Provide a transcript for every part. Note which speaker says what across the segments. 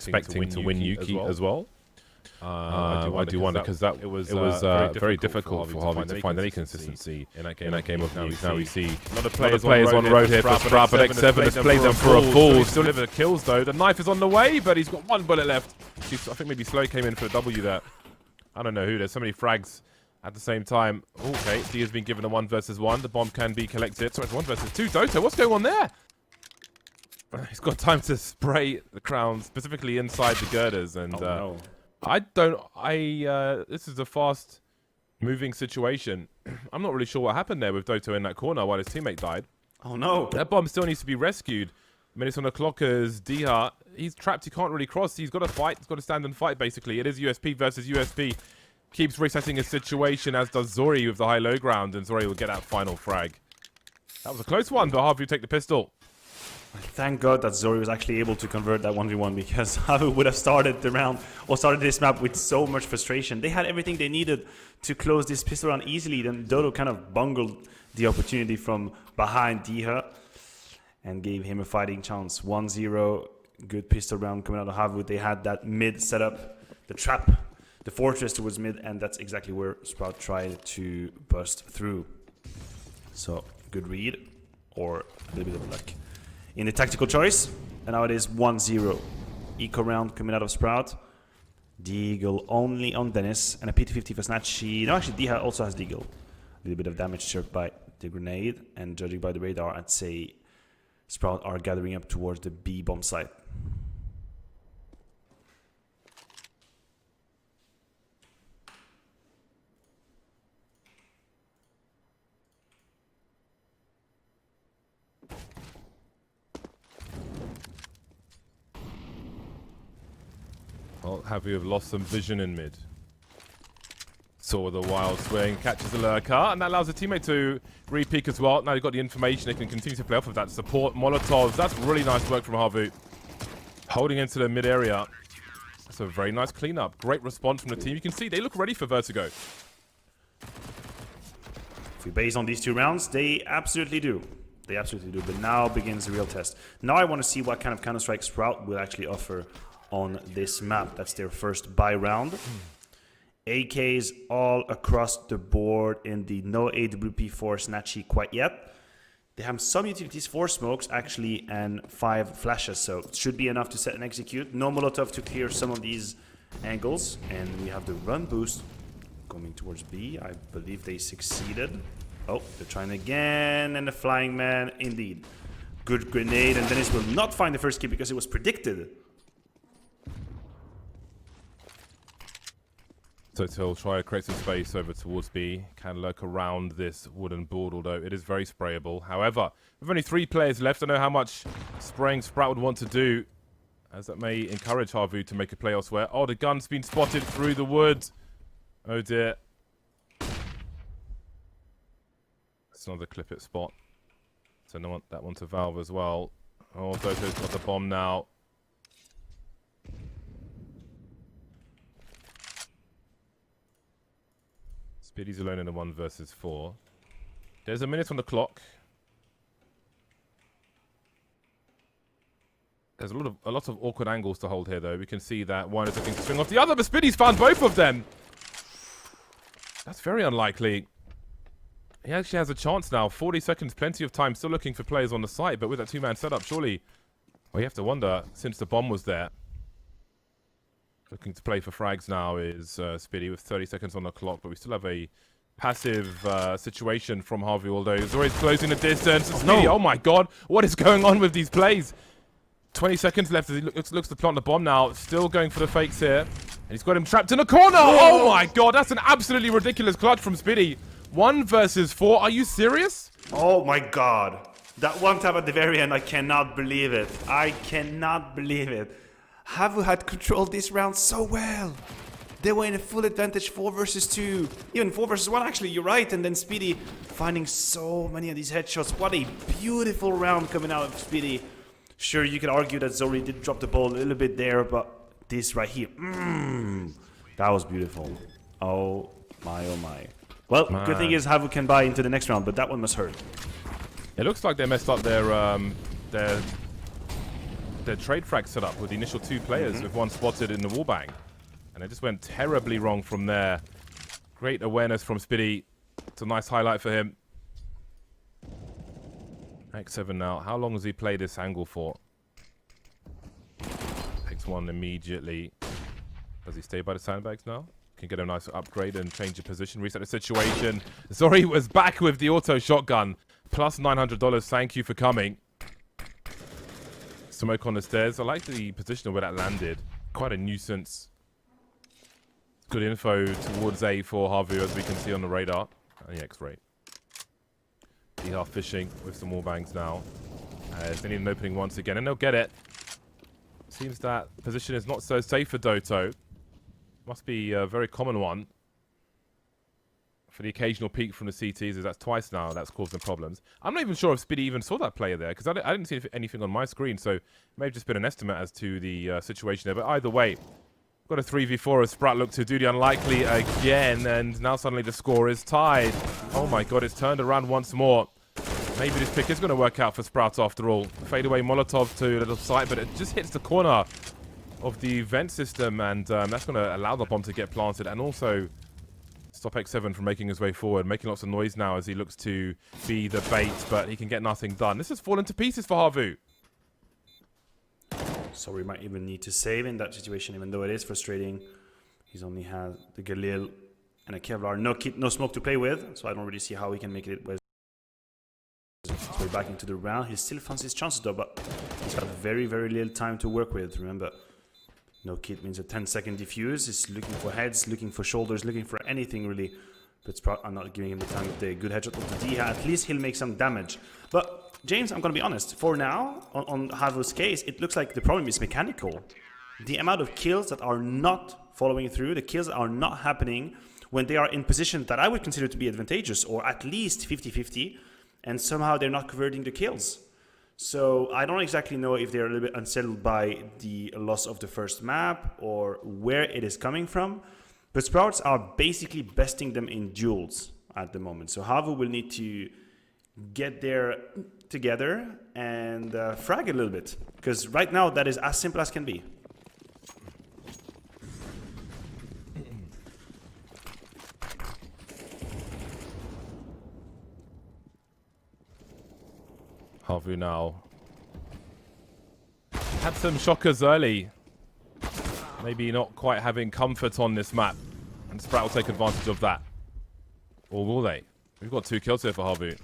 Speaker 1: expecting to win Yuki as well. I do wonder because it was very difficult for Havu to find any consistency in that game of Nuke. Now we see a lot of players on road here for Sprout, but X7 has played them for a fool. Still delivered kills though. The knife is on the way, but he's got one bullet left. I think maybe Slow came in for a W there. I don't know who. There's so many frags at the same time. Okay, D has been given a 1 versus 1. The bomb can be collected. Sorry, it's 1 versus 2. Doto, what's going on there? He's got time to spray the crown, specifically inside the girders, and
Speaker 2: no.
Speaker 1: This is a fast moving situation. I'm not really sure what happened there with Doto in that corner while his teammate died.
Speaker 2: Oh no.
Speaker 1: That bomb still needs to be rescued. Minutes on the clock as Diha, he's trapped, he can't really cross. He's got to fight, he's got to stand and fight basically. It is USP versus USP. Keeps resetting his situation, as does Zori with the high-low ground, and Zori will get that final frag. That was a close one, but Havu take the pistol.
Speaker 2: Thank God that Zori was actually able to convert that 1v1, because Havu would have started the round or started this map with so much frustration. They had everything they needed to close this pistol round easily. Then Dodo kind of bungled the opportunity from behind Diha and gave him a fighting chance. 1-0, good pistol round coming out of Havu. They had that mid setup, the trap, the fortress towards mid, and that's exactly where Sprout tried to bust through. So, good read, or a little bit of luck in the tactical choice, and now it is 1-0. Eco round coming out of Sprout. Deagle only on Dennis, and a P250 for Snatchy. No, actually, Diha also has Deagle. A little bit of damage served by the grenade, and judging by the radar, I'd say Sprout are gathering up towards the B bomb site.
Speaker 1: Well, Havu have lost some vision in mid. Saw the wild swing, catches the lurker, and that allows the teammate to re-peek as well. Now they've got the information, they can continue to play off of that. Support Molotovs, that's really nice work from Havu. Holding into the mid area. That's a very nice cleanup. Great response from the team. You can see they look ready for Vertigo.
Speaker 2: If we base on these two rounds, they absolutely do. They absolutely do, but now begins the real test. Now I want to see what kind of Counter-Strike Sprout will actually offer on this map. That's their first buy round. AKs all across the board in the no AWP for Snatchy quite yet. They have some utilities, 4 smokes actually, and 5 flashes, so it should be enough to set and execute. No Molotov to clear some of these angles, and we have the run boost coming towards B. I believe they succeeded. Oh, they're trying again, and the flying man, indeed. Good grenade, and Dennis will not find the first kill because it was predicted.
Speaker 1: So he'll try to create some space over towards B. Can lurk around this wooden board, although it is very sprayable. However, with only 3 players left, I know how much spraying Sprout would want to do, as that may encourage Havu to make a play elsewhere. Oh, the gun's been spotted through the wood. Oh dear. That's another clip it spot. So no one, that one to Valve as well. Oh, Doto's got the bomb now. Speedy's alone in a 1 versus 4. There's a minute on the clock. There's a lot of awkward angles to hold here, though. We can see that one is looking to swing off the other, but Speedy's found both of them. That's very unlikely. He actually has a chance now. 40 seconds, plenty of time. Still looking for players on the site, but with that 2-man setup, surely. Well, you have to wonder, since the bomb was there. Looking to play for frags now is Speedy with 30 seconds on the clock, but we still have a passive situation from Havu, although he's always closing the distance. Speedy, oh my god, what is going on with these plays? 20 seconds left as he looks to plant the bomb now. Still going for the fakes here. And he's got him trapped in a corner. Oh my god, that's an absolutely ridiculous clutch from Speedy. 1 versus 4, are you serious?
Speaker 2: Oh my god. That one tap at the very end, I cannot believe it. I cannot believe it. Havu had controlled this round so well. They were in a full advantage, 4 versus 2. Even 4 versus 1, actually, you're right. And then Speedy finding so many of these headshots. What a beautiful round coming out of Speedy. Sure, you can argue that Zori did drop the ball a little bit there, but this right here, that was beautiful. Oh my, oh my. Well, good thing is Havu can buy into the next round, but that one must hurt.
Speaker 1: It looks like they messed up their their trade frag set up with the initial 2 players with one spotted in the wallbang. And it just went terribly wrong from there. Great awareness from Speedy. It's a nice highlight for him. X7 now. How long has he played this angle for? Takes one immediately. Does he stay by the sandbags now? Can get a nice upgrade and change the position, reset the situation. Zori was back with the auto shotgun. Plus $900. Thank you for coming. Smoke on the stairs. I like the position of where that landed. Quite a nuisance. Good info towards A for Havu, as we can see on the radar. And the X-ray. D-half fishing with some more bangs now. As they need an opening once again, and they'll get it. Seems that position is not so safe for Doto. Must be a very common one. For the occasional peek from the CTs, as that's twice now that's caused them problems. I'm not even sure if Speedy even saw that player there, because I didn't see anything on my screen, so it may have just been an estimate as to the situation there. But either way, got a 3v4 as Sprat looked to do the unlikely again, and now suddenly the score is tied. Oh my god, it's turned around once more. Maybe this pick is going to work out for Sprout after all. Fadeaway Molotov to a little side, but it just hits the corner of the vent system, and that's going to allow the bomb to get planted and also stop X7 from making his way forward, making lots of noise now as he looks to be the bait, but he can get nothing done. This has fallen to pieces for Havu.
Speaker 2: So we might even need to save in that situation, even though it is frustrating. He's only had the Galil and a Kevlar, no kit, no smoke to play with, so I don't really see how he can make it with his way back into the round. He still finds his chances though, but he's got very, very little time to work with. Remember, no kit means a 10-second defuse. He's looking for heads, looking for shoulders, looking for anything really. But I'm not giving him the time of day. Good headshot of the D. At least he'll make some damage. But James, I'm going to be honest. For now, on Havu's case, it looks like the problem is mechanical. The amount of kills that are not following through, the kills that are not happening when they are in position that I would consider to be advantageous, or at least 50-50, and somehow they're not converting the kills. So I don't exactly know if they're a little bit unsettled by the loss of the first map or where it is coming from. But Sprouts are basically besting them in duels at the moment. So Havu will need to get there together and frag a little bit. Because right now that is as simple as can be.
Speaker 1: Havu now had some shockers early. Maybe not quite having comfort on this map. And Sprat will take advantage of that. Or will they? We've got 2 kills here for Havu.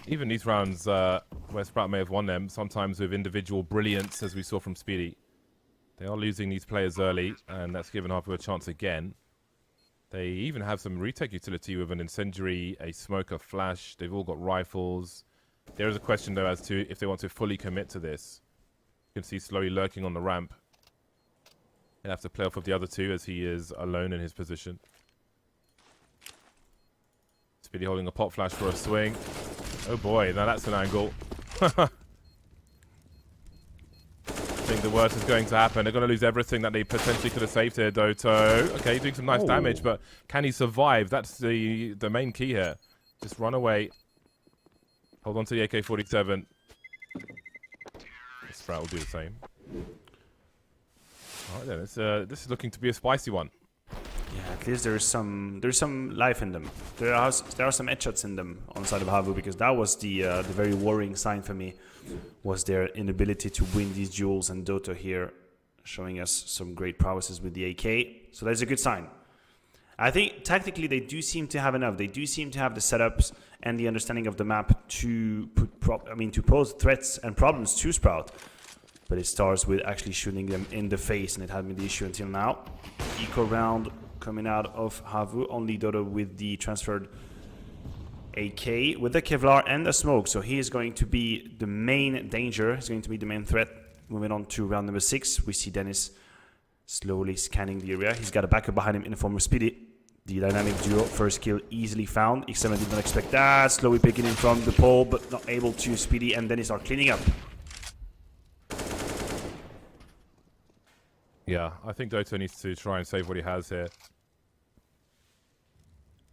Speaker 1: Even these rounds where Sprat may have won them, sometimes with individual brilliance, as we saw from Speedy. They are losing these players early, and that's given Havu a chance again. They even have some retake utility with an incendiary, a smoker, flash. They've all got rifles. There is a question, though, as to if they want to fully commit to this. You can see slowly lurking on the ramp. He'll have to play off of the other 2 as he is alone in his position. Speedy holding a pop flash for a swing. Oh boy, now that's an angle. I think the worst is going to happen. They're going to lose everything that they potentially could have saved here, Doto. Okay, doing some nice damage, but can he survive? That's the main key here. Just run away. Hold on to the AK-47. Sprout will do the same. Alright then, this is looking to be a spicy one.
Speaker 2: Yeah, at least there's some life in them. There are some headshots in them on the side of Havu, because that was the very worrying sign for me, was their inability to win these duels, and Doto here showing us some great prowesses with the AK. So that's a good sign. I think tactically they do seem to have enough. They do seem to have the setups and the understanding of the map to to pose threats and problems to Sprout. But it starts with actually shooting them in the face, and it had been the issue until now. Eco round coming out of Havu, only Doto with the transferred AK, with the Kevlar and the smoke. So he is going to be the main danger. He's going to be the main threat. Moving on to round number 6, we see Dennis slowly scanning the area. He's got a backup behind him in the form of Speedy. The dynamic duo, first kill easily found. X7 did not expect that. Slowly picking in from the pole, but not able to. Speedy and Dennis are cleaning up.
Speaker 1: Yeah, I think Doto needs to try and save what he has here.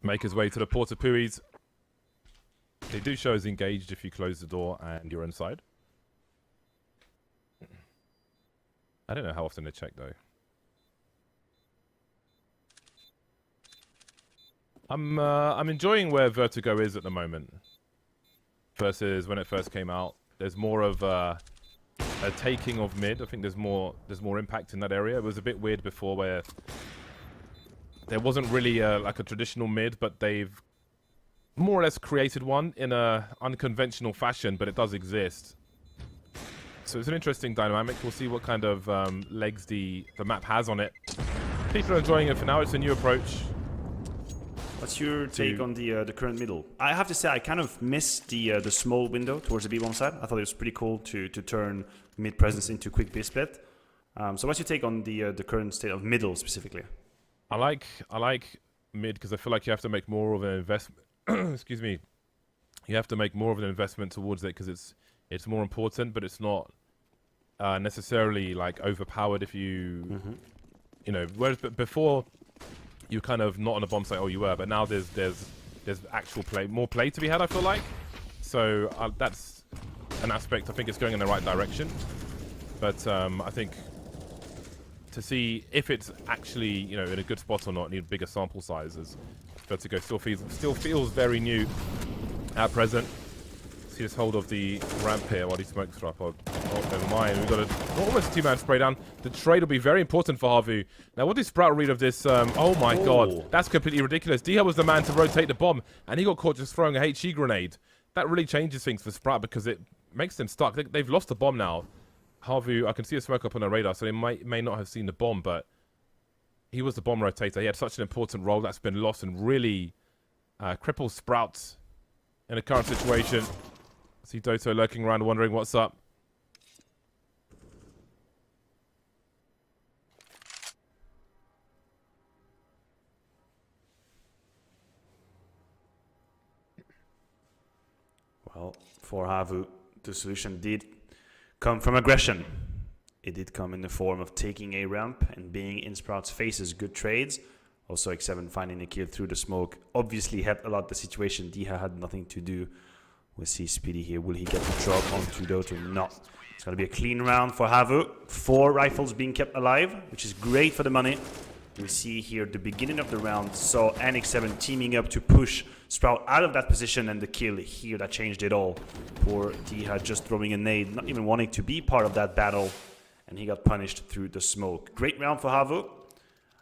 Speaker 1: Make his way to the Portapuis. They do show as engaged if you close the door and you're inside. I don't know how often they check though. I'm enjoying where Vertigo is at the moment versus when it first came out. There's more of a taking of mid. I think there's more impact in that area. It was a bit weird before where there wasn't really like a traditional mid, but they've more or less created one in a unconventional fashion, but it does exist. So it's an interesting dynamic. We'll see what kind of legs the map has on it. People are enjoying it for now. It's a new approach.
Speaker 2: What's your take on the current middle? I have to say I kind of missed the small window towards the B-bomb side. I thought it was pretty cool to turn mid presence into quick B split. So what's your take on the current state of middle specifically?
Speaker 1: I like mid because I feel like you have to make more of an investment. Excuse me. You have to make more of an investment towards it because it's more important, but it's not necessarily like overpowered if you you know. Whereas before you kind of not on a bomb site, you were, but now there's actual more play to be had. I feel like so that's an aspect. I think it's going in the right direction, but I think to see if it's actually in a good spot or not, need bigger sample sizes. Vertigo still feels very new at present. See this hold of the ramp here while he smokes up. Oh, never mind. We've got almost a two-man spray down. The trade will be very important for Havu. Now, what did Sprout read of this? Oh my god, that's completely ridiculous. Diha was the man to rotate the bomb, and he got caught just throwing a HE grenade. That really changes things for Sprout because it makes them stuck. They've lost the bomb now. Havu, I can see a smoke up on their radar, so they may not have seen the bomb, but he was the bomb rotator. He had such an important role that's been lost and really cripples Sprout in the current situation. See Doto lurking around wondering what's up.
Speaker 2: Well, for Havu, the solution did come from aggression. It did come in the form of taking a ramp and being in Sprout's faces. Good trades. Also, X7 finding a kill through the smoke obviously helped a lot the situation. Diha had nothing to do. We'll see Speedy here. Will he get the drop onto Doto? No. It's going to be a clean round for Havu. 4 rifles being kept alive, which is great for the money. We see here the beginning of the round saw NX7 teaming up to push Sprout out of that position, and the kill here that changed it all. Poor Diha just throwing a nade, not even wanting to be part of that battle, and he got punished through the smoke. Great round for Havu.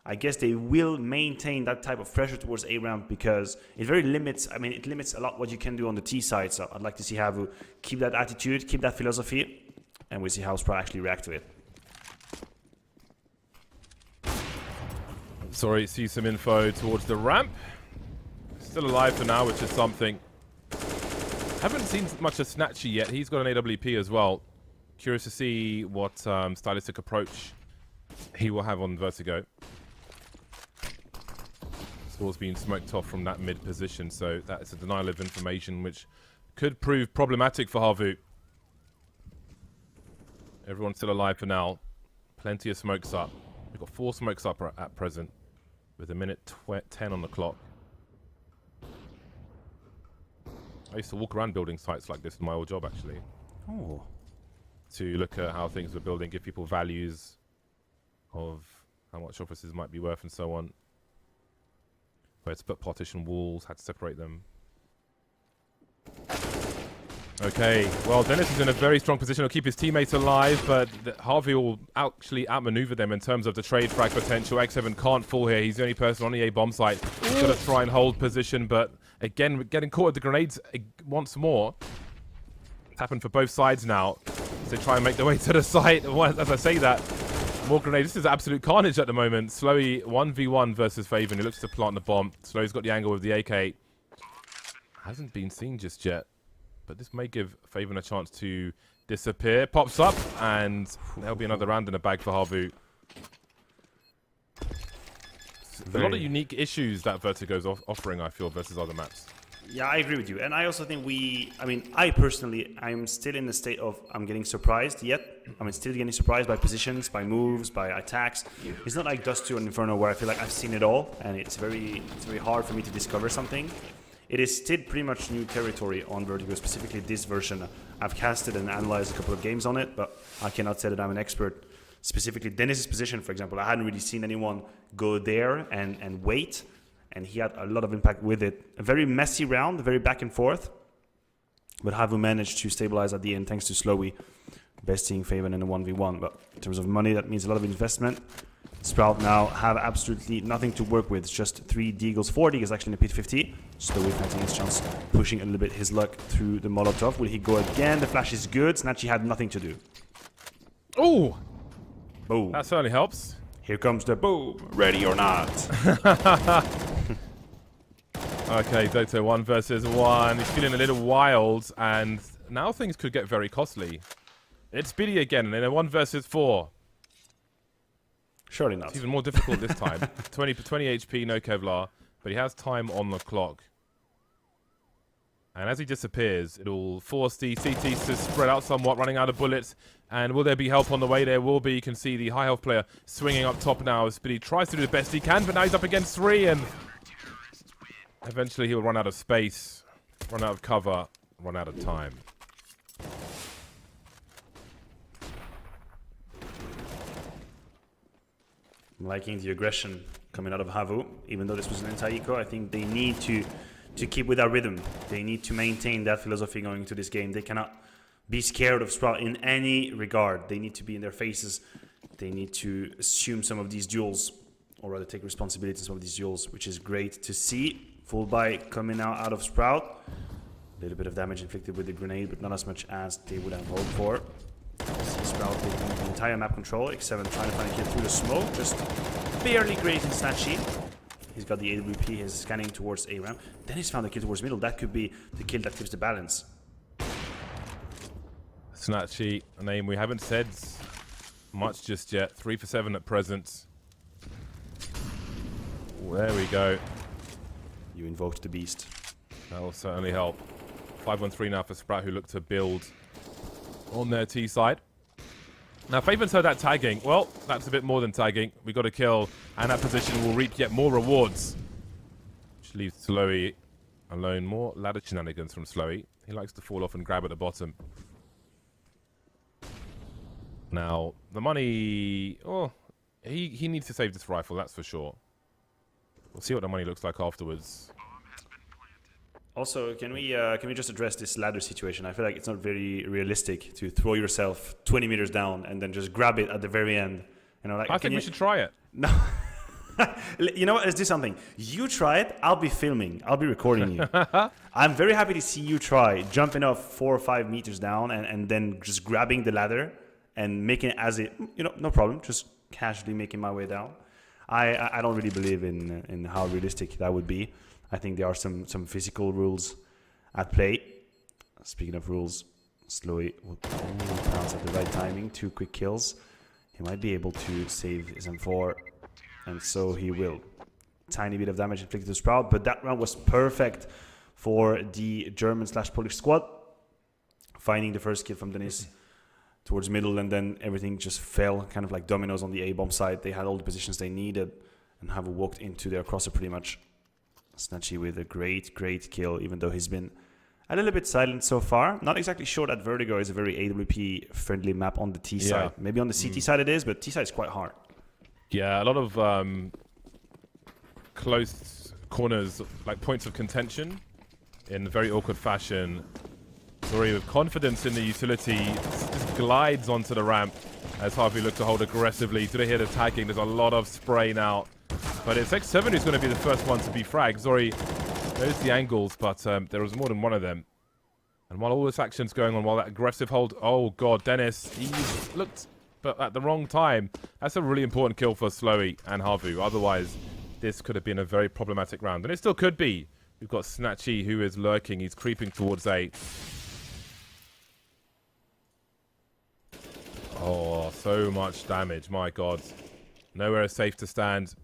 Speaker 2: I guess they will maintain that type of pressure towards A ramp because it limits a lot what you can do on the T side. So I'd like to see Havu keep that attitude, keep that philosophy, and we'll see how Sprout actually react to it.
Speaker 1: Sorry, see some info towards the ramp. Still alive for now, which is something. Haven't seen much of Snatchy yet. He's got an AWP as well. Curious to see what stylistic approach he will have on Vertigo. Score's being smoked off from that mid position, so that is a denial of information which could prove problematic for Havu. Everyone's still alive for now. Plenty of smokes up. We've got 4 smokes up at present with a minute 10 on the clock. I used to walk around building sites like this in my old job, actually.
Speaker 2: Oh.
Speaker 1: To look at how things were building, give people values of how much offices might be worth and so on. Where to put partition walls, had to separate them. Okay, well, Dennis is in a very strong position. He'll keep his teammates alive, but Harvey will actually outmaneuver them in terms of the trade frag potential. X7 can't fall here. He's the only person on the A bomb site. He's got to try and hold position, but again, getting caught with the grenades once more. It's happened for both sides now. So they try and make their way to the site. As I say that, more grenades. This is absolute carnage at the moment. Slowy 1v1 versus Faven. He looks to plant the bomb. Slowy's got the angle with the AK. Hasn't been seen just yet. But this may give Faven a chance to disappear. Pops up, and there'll be another round in the bag for Havu. A lot of unique issues that Vertigo's offering, I feel, versus other maps.
Speaker 2: Yeah, I agree with you. And I also think I personally, I'm still in the state of I'm getting surprised yet. I'm still getting surprised by positions, by moves, by attacks. It's not like Dust 2 and Inferno where I feel like I've seen it all, and it's very hard for me to discover something. It is still pretty much new territory on Vertigo, specifically this version. I've casted and analyzed a couple of games on it, but I cannot say that I'm an expert. specifically Dennis's position, for example. I hadn't really seen anyone go there and wait, and he had a lot of impact with it. A very messy round, very back and forth, but Havu managed to stabilize at the end thanks to Slowy besting Faven in a 1v1. But in terms of money, that means a lot of investment. Sprout now have absolutely nothing to work with. It's just 3 Deagles, 4 Deagles actually in the pit 50. Slowy fancying his chance, pushing a little bit his luck through the Molotov. Will he go again? The flash is good. Snatchy had nothing to do.
Speaker 1: Oh!
Speaker 2: Boom.
Speaker 1: That certainly helps.
Speaker 2: Here comes the boom. Ready or not.
Speaker 1: Okay, Doto 1 versus 1. He's feeling a little wild, and now things could get very costly. It's Speedy again in a 1 versus 4.
Speaker 2: Surely not.
Speaker 1: It's even more difficult this time. 20 HP, no Kevlar, but he has time on the clock. And as he disappears, it'll force the CTs to spread out somewhat, running out of bullets. And will there be help on the way? There will be. You can see the high health player swinging up top now. Speedy tries to do the best he can, but now he's up against 3, and eventually he'll run out of space, run out of cover, run out of time.
Speaker 2: I'm liking the aggression coming out of Havu. Even though this was an anti-eco, I think they need to keep with that rhythm. They need to maintain that philosophy going into this game. They cannot be scared of Sprout in any regard. They need to be in their faces. They need to assume some of these duels, or rather take responsibility in some of these duels, which is great to see. Full buy coming now out of Sprout. A little bit of damage inflicted with the grenade, but not as much as they would have hoped for. See Sprout taking the entire map control. X7 trying to find a kill through the smoke, just barely grazing Snatchy. He's got the AWP, he's scanning towards A ramp. Then he's found a kill towards middle. That could be the kill that tips the balance.
Speaker 1: Snatchy, a name we haven't said much just yet. 3 for 7 at present. There we go.
Speaker 2: You invoked the beast.
Speaker 1: That will certainly help. 5-1-3 now for Sprout, who look to build on their T side. Now, Faven's heard that tagging. Well, that's a bit more than tagging. We got a kill, and that position will reap yet more rewards. Which leaves Slowy alone. More ladder shenanigans from Slowy. He likes to fall off and grab at the bottom. Now, the money... Oh, he needs to save this rifle, that's for sure. We'll see what the money looks like afterwards.
Speaker 2: Also, can we just address this ladder situation? I feel like it's not very realistic to throw yourself 20 meters down and then just grab it at the very end. You know, like,
Speaker 1: I think we should try it.
Speaker 2: No. You know what? Let's do something. You try it. I'll be filming. I'll be recording you. I'm very happy to see you try jumping off 4 or 5 meters down and then just grabbing the ladder and making it as it, you know, no problem. Just casually making my way down. I don't really believe in how realistic that would be. I think there are some physical rules at play. Speaking of rules, Slowy will only pounce at the right timing. 2 quick kills. He might be able to save his M4, and so he will. Tiny bit of damage inflicted to Sprout, but that round was perfect for the German/Polish squad. Finding the first kill from Dennis towards middle, and then everything just fell kind of like dominoes on the A-bomb side. They had all the positions they needed, and Havu walked into their crosser pretty much. Snatchy with a great kill, even though he's been a little bit silent so far. Not exactly sure that Vertigo is a very AWP-friendly map on the T side. Maybe on the CT side it is, but T side is quite hard.
Speaker 1: Yeah, a lot of close corners, like points of contention, in a very awkward fashion. Zori with confidence in the utility just glides onto the ramp as Havu look to hold aggressively. Do they hear the tagging? There's a lot of spray now. But it's X7 who's going to be the first one to be fragged. Zori knows the angles, but there was more than one of them. And while all this action's going on, while that aggressive hold... Oh, God, Dennis, he looked but at the wrong time. That's a really important kill for Slowy and Havu. Otherwise, this could have been a very problematic round. And it still could be. We've got Snatchy, who is lurking. He's creeping towards A. Oh, so much damage. My God. Nowhere is safe to stand.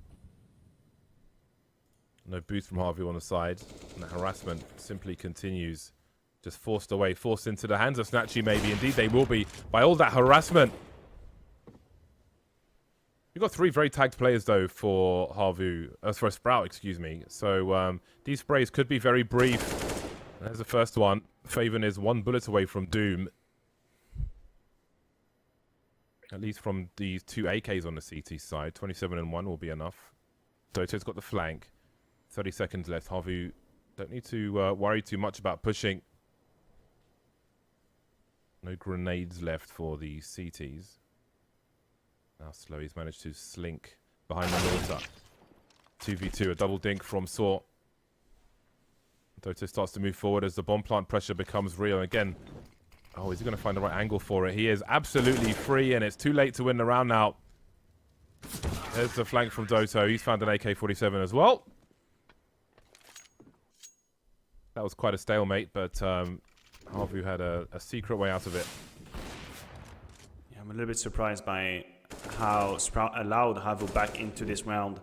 Speaker 1: No boost from Havu on the side. And the harassment simply continues. Just forced away, forced into the hands of Snatchy, maybe. Indeed, they will be by all that harassment. We've got 3 very tagged players, though, for Havu. For Sprout, excuse me. So these sprays could be very brief. And there's the first one. Faven is 1 bullet away from Doom. At least from these 2 AKs on the CT side. 27 and 1 will be enough. Doto's got the flank. 30 seconds left. Havu don't need to worry too much about pushing. No grenades left for the CTs. Now slow, he's managed to slink behind the mortar. 2v2, a double dink from Saw. Doto starts to move forward as the bomb plant pressure becomes real. Again, oh, is he going to find the right angle for it? He is absolutely free, and it's too late to win the round now. There's the flank from Doto. He's found an AK-47 as well. That was quite a stalemate, but Havu had a secret way out of it.
Speaker 2: Yeah, I'm a little bit surprised by how Sprout allowed Havu back into this round.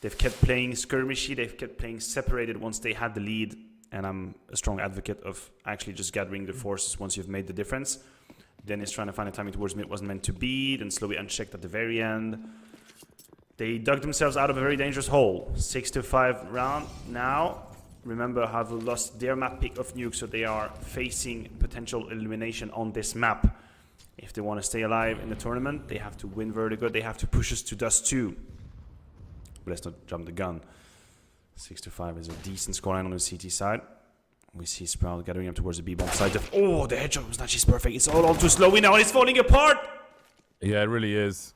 Speaker 2: They've kept playing skirmishy, they've kept playing separated once they had the lead, and I'm a strong advocate of actually just gathering the forces once you've made the difference. Dennis trying to find a timing towards mid wasn't meant to be, then slowly unchecked at the very end. They dug themselves out of a very dangerous hole. 6-5 round now. Remember, Havu lost their map pick of nuke, so they are facing potential elimination on this map. If they want to stay alive in the tournament, they have to win Vertigo, they have to push us to dust too. But let's not jump the gun. 6-5 is a decent scoreline on the CT side. We see Sprout gathering up towards the B-bomb side. Oh, the headshot was not just perfect. It's all too slow now, and it's falling apart! Yeah,
Speaker 1: it really is.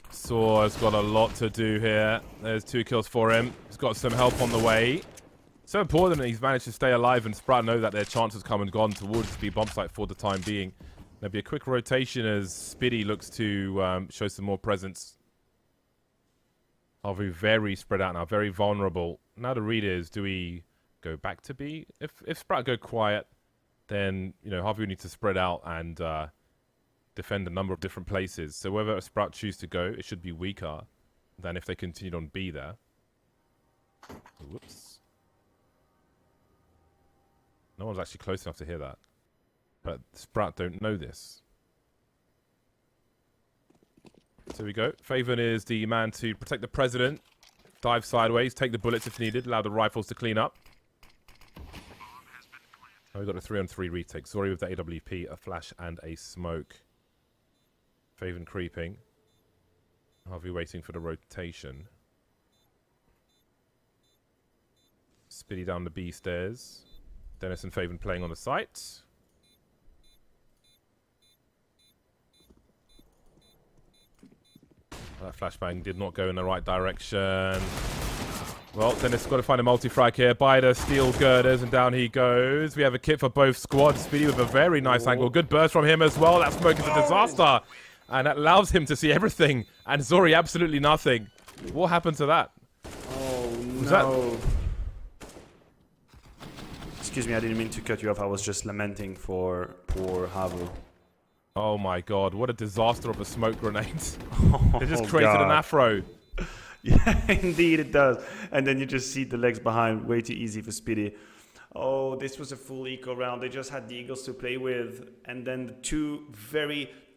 Speaker 1: Saw has got a lot to do here. There's 2 kills for him. He's got some help on the way. So important that he's managed to stay alive, and Sprout know that their chance has come and gone towards the bomb site for the time being. There'll be a quick rotation as Speedy looks to show some more presence. Havu very spread out now, very vulnerable. Now the read is, do we go back to B? If Sprout go quiet, then, you know, Havu needs to spread out and defend a number of different places. So whether Sprout choose to go, it should be weaker than if they continued on B there. Whoops. No one's actually close enough to hear that. But Sprout don't know this. So we go. Faven is the man to protect the president. Dive sideways, take the bullets if needed, allow the rifles to clean up. Oh, we got a 3-on-3 retake. Zori with the AWP, a flash and a smoke. Faven creeping. Harvey waiting for the rotation. Speedy down the B stairs. Dennis and Faven playing on the site. That flashbang did not go in the right direction. Well, Dennis got to find a multi-frag here. Bider, steel girders, and down he goes. We have a kit for both squads. Speedy with a very nice angle. Good burst from him as well. That smoke is a disaster. And that allows him to see everything. And Zori absolutely nothing. What happened to that?
Speaker 2: Oh,
Speaker 1: Was
Speaker 2: no.
Speaker 1: that...
Speaker 2: Excuse me, I didn't mean to cut you off. I was just lamenting for poor Havu.
Speaker 1: Oh my god, what a disaster of a smoke grenade. They just created an afro.
Speaker 2: Yeah, indeed it does. And then you just see the legs behind, way too easy for Speedy. Oh, this was a full eco round. They just had the Eagles to play with. And then the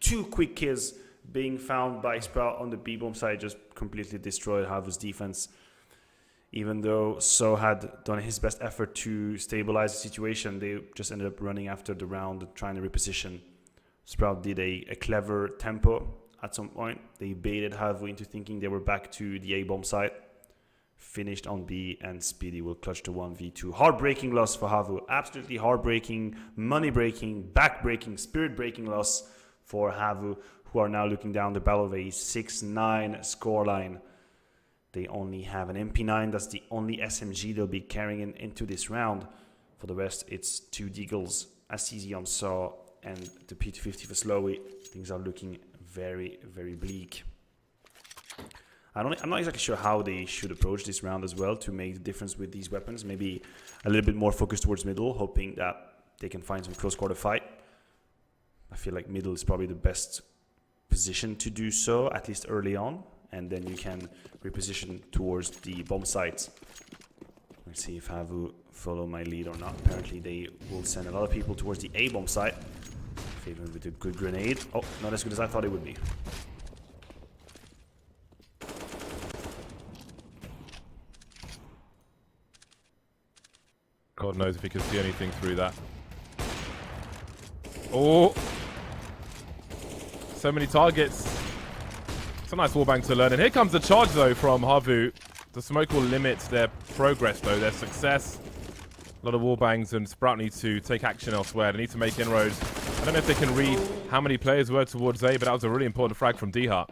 Speaker 2: two quick kills being found by Sprout on the B-bomb side just completely destroyed Havu's defense. Even though So had done his best effort to stabilize the situation, they just ended up running after the round, trying to reposition. Sprout did a clever tempo at some point. They baited Havu into thinking they were back to the A-bomb site. Finished on B, and Speedy will clutch to 1v2. Heartbreaking loss for Havu. Absolutely heartbreaking, money-breaking, back-breaking, spirit-breaking loss for Havu, who are now looking down the barrel of a 6-9 scoreline. They only have an MP9. That's the only SMG they'll be carrying into this round. For the rest, it's 2 Deagles, a CZ on Saw, and the P250 for Slowy. Things are looking very, very bleak. I'm not exactly sure how they should approach this round as well to make the difference with these weapons. Maybe a little bit more focused towards middle, hoping that they can find some close quarter fight. I feel like middle is probably the best position to do so, at least early on. And then you can reposition towards the bomb sites. Let's see if Havu follow my lead or not. Apparently they will send a lot of people towards the A bomb site. Faven with a good grenade. Oh, not as good as I thought it would be.
Speaker 1: God knows if he can see anything through that. Oh! So many targets. It's a nice wallbang to learn. And here comes the charge, though, from Havu. The smoke will limit their progress, though, their success. A lot of wallbangs, and Sprout need to take action elsewhere. They need to make inroads. I don't know if they can read how many players were towards A, but that was a really important frag from D-Hut.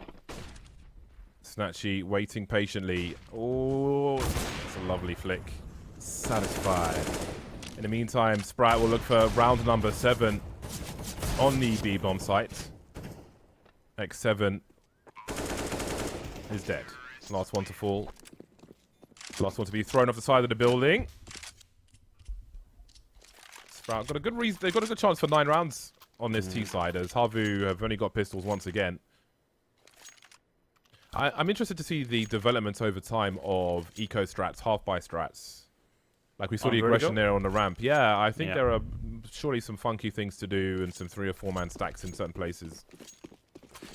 Speaker 1: Snatchy waiting patiently. Oh, it's a lovely flick. Satisfied. In the meantime, Sprite will look for round number 7 on the B-bomb site. X7 is dead. Last one to fall. Last one to be thrown off the side of the building. Sprout got a good reason. They've got a good chance for 9 rounds on this T side, as Havu have only got pistols once again. I'm interested to see the development over time of eco strats, half-buy strats. Like we saw the aggression there on the ramp. Yeah, I think there are surely some funky things to do and some 3 or 4 man stacks in certain places.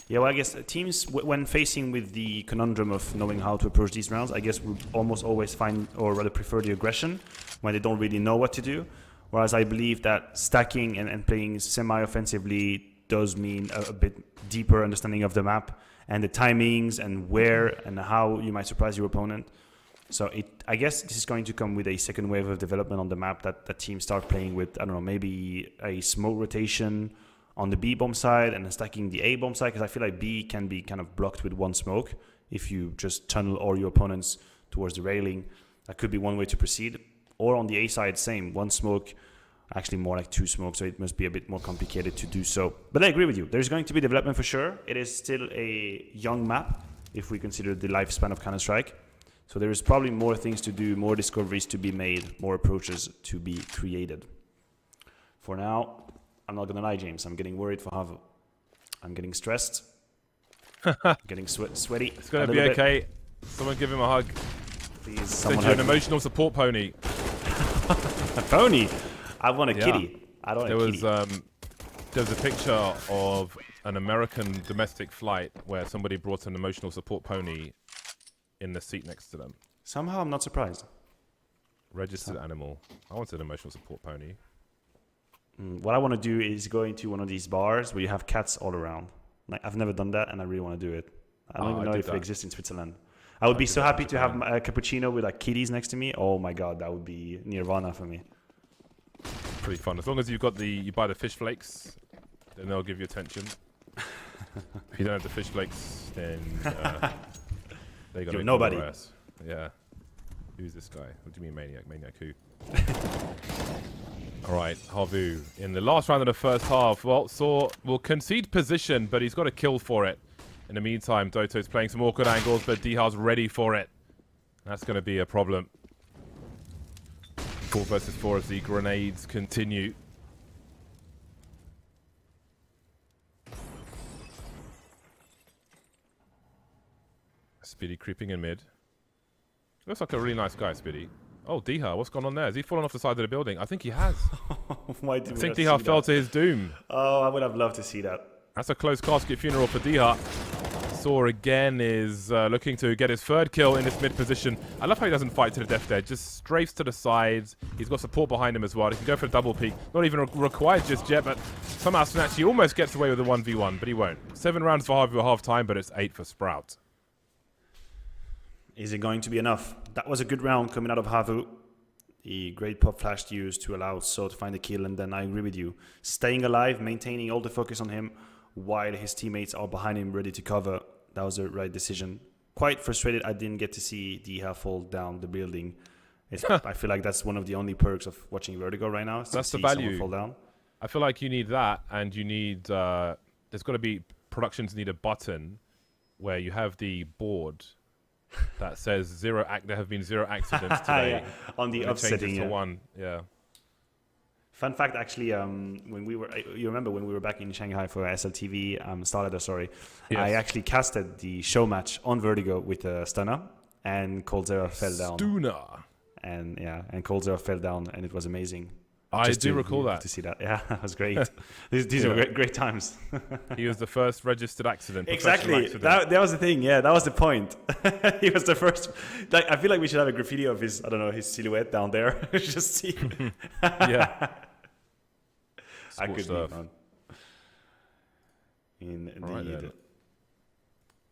Speaker 2: Yeah, well, I guess teams, when facing with the conundrum of knowing how to approach these rounds, I guess would almost always find, or rather prefer, the aggression when they don't really know what to do. Whereas I believe that stacking and playing semi-offensively does mean a bit deeper understanding of the map and the timings and where and how you might surprise your opponent. So I guess this is going to come with a second wave of development on the map that teams start playing with, I don't know, maybe a smoke rotation on the B bomb side and then stacking the A bomb side, because I feel like B can be kind of blocked with 1 smoke if you just tunnel all your opponents towards the railing. That could be one way to proceed. Or on the A side, same, 1 smoke, actually more like 2 smokes, so it must be a bit more complicated to do so. But I agree with you. There's going to be development for sure. It is still a young map if we consider the lifespan of Counter-Strike. So there is probably more things to do, more discoveries to be made, more approaches to be created. For now, I'm not going to lie, James. I'm getting worried for Havu. I'm getting stressed. I'm getting sweaty.
Speaker 1: It's going to be okay. Someone give him a hug.
Speaker 2: Please,
Speaker 1: someone hug an emotional support pony.
Speaker 2: A pony? I want a kitty. I don't want a kitty.
Speaker 1: There was a picture of an American domestic flight where somebody brought an emotional support pony in the seat next to them.
Speaker 2: Somehow I'm not surprised.
Speaker 1: Registered animal. I wanted an emotional support pony.
Speaker 2: What I want to do is go into one of these bars where you have cats all around. Like, I've never done that, and I really want to do it. I don't even know if it exists in Switzerland. I would be so happy to have a cappuccino with like kitties next to me. Oh my god, that would be nirvana for me.
Speaker 1: Pretty fun. As long as you buy the fish flakes, then they'll give you attention. If you don't have the fish flakes, then they got
Speaker 2: nobody.
Speaker 1: Yeah. Who's this guy? What do you mean maniac? Maniac who? All right, Havu in the last round of the first half. Well, will concede position, but he's got a kill for it. In the meantime, Doto's playing some awkward angles, but Diha's ready for it. That's going to be a problem. 4 versus 4 as the grenades continue. Speedy creeping in mid. Looks like a really nice guy, Speedy. Oh, Diha, what's gone on there? Has he fallen off the side of the building? I think he has.
Speaker 2: Why
Speaker 1: I think Diha fell to his doom.
Speaker 2: Oh, I would have loved to see that.
Speaker 1: That's a close casket funeral for Diha. Saw again is looking to get his 3rd kill in this mid position. I love how he doesn't fight to the death there. Just strafes to the sides. He's got support behind him as well. He can go for a double peek. Not even required just yet, but somehow Snatchy almost gets away with a 1v1, but he won't. 7 rounds for Havu at half time, but it's 8 for Sprout.
Speaker 2: Is it going to be enough? That was a good round coming out of Havu. The great pop flash used to allow So to find the kill, and then I agree with you. Staying alive, maintaining all the focus on him while his teammates are behind him ready to cover. That was the right decision. Quite frustrated I didn't get to see Diha fall down the building. I feel like that's one of the only perks of watching Vertigo right now.
Speaker 1: That's the value.
Speaker 2: Fall down.
Speaker 1: I feel like you need that, and you need... there's got to be... Productions need a button where you have the board that says there have been 0 accidents today.
Speaker 2: On the upsetting.
Speaker 1: To 1. Yeah.
Speaker 2: Fun fact, actually, when we were, you remember when we were back in Shanghai for SLTV, yes. I actually casted the show match on Vertigo with Stunner, and Coldzera fell down.
Speaker 1: Stunner.
Speaker 2: And Coldzera fell down, and it was amazing.
Speaker 1: I do recall that.
Speaker 2: To see that. Yeah, that was great. These are great times.
Speaker 1: He was the first registered accident.
Speaker 2: Exactly. That was the thing. Yeah, that was the point. He was the first. Like, I feel like we should have a graffiti of his, I don't know, his silhouette down there. Just see.
Speaker 1: Yeah.
Speaker 2: I could be, man.
Speaker 1: Right then.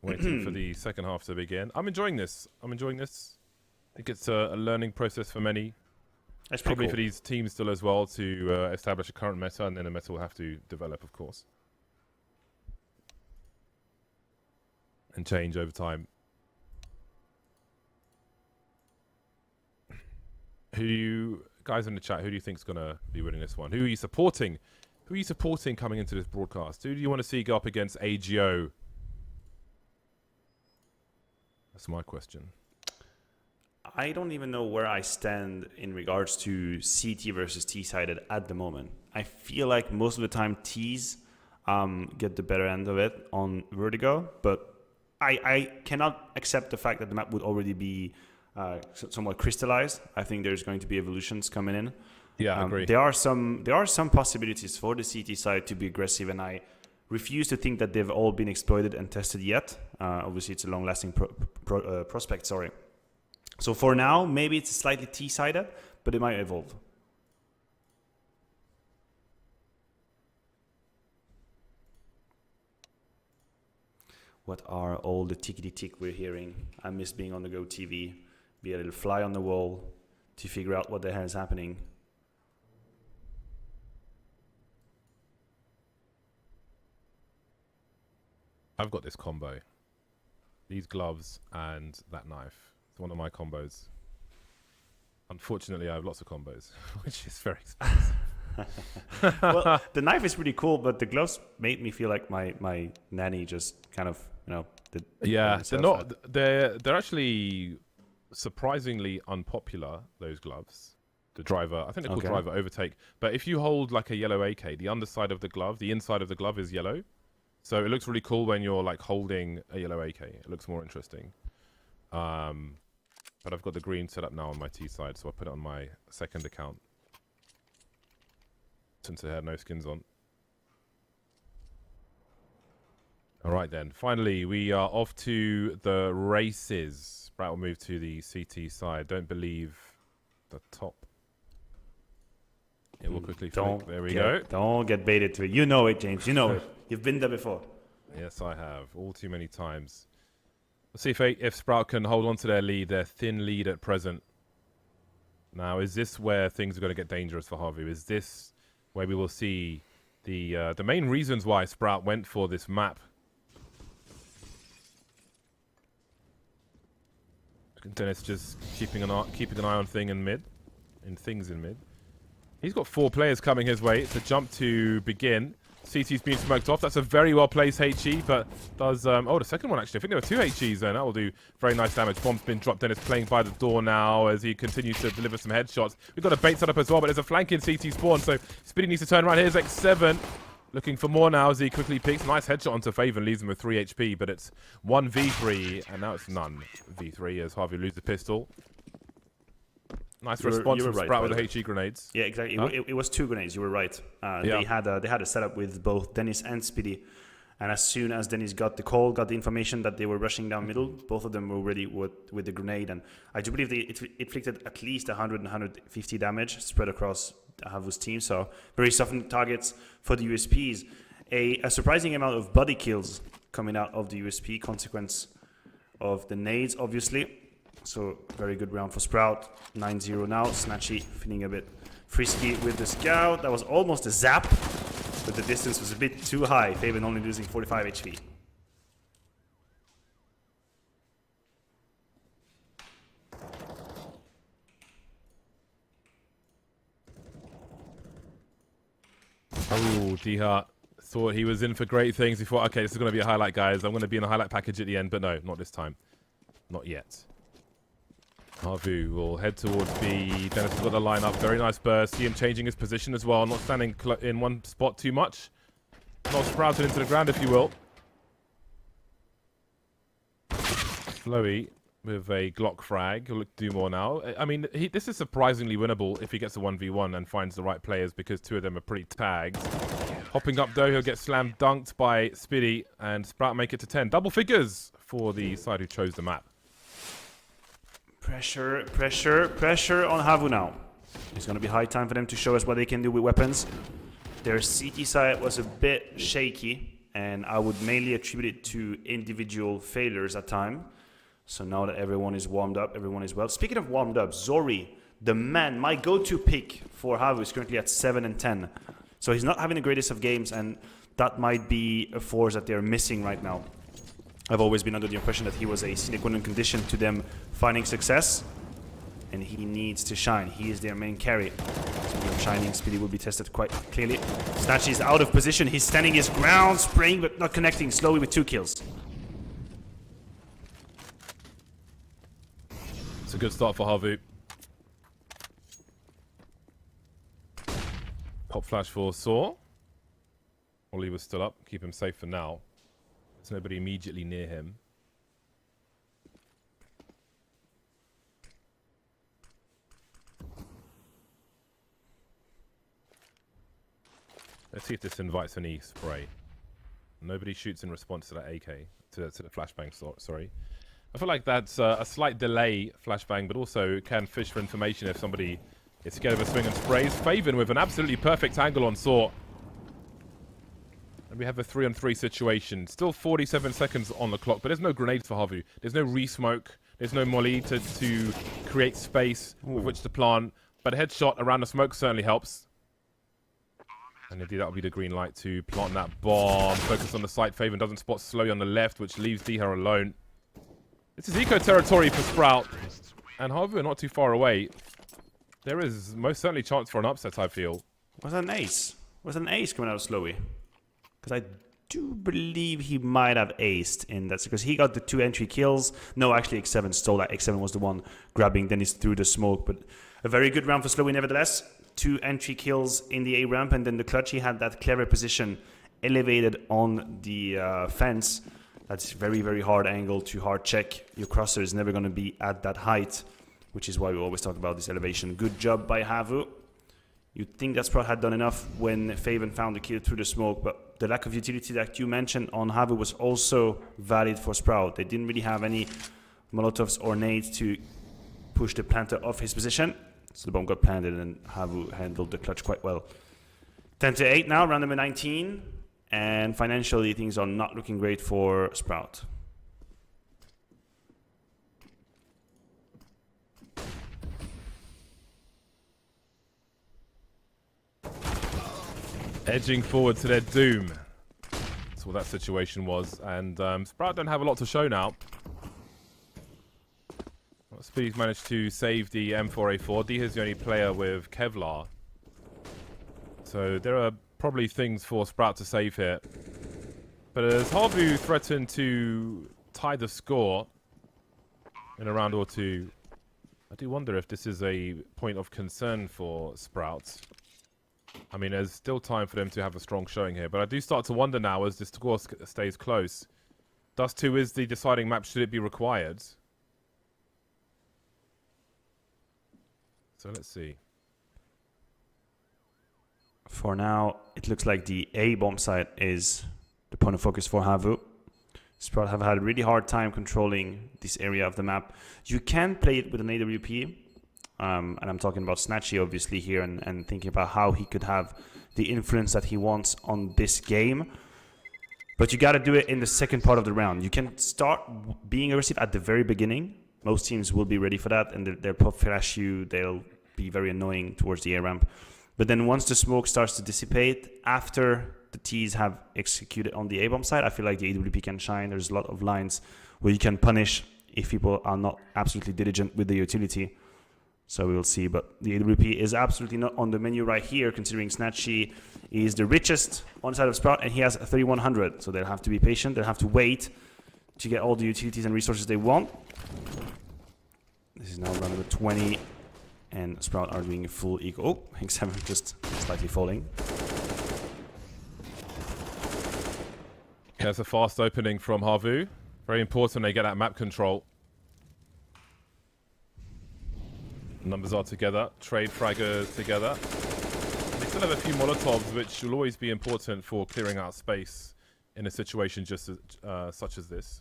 Speaker 1: Waiting for the second half to begin. I'm enjoying this. I think it's a learning process for many.
Speaker 2: That's
Speaker 1: Probably
Speaker 2: cool.
Speaker 1: for these teams still as well to establish a current meta, and then a meta will have to develop, of course, and change over time. Who do you guys in the chat? Who do you think is gonna be winning this one? Who are you supporting? Who are you supporting coming into this broadcast? Who do you want to see go up against AGO? That's my question.
Speaker 2: I don't even know where I stand in regards to CT versus T-sided at the moment. I feel like most of the time T's get the better end of it on Vertigo, but I cannot accept the fact that the map would already be somewhat crystallized. I think there's going to be evolutions coming in.
Speaker 1: Yeah, I agree.
Speaker 2: There are some possibilities for the CT side to be aggressive, and I refuse to think that they've all been exploited and tested yet. Obviously, it's a long-lasting prospect. Sorry. So for now, maybe it's slightly T-sided, but it might evolve. What are all the tickety-tick we're hearing? I miss being on the Go TV, be a little fly on the wall to figure out what the hell is happening.
Speaker 1: I've got this combo. These gloves and that knife. It's one of my combos. Unfortunately, I have lots of combos, which is very expensive.
Speaker 2: Well, the knife is pretty cool, but the gloves made me feel like my nanny just kind of,
Speaker 1: Yeah, they're not. They're actually surprisingly unpopular. Those gloves. The driver, I think they're called driver overtake. But if you hold like a yellow AK, the underside of the glove, the inside of the glove is yellow. So it looks really cool when you're like holding a yellow AK. It looks more interesting. But I've got the green set up now on my T side, so I put it on my second account since I had no skins on. All right then. Finally, we are off to the races. Sprout will move to the CT side. Don't believe the top. It will quickly flick. There we go.
Speaker 2: Don't get baited to it. You know it, James. You know it. You've been there before.
Speaker 1: Yes, I have. All too many times. Let's see if Sprout can hold on to their lead, their thin lead at present. Now, is this where things are going to get dangerous for Havu? Is this where we will see the main reasons why Sprout went for this map? Dennis just keeping an eye on things in mid. He's got 4 players coming his way. It's a jump to begin. CT's been smoked off. That's a very well-placed HE, but does... the second one, actually. I think there were 2 HEs there. That will do very nice damage. Bomb's been dropped. Dennis playing by the door now as he continues to deliver some headshots. We've got a bait set up as well, but there's a flank in CT spawn, so Speedy needs to turn around. Here's X7. Looking for more now as he quickly peeks. Nice headshot onto Faven, leaves him with 3 HP, but it's 1v3, and now it's none v3 as Havu loses the pistol. Nice response from Sprout with the HE grenades.
Speaker 2: Yeah, exactly. Huh? It was 2 grenades. You were right. They had a setup with both Dennis and Speedy, and as soon as Dennis got the information that they were rushing down middle, both of them were ready with the grenade, and I do believe it inflicted at least 100 and 150 damage spread across Havu's team. So very softened targets for the USPs. A surprising amount of body kills coming out of the USP, consequence of the nades, obviously. So very good round for Sprout. 9-0 now. Snatchy feeling a bit frisky with the scout. That was almost a zap, but the distance was a bit too high. Faven only losing 45 HP.
Speaker 1: Oh, D-Hart thought he was in for great things. He thought, okay, this is going to be a highlight, guys. I'm going to be in a highlight package at the end, but no, not this time. Not yet. Havu will head towards B. Dennis has got the line up. Very nice burst. See him changing his position as well. Not standing in one spot too much. Not sprouted into the ground, if you will. Flowy with a Glock frag. He'll look to do more now. I mean, this is surprisingly winnable if he gets a 1v1 and finds the right players, because 2 of them are pretty tagged. Hopping up though, he'll get slam dunked by Speedy, and Sprout make it to 10. Double figures for the side who chose the map.
Speaker 2: Pressure on Havu now. It's going to be high time for them to show us what they can do with weapons. Their CT side was a bit shaky. and I would mainly attribute it to individual failures at time. So now that everyone is warmed up, everyone is well. Speaking of warmed up, Zori, the man, my go-to pick for Havu is currently at 7 and 10. So he's not having the greatest of games, and that might be a force that they're missing right now. I've always been under the impression that he was a sine qua non condition to them finding success, and he needs to shine. He is their main carry. Speaking of shining, Speedy will be tested quite clearly. Snatchy is out of position. He's standing his ground, spraying but not connecting. Slowly with 2 kills.
Speaker 1: It's a good start for Havu. Pop flash for Saw. Oliver's still up. Keep him safe for now. There's nobody immediately near him. Let's see if this invites any spray. Nobody shoots in response to that AK, to the flashbang, sorry. I feel like that's a slight delay flashbang, but also can fish for information if somebody is scared of a swing and sprays. Faven with an absolutely perfect angle on Saw. And we have a 3-on-3 situation. Still 47 seconds on the clock, but there's no grenades for Havu. There's no re-smoke. There's no molly to create space with which to plant. But a headshot around the smoke certainly helps. And indeed, that'll be the green light to plant that bomb. Focus on the site. Faven doesn't spot Slowly on the left, which leaves Diha alone. This is eco territory for Sprout. And Havu are not too far away. There is most certainly chance for an upset, I feel.
Speaker 2: Was that an ace? Was that an ace coming out of Slowy? Because I do believe he might have aced in that, because he got the 2 entry kills. No, actually X7 stole that. X7 was the one grabbing Dennis through the smoke, but a very good round for Slowy nevertheless. 2 entry kills in the A ramp, and then the clutch, he had that clever position elevated on the fence. That's very, very hard angle to hard check. Your crosser is never going to be at that height, which is why we always talk about this elevation. Good job by Havu. You'd think that Sprout had done enough when Faven found the kill through the smoke, but the lack of utility that you mentioned on Havu was also valid for Sprout. They didn't really have any Molotovs or nades to push the planter off his position. So the bomb got planted and Havu handled the clutch quite well. 10-8 now, round number 19. And financially, things are not looking great for Sprout.
Speaker 1: Edging forward to their doom. That's what that situation was. And Sprout don't have a lot to show now. Well, Speedy's managed to save the M4A4. Diha's the only player with Kevlar. So there are probably things for Sprout to save here. But as Havu threatened to tie the score in a round or two, I do wonder if this is a point of concern for Sprout. I mean, there's still time for them to have a strong showing here, but I do start to wonder now as the score stays close. Dust 2 is the deciding map, should it be required? So let's see.
Speaker 2: For now, it looks like the A bomb site is the point of focus for Havu. Sprout have had a really hard time controlling this area of the map. You can play it with an AWP, and I'm talking about Snatchy obviously here, and thinking about how he could have the influence that he wants on this game. But you got to do it in the second part of the round. You can start being aggressive at the very beginning. Most teams will be ready for that, and they'll pop flash you. They'll be very annoying towards the A ramp. But then once the smoke starts to dissipate, after the T's have executed on the A-bomb side, I feel like the AWP can shine. There's a lot of lines where you can punish if people are not absolutely diligent with the utility. So we will see. But the AWP is absolutely not on the menu right here, considering Snatchy is the richest on the side of Sprout, and he has 3,100. So they'll have to be patient. They'll have to wait to get all the utilities and resources they want. This is now round number 20. And Sprout are doing a full eco. Oh, X7 just slightly falling.
Speaker 1: There's a fast opening from Havu. Very important they get that map control. Numbers are together. Trade fraggers together. They still have a few Molotovs, which will always be important for clearing out space in a situation just as, such as this.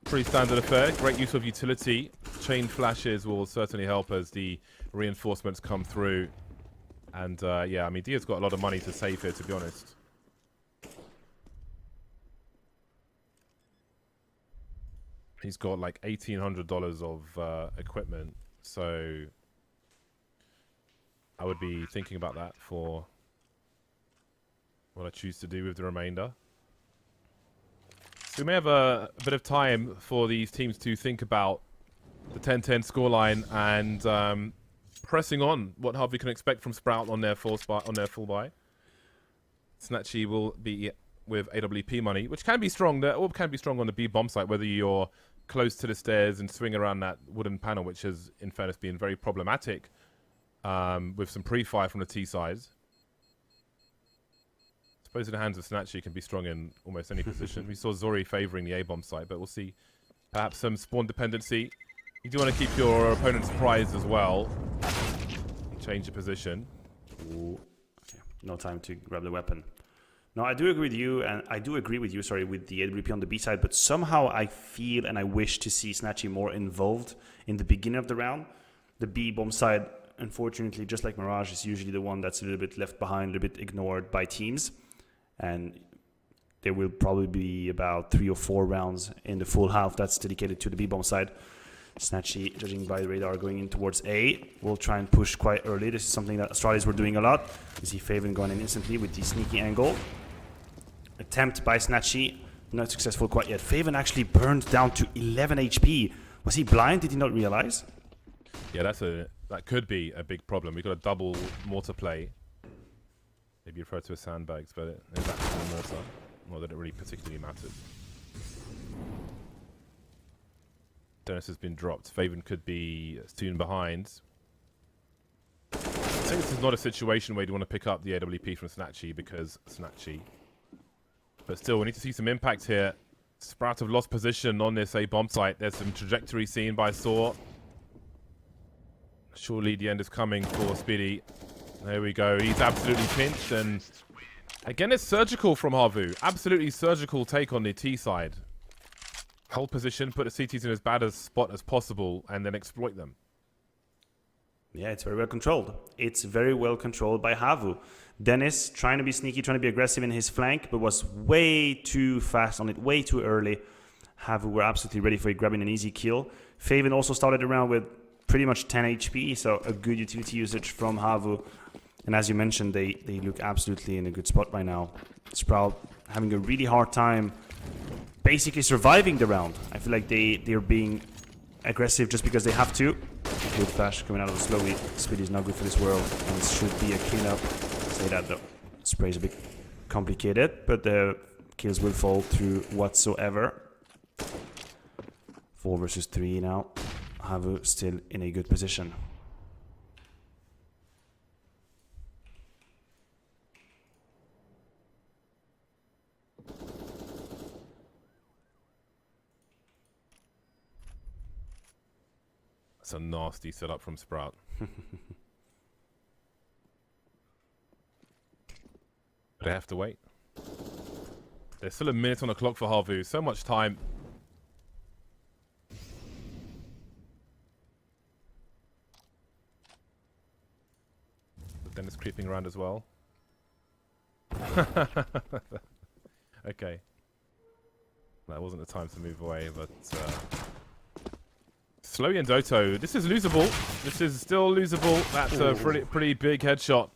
Speaker 1: Pretty standard affair. Great use of utility. Chain flashes will certainly help as the reinforcements come through. And yeah, I mean, Dia's got a lot of money to save here, to be honest. He's got like $1,800 of equipment, so I would be thinking about that for what I choose to do with the remainder. So we may have a bit of time for these teams to think about the 10-10 scoreline and pressing on what Havu can expect from Sprout on their full buy. Snatchy will be with AWP money, which can be strong. Or can be strong on the B bomb site, whether you're close to the stairs and swing around that wooden panel, which has, in fairness, been very problematic with some pre-fire from the T side. I suppose in the hands of Snatchy can be strong in almost any position. We saw Zori favouring the A-bomb site, but we'll see perhaps some spawn dependency. You do want to keep your opponent's prize as well. Change your position.
Speaker 2: Ooh. Okay. No time to grab the weapon. No, I do agree with you, and I do agree with you, sorry, with the AWP on the B side, but somehow I feel and I wish to see Snatchy more involved in the beginning of the round. The B bomb side, unfortunately, just like Mirage, is usually the one that's a little bit left behind, a little bit ignored by teams. And there will probably be about 3 or 4 rounds in the full half that's dedicated to the B bomb side. Snatchy, judging by the radar, going in towards A. Will try and push quite early. This is something that Astralis were doing a lot. You see Faven going in instantly with the sneaky angle. Attempt by Snatchy, not successful quite yet. Faven actually burned down to 11 HP. Was he blind? Did he not realize?
Speaker 1: Yeah, that could be a big problem. We've got a double mortar play. Maybe refer to as sandbags, but it's actually a mortar. Not that it really particularly matters. Dennis has been dropped. Faven could be soon behind. I think this is not a situation where you want to pick up the AWP from Snatchy because Snatchy. But still, we need to see some impact here. Sprout have lost position on this A-bomb site. There's some trajectory seen by Saw. Surely the end is coming for Speedy. There we go. He's absolutely pinched. And again, it's surgical from Havu. Absolutely surgical take on the T side. Hold position, put the CTs in as bad a spot as possible, and then exploit them.
Speaker 2: Yeah, it's very well controlled. It's very well controlled by Havu. Dennis trying to be sneaky, trying to be aggressive in his flank, but was way too fast on it, way too early. Havu were absolutely ready for it, grabbing an easy kill. Faven also started around with pretty much 10 HP, so a good utility usage from Havu. And as you mentioned, they look absolutely in a good spot right now. Sprout having a really hard time basically surviving the round. I feel like they're being aggressive just because they have to. Good flash coming out of the slow. Speedy is not good for this world, and it should be a cleanup. Say that though. Spray is a bit complicated, but the kills will fall through whatsoever. 4 versus 3 now. Havu still in a good position.
Speaker 1: That's a nasty setup from Sprout. But they have to wait. There's still a minute on the clock for Havu. So much time. But then it's creeping around as well. Okay. That wasn't the time to move away, but... Slowy and Doto. This is losable. This is still losable. That's a pretty big headshot.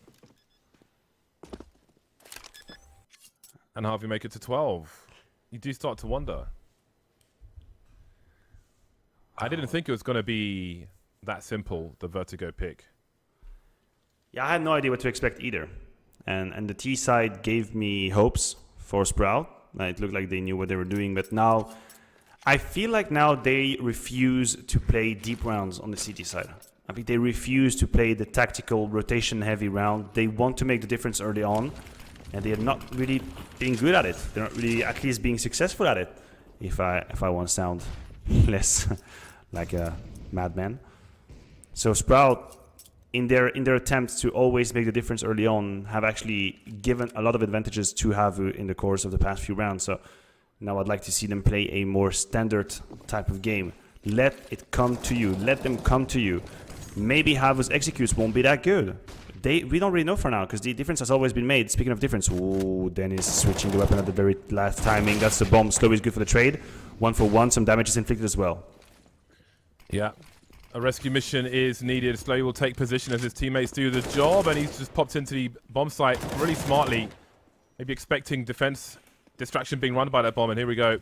Speaker 1: And Havu make it to 12. You do start to wonder. I didn't think it was going to be that simple, the Vertigo pick.
Speaker 2: Yeah, I had no idea what to expect either. And the T side gave me hopes for Sprout. It looked like they knew what they were doing, but now... I feel like now they refuse to play deep rounds on the CT side. I think they refuse to play the tactical rotation-heavy round. They want to make the difference early on, and they are not really being good at it. They're not really at least being successful at it, if I want to sound less like a madman. So Sprout, in their attempts to always make the difference early on, have actually given a lot of advantages to Havu in the course of the past few rounds. So now I'd like to see them play a more standard type of game. Let it come to you. Let them come to you. Maybe Havu's executes won't be that good. we don't really know for now because the difference has always been made. Speaking of difference, ooh, Dennis switching the weapon at the very last timing. That's the bomb. Slow is good for the trade. 1 for 1. Some damage is inflicted as well.
Speaker 1: Yeah. A rescue mission is needed. Slowy will take position as his teammates do the job, and he's just popped into the bomb site really smartly. Maybe expecting defense distraction being run by that bomb, and here we go.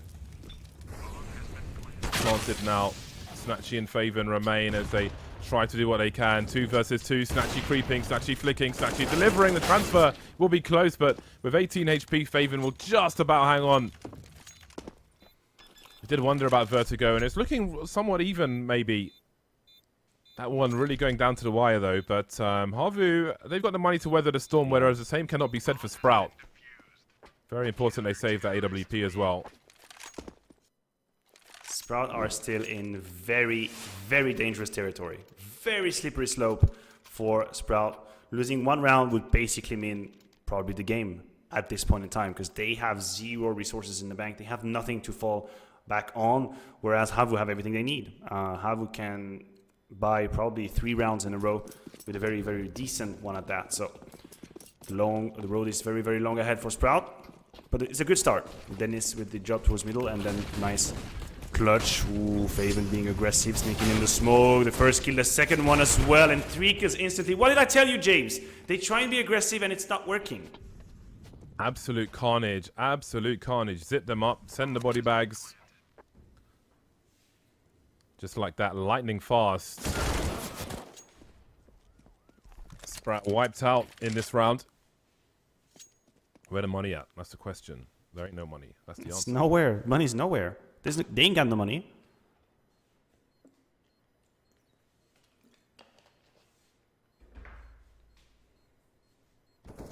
Speaker 1: Planted now. Snatchy and Faven remain as they try to do what they can. 2 versus 2. Snatchy creeping, Snatchy flicking, Snatchy delivering. The transfer will be close, but with 18 HP, Faven will just about hang on. I did wonder about Vertigo, and it's looking somewhat even, maybe. That one really going down to the wire, though. But Havu, they've got the money to weather the storm, whereas the same cannot be said for Sprout. Very important they save that AWP as well.
Speaker 2: Sprout are still in very, very dangerous territory. Very slippery slope for Sprout. Losing 1 round would basically mean probably the game at this point in time because they have 0 resources in the bank. They have nothing to fall back on, whereas Havu have everything they need. Havu can buy probably 3 rounds in a row with a very, very decent one at that. So the road is very, very long ahead for Sprout, but it's a good start. Dennis with the drop towards middle and then nice clutch. Ooh, Faven being aggressive, sneaking in the smoke. The first kill, the second one as well, and 3 kills instantly. What did I tell you, James? They try and be aggressive and it's not working.
Speaker 1: Absolute carnage. Absolute carnage. Zip them up. Send the body bags. Just like that, lightning fast. Sprout wiped out in this round. Where the money at? That's the question. There ain't no money. That's the answer.
Speaker 2: It's nowhere. Money's nowhere. They ain't got no money.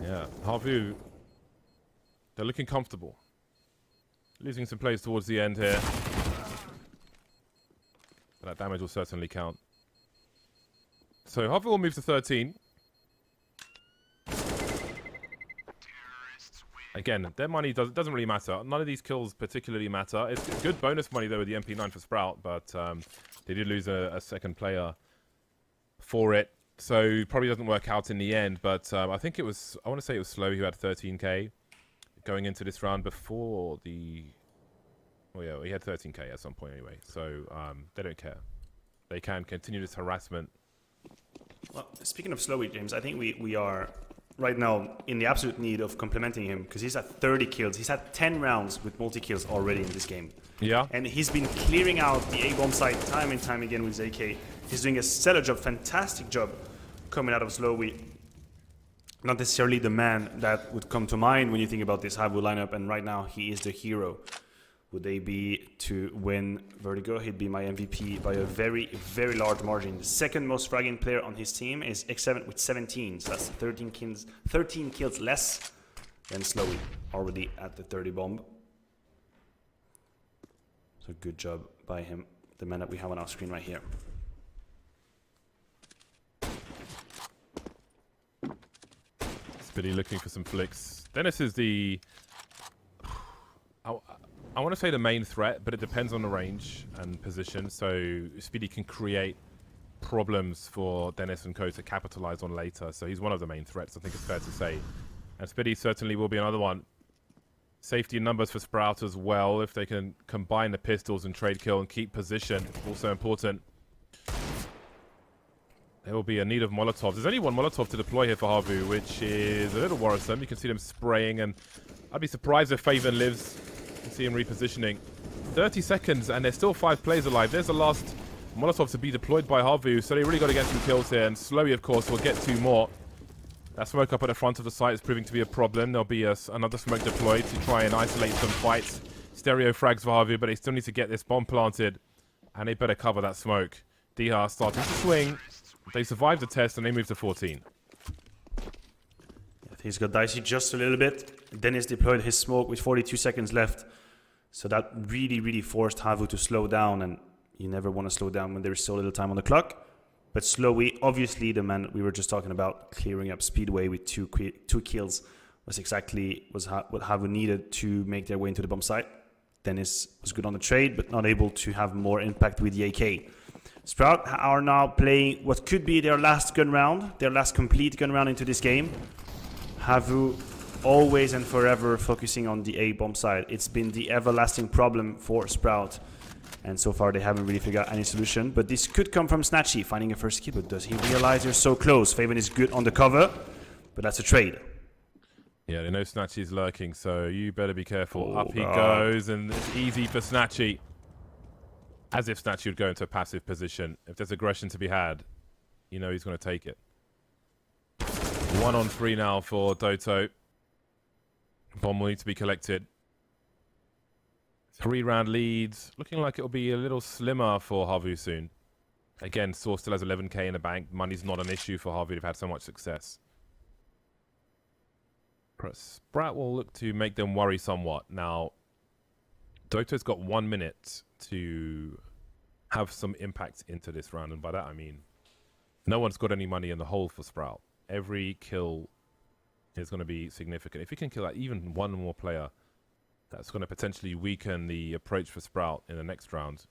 Speaker 1: Yeah, Havu, they're looking comfortable. Losing some plays towards the end here. But that damage will certainly count. So Havu will move to 13. Again, their money doesn't really matter. None of these kills particularly matter. It's good bonus money, though, with the MP9 for Sprout, but they did lose a second player for it. So probably doesn't work out in the end, but I think it was, I want to say it was Slow who had 13k going into this round before the, well, yeah, he had 13k at some point anyway. So they don't care. They can continue this harassment.
Speaker 2: Well, speaking of Slowy, James, I think we are right now in the absolute need of complementing him because he's at 30 kills. He's had 10 rounds with multi-kills already in this game.
Speaker 1: Yeah.
Speaker 2: And he's been clearing out the A-bomb site time and time again with AK. He's doing a stellar job, fantastic job coming out of Slowy. Not necessarily the man that would come to mind when you think about this Havu lineup, and right now he is the hero. Would they be to win Vertigo? He'd be my MVP by a very, very large margin. The second most fragging player on his team is X7 with 17. So that's 13 kills less than Slowy, already at the 30 bomb. So good job by him, the man that we have on our screen right here.
Speaker 1: Speedy looking for some flicks. Dennis is the... I want to say the main threat, but it depends on the range and position. So Speedy can create problems for Dennis and co to capitalize on later. So he's one of the main threats, I think it's fair to say. And Speedy certainly will be another one. Safety in numbers for Sprout as well. If they can combine the pistols and trade kill and keep position, also important. There will be a need of Molotovs. There's only one Molotov to deploy here for Havu, which is a little worrisome. You can see them spraying, and I'd be surprised if Faven lives. You can see him repositioning. 30 seconds, and there's still 5 players alive. There's the last Molotov to be deployed by Havu, so they really got to get some kills here. And Slowy, of course, will get 2 more. That smoke up at the front of the site is proving to be a problem. There'll be another smoke deployed to try and isolate some fights. Stereo frags for Havu, but they still need to get this bomb planted, and they better cover that smoke. Diha starting to swing. They survived the test, and they move to 14.
Speaker 2: He's got dicey just a little bit. Dennis deployed his smoke with 42 seconds left. So that really, really forced Havu to slow down. And you never want to slow down when there is so little time on the clock. But Slowy, obviously the man we were just talking about, clearing up Speedway with 2 kills, was exactly what Havu needed to make their way into the bomb site. Dennis was good on the trade, but not able to have more impact with the AK. Sprout are now playing what could be their last gun round, their last complete gun round into this game. Havu always and forever focusing on the A bomb side. It's been the everlasting problem for Sprout. And so far they haven't really figured out any solution. But this could come from Snatchy finding a first kill. But does he realize they're so close? Faven is good on the cover, but that's a trade.
Speaker 1: Yeah, they know Snatchy's lurking, so you better be careful.
Speaker 2: Oh,
Speaker 1: Up he goes, and it's easy for Snatchy. As if Snatchy would go into a passive position. If there's aggression to be had, you know he's going to take it. 1 on 3 now for Doto. Bomb will need to be collected. 3-round leads. Looking like it'll be a little slimmer for Havu soon. Again, Source still has 11k in the bank. Money's not an issue for Havu. They've had so much success. Sprout will look to make them worry somewhat. Now, Doto's got 1 minute to have some impact into this round. And by that, I mean, no one's got any money in the hole for Sprout. Every kill is going to be significant. If he can kill like even one more player, that's going to potentially weaken the approach for Sprout in the next round.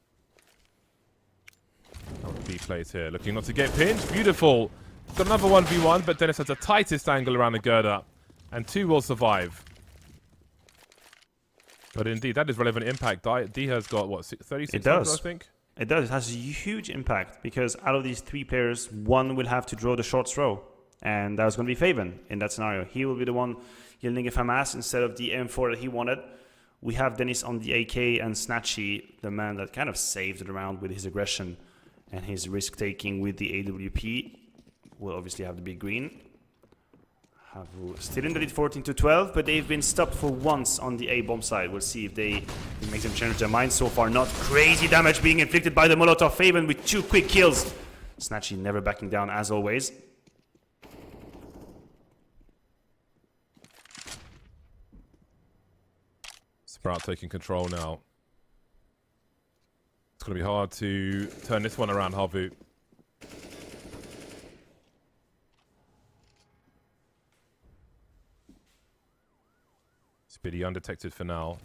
Speaker 1: B plays here, looking not to get pinched. Beautiful. Got another 1v1, but Dennis has the tightest angle around the girder. And 2 will survive. But indeed, that is relevant impact. D has got, what, 36 I think?
Speaker 2: It does. It has a huge impact because out of these 3 players, 1 will have to draw the short throw. And that was going to be Faven in that scenario. He will be the one yielding a FAMAS instead of the M4 that he wanted. We have Dennis on the AK and Snatchy, the man that kind of saved the round with his aggression and his risk-taking with the AWP. Will obviously have the big green. Havu still in the lead 14-12, but they've been stopped for once on the A-bomb side. We'll see if they make them change their mind. So far, not crazy damage being inflicted by the Molotov. Faven with 2 quick kills. Snatchy never backing down as always.
Speaker 1: Sprout taking control now. It's going to be hard to turn this one around, Havu. Speedy undetected for now.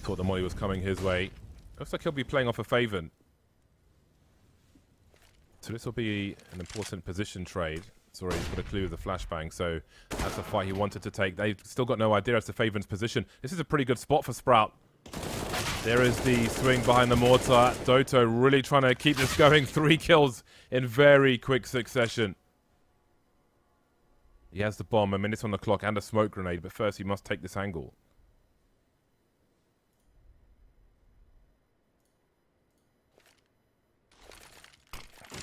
Speaker 1: Thought the molly was coming his way. Looks like he'll be playing off a Faven. So this will be an important position trade. Sorry, he's got a clue of the flashbang, so that's a fight he wanted to take. They've still got no idea as to Faven's position. This is a pretty good spot for Sprout. There is the swing behind the mortar. Doto really trying to keep this going. 3 kills in very quick succession. He has the bomb, a minute on the clock, and a smoke grenade, but first he must take this angle.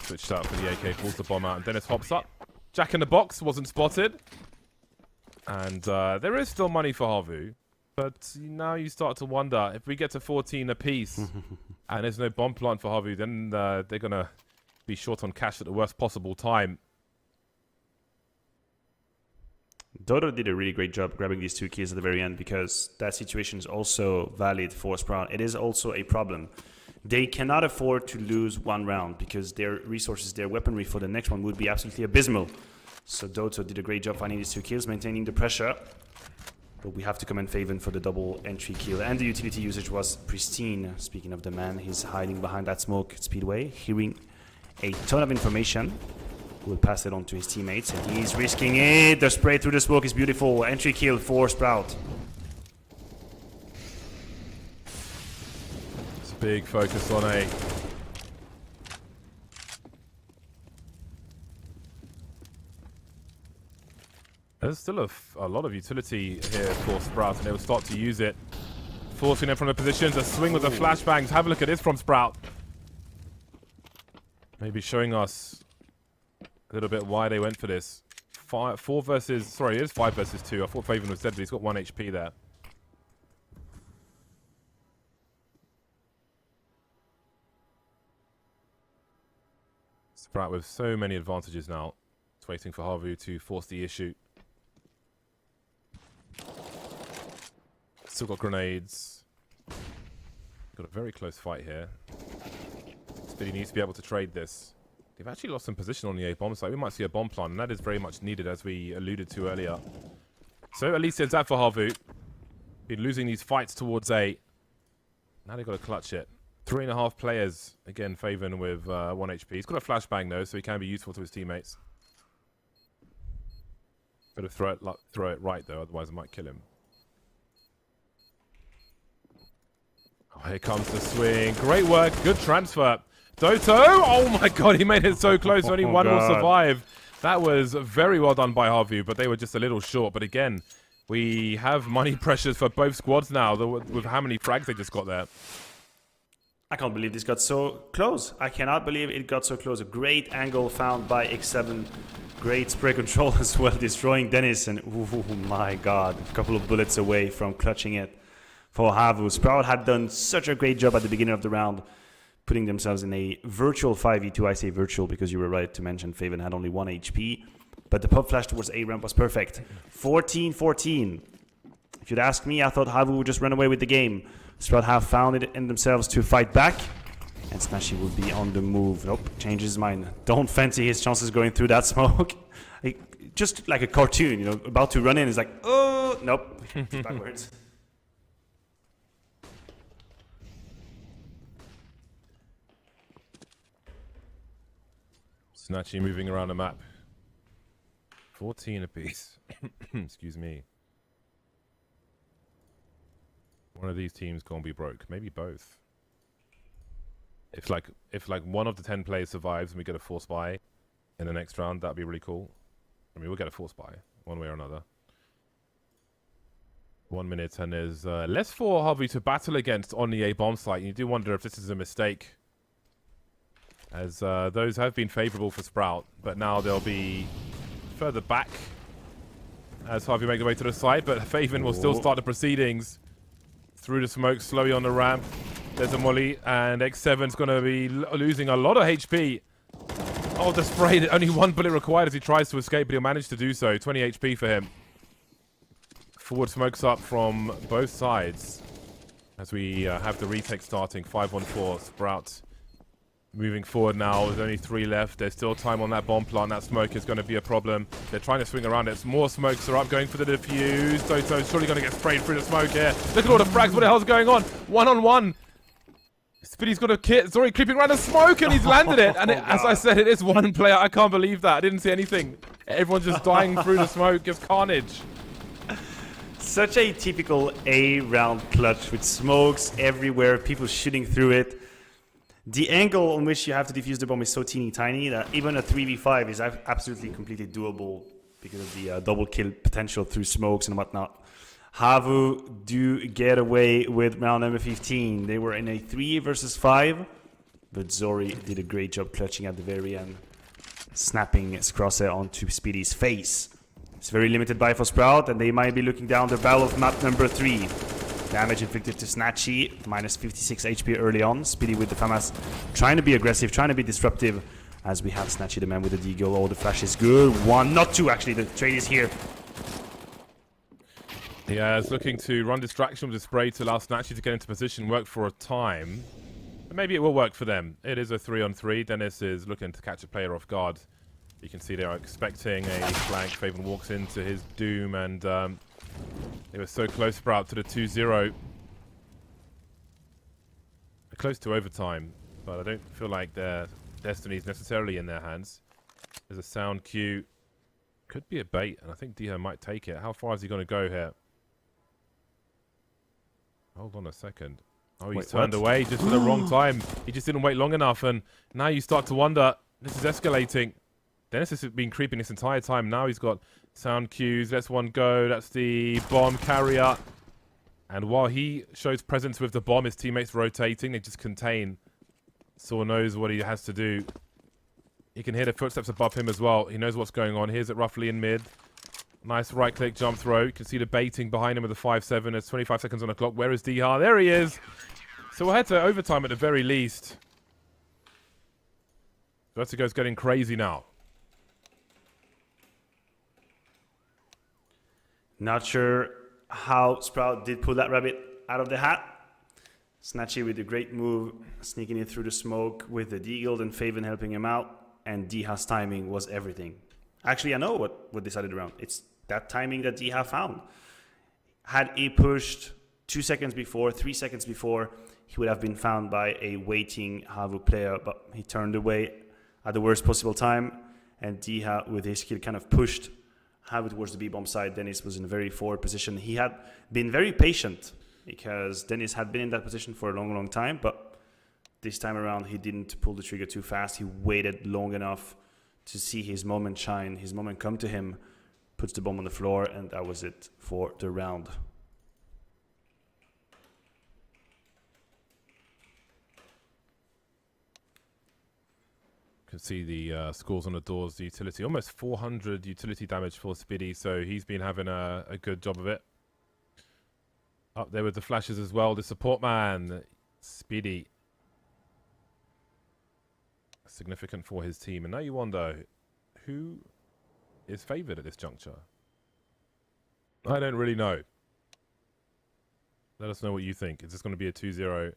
Speaker 1: Switched out for the AK, pulls the bomb out, and Dennis hops up. Jack in the box wasn't spotted. And there is still money for Havu. But now you start to wonder, if we get to 14 apiece, and there's no bomb plant for Havu, then they're going to be short on cash at the worst possible time.
Speaker 2: Dodo did a really great job grabbing these 2 kills at the very end because that situation is also valid for Sprout. It is also a problem. They cannot afford to lose 1 round because their resources, their weaponry for the next one would be absolutely abysmal. So Doto did a great job finding these 2 kills, maintaining the pressure. But we have to commend Faven for the double entry kill. And the utility usage was pristine. Speaking of the man, he's hiding behind that smoke at Speedway, hearing a ton of information. Will pass it on to his teammates, and he's risking it. The spray through the smoke is beautiful. Entry kill for Sprout.
Speaker 1: It's a big focus on A. There's still a lot of utility here for Sprout, and they will start to use it. Forcing them from the positions. A swing with the flashbangs. Have a look at this from Sprout. Maybe showing us a little bit why they went for this. 4 versus... Sorry, it is 5 versus 2. I thought Faven was dead, but he's got 1 HP there. Sprout with so many advantages now. It's waiting for Havu to force the issue. Still got grenades. Got a very close fight here. Speedy needs to be able to trade this. They've actually lost some position on the A bomb site. We might see a bomb plant, and that is very much needed, as we alluded to earlier. So at least it's that for Havu. Been losing these fights towards A. Now they've got to clutch it. 3.5 players. Again, Faven with 1 HP. He's got a flashbang though, so he can be useful to his teammates. Better throw it right though, otherwise it might kill him. Oh, here comes the swing. Great work. Good transfer. Doto! Oh my god, he made it so close. Only one will survive. That was very well done by Havu, but they were just a little short. But again, we have money pressures for both squads now with how many frags they just got there.
Speaker 2: I can't believe this got so close. I cannot believe it got so close. A great angle found by X7. Great spray control as well, destroying Dennis. And oh my god, a couple of bullets away from clutching it for Havu. Sprout had done such a great job at the beginning of the round, putting themselves in a virtual 5v2. I say virtual because you were right to mention Faven had only 1 HP. But the pop flash towards A ramp was perfect. 14-14. If you'd ask me, I thought Havu would just run away with the game. Sprout have found it in themselves to fight back. And Snatchy will be on the move. Nope, changes his mind. Don't fancy his chances going through that smoke. Just like a cartoon, you know, about to run in. It's like, oh, nope, backwards.
Speaker 1: Snatchy moving around the map. 14 apiece. Excuse me. One of these teams gonna be broke. Maybe both. If like one of the 10 players survives and we get a force buy in the next round, that'd be really cool. I mean, we'll get a force buy one way or another. 1 minute and there's less for Havu to battle against on the A bomb site. You do wonder if this is a mistake, as those have been favorable for Sprout, but now they'll be further back as Havu make their way to the site. But Faven will still start the proceedings through the smoke, slowly on the ramp. There's a molly, and X7's going to be losing a lot of HP. Oh, the spray. Only 1 bullet required as he tries to escape, but he'll manage to do so. 20 HP for him. Forward smokes up from both sides as we have the retake starting. 5-1-4. Sprout moving forward now. There's only 3 left. There's still time on that bomb plant. That smoke is going to be a problem. They're trying to swing around it. More smokes are up, going for the defuse. Doto's surely going to get sprayed through the smoke here. Look at all the frags. What the hell's going on? 1-on-1. Speedy's got a kit. Zori creeping around the smoke, and he's landed it. And as I said, it is 1 player. I can't believe that. I didn't see anything. Everyone's just dying through the smoke. Just carnage.
Speaker 2: Such a typical A round clutch with smokes everywhere, people shooting through it. The angle on which you have to defuse the bomb is so teeny tiny that even a 3v5 is absolutely completely doable because of the double kill potential through smokes and whatnot. Havu do get away with round number 15. They were in a 3 versus 5, but Zori did a great job clutching at the very end, snapping his crosshair onto Speedy's face. It's very limited buy for Sprout, and they might be looking down the barrel of map number 3. Damage inflicted to Snatchy, minus 56 HP early on. Speedy with the FAMAS trying to be aggressive, trying to be disruptive, as we have Snatchy, the man with the deagle. Oh, the flash is good. 1, not 2 actually, the trade is here.
Speaker 1: Yeah, it's looking to run distraction with the spray to allow Snatchy to get into position, work for a time. And maybe it will work for them. It is a 3-on-3. Dennis is looking to catch a player off guard. You can see they are expecting a flank. Faven walks into his doom, and they were so close, Sprout, to the 2-0. They're close to overtime, but I don't feel like their destiny is necessarily in their hands. There's a sound cue. Could be a bait, and I think Diha might take it. How far is he going to go here? Hold on a second. Oh, he's turned away just for the wrong time. He just didn't wait long enough, and now you start to wonder, this is escalating. Dennis has been creeping this entire time. Now he's got sound cues. Let's one go. That's the bomb carrier. And while he shows presence with the bomb, his teammates rotating. They just contain. Saw knows what he has to do. He can hear the footsteps above him as well. He knows what's going on. Here's it roughly in mid. Nice right-click jump throw. You can see the baiting behind him with the 5-7. There's 25 seconds on the clock. Where is Diha? There he is. So we'll head to overtime at the very least. Vertigo's getting crazy now.
Speaker 2: Not sure how Sprout did pull that rabbit out of the hat. Snatchy with a great move, sneaking in through the smoke with the deagle and Faven helping him out. And Diha's timing was everything. Actually, I know what decided around. It's that timing that Diha found. Had he pushed 2 seconds before, 3 seconds before, he would have been found by a waiting Havu player, but he turned away at the worst possible time, and Diha, with his skill, kind of pushed Havu towards the B-bomb side. Dennis was in a very forward position. He had been very patient, because Dennis had been in that position for a long, long time, but this time around, he didn't pull the trigger too fast. He waited long enough to see his moment shine, his moment come to him, puts the bomb on the floor, and that was it for the round.
Speaker 1: Can see the scores on the doors, the utility. Almost 400 utility damage for Speedy, so he's been having a good job of it. Up there with the flashes as well, the support man, Speedy. Significant for his team. And now you wonder, who is favoured at this juncture? I don't really know. Let us know what you think. Is this going to be a 2-0?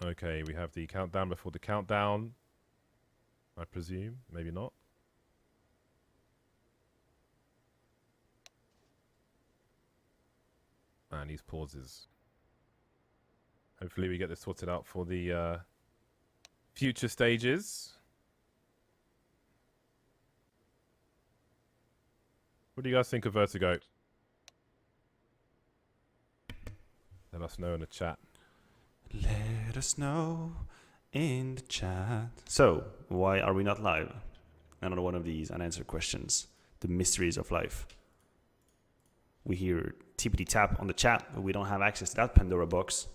Speaker 1: Okay, we have the countdown before the countdown. I presume. Maybe not. And these pauses. Hopefully we get this sorted out for the future stages. What do you guys think of Vertigo? Let us know in the chat.
Speaker 2: Let us know in the chat. So, why are we not live? Another one of these unanswered questions. The mysteries of life. We hear tippity tap on the chat, but we don't have access to that Pandora box.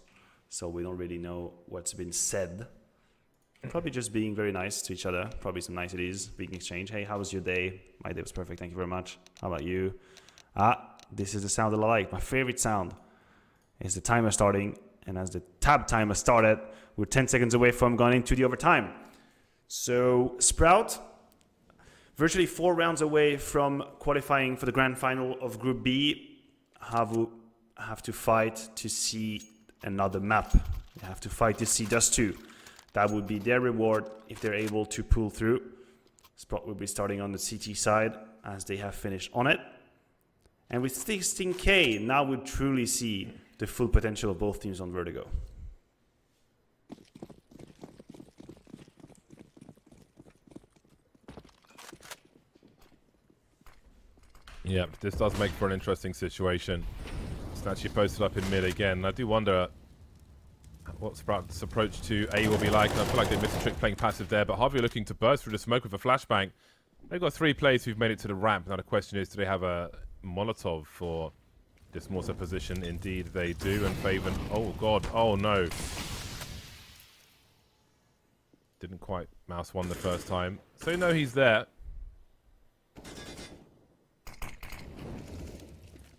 Speaker 2: So we don't really know what's been said. Probably just being very nice to each other. Probably some niceties, being exchange. Hey, how was your day? My day was perfect. Thank you very much. How about you? This is the sound that I like. My favorite sound is the timer starting. And as the tab timer started, we're 10 seconds away from going into the overtime. So Sprout, virtually 4 rounds away from qualifying for the grand final of Group B. Havu have to fight to see another map. They have to fight to see Dust 2. That would be their reward if they're able to pull through. Sprout will be starting on the CT side as they have finished on it. And with 16K, now we truly see the full potential of both teams on Vertigo.
Speaker 1: Yep, this does make for an interesting situation. Snatchy posted up in mid again. I do wonder what Sprout's approach to A will be like. I feel like they missed a trick playing passive there, but Harvey looking to burst through the smoke with a flashbang. They've got 3 players who've made it to the ramp. Now the question is, do they have a Molotov for this Mortar position? Indeed they do, and Faven, oh god, oh no. Didn't quite mouse one the first time. So you know he's there.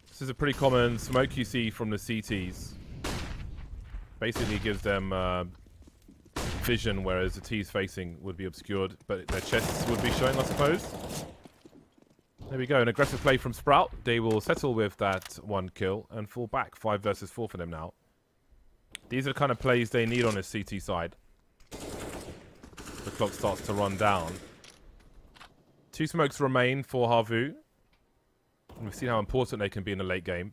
Speaker 1: This is a pretty common smoke you see from the CTs. Basically gives them vision, whereas the T's facing would be obscured, but their chests would be showing, I suppose. There we go, an aggressive play from Sprout. They will settle with that 1 kill and fall back. 5 versus 4 for them now. These are the kind of plays they need on this CT side. The clock starts to run down. 2 smokes remain for Havu. And we've seen how important they can be in the late game.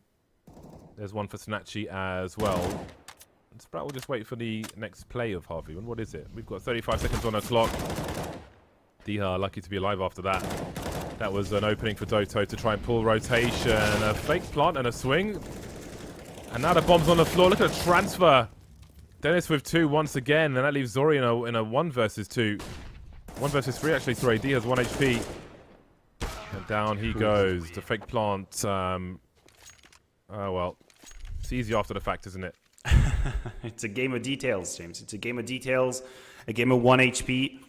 Speaker 1: There's one for Snatchy as well. And Sprout will just wait for the next play of Havu. And what is it? We've got 35 seconds on the clock. Diha lucky to be alive after that. That was an opening for Doto to try and pull rotation. A fake plant and a swing. And now the bomb's on the floor. Look at the transfer. Dennis with 2 once again. And that leaves Zori in a 1 versus 2. 1 versus 3 actually. Sorry, D has 1 HP. And down he goes. The fake plant. Oh well. It's easy after the fact, isn't it?
Speaker 2: It's a game of details, James. It's a game of details. A game of 1 HP.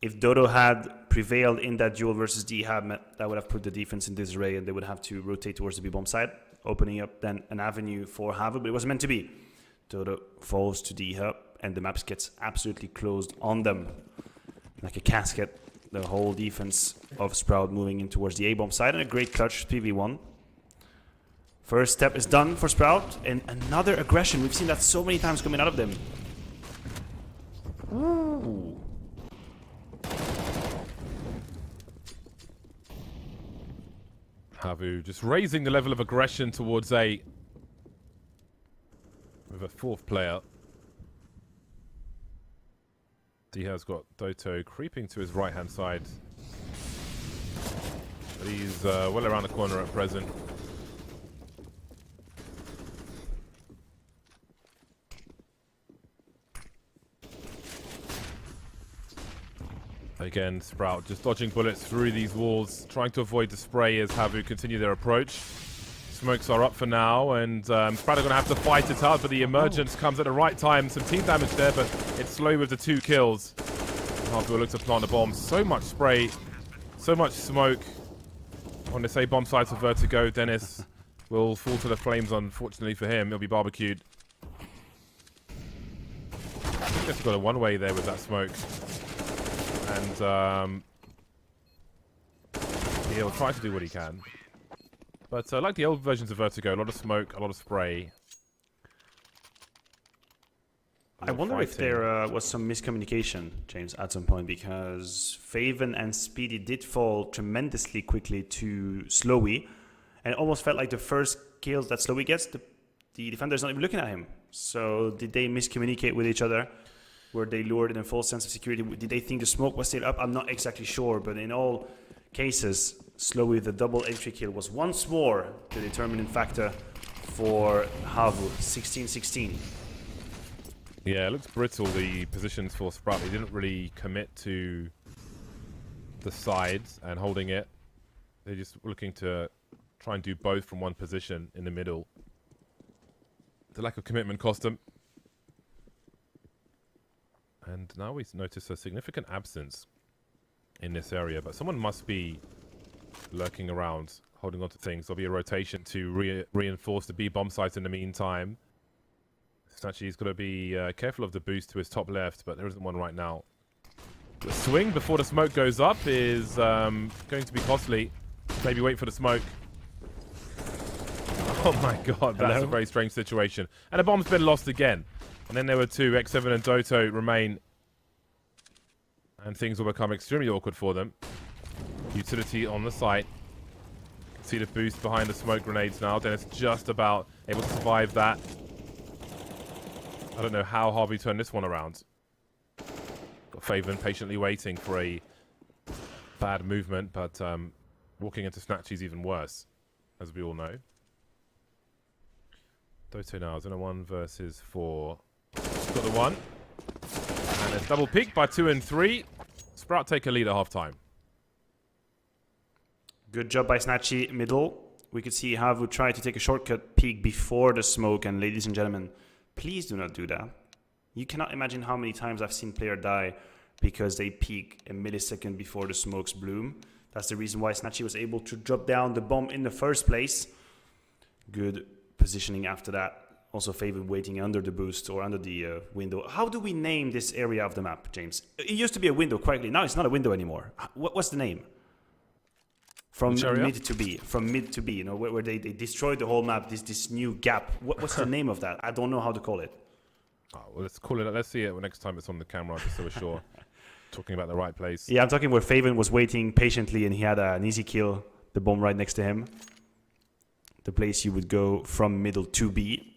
Speaker 2: If Dodo had prevailed in that duel versus Dihab, that would have put the defense in disarray, and they would have to rotate towards the B-bomb side, opening up then an avenue for Havu, but it wasn't meant to be. Dodo falls to Dihab, and the map gets absolutely closed on them. Like a casket, the whole defense of Sprout moving in towards the A-bomb side, and a great clutch 3v1. First step is done for Sprout, and another aggression. We've seen that so many times coming out of them. Ooh.
Speaker 1: Havu just raising the level of aggression towards A. a fourth player. Diha's got Doto creeping to his right-hand side. But he's well around the corner at present. Again, Sprout just dodging bullets through these walls, trying to avoid the spray as Havu continue their approach. Smokes are up for now, and Sprout are going to have to fight it out, but the emergence comes at the right time. Some team damage there, but it's slow with the 2 kills. Havu looks to plant a bomb. So much spray, so much smoke. On the say bomb sites for Vertigo, Dennis will fall to the flames, unfortunately for him. He'll be barbecued. Just got a one-way there with that smoke. And he'll try to do what he can. But like the old versions of Vertigo, a lot of smoke, a lot of spray.
Speaker 2: I wonder if there was some miscommunication, James, at some point, because Faven and Speedy did fall tremendously quickly to Slowy, and it almost felt like the first kills that Slowy gets, the defender's not even looking at him. So did they miscommunicate with each other? Were they lured in a false sense of security? Did they think the smoke was still up? I'm not exactly sure, but in all cases, Slowy, the double entry kill, was once more the determining factor for Havu, 16-16.
Speaker 1: Yeah, it looks brittle, the positions for Sprout. They didn't really commit to the sides and holding it. They're just looking to try and do both from one position in the middle. The lack of commitment cost them. And now we notice a significant absence in this area, but someone must be lurking around, holding on to things. There'll be a rotation to reinforce the B bomb site in the meantime. Snatchy's got to be careful of the boost to his top left, but there isn't one right now. The swing before the smoke goes up is going to be costly. Maybe wait for the smoke. Oh my god, that's a very strange situation. And a bomb's been lost again. And then there were 2, X7 and Doto remain. And things will become extremely awkward for them. Utility on the site. See the boost behind the smoke grenades now. Dennis just about able to survive that. I don't know how Harvey turned this one around. Got Faven patiently waiting for a bad movement, but walking into Snatchy's even worse, as we all know. Doto now is in a 1 versus 4. Got the 1. And it's double peak by 2 and 3. Sprout take a lead at half-time.
Speaker 2: Good job by Snatchy middle. We could see Havu try to take a shortcut peek before the smoke, and ladies and gentlemen, please do not do that. You cannot imagine how many times I've seen player die because they peek a millisecond before the smokes bloom. That's the reason why Snatchy was able to drop down the bomb in the first place. Good positioning after that. Also Faven waiting under the boost or under the window. How do we name this area of the map, James? It used to be a window, quietly. Now it's not a window anymore. What's the name? From mid to B. From mid to B, you know, where they destroyed the whole map, this new gap. What's the name of that? I don't know how to call it.
Speaker 1: Oh, well, let's call it. Let's see it next time it's on the camera, just so we're sure. Talking about the right place.
Speaker 2: Yeah, I'm talking where Faven was waiting patiently and he had an easy kill, the bomb right next to him. The place you would go from middle to B.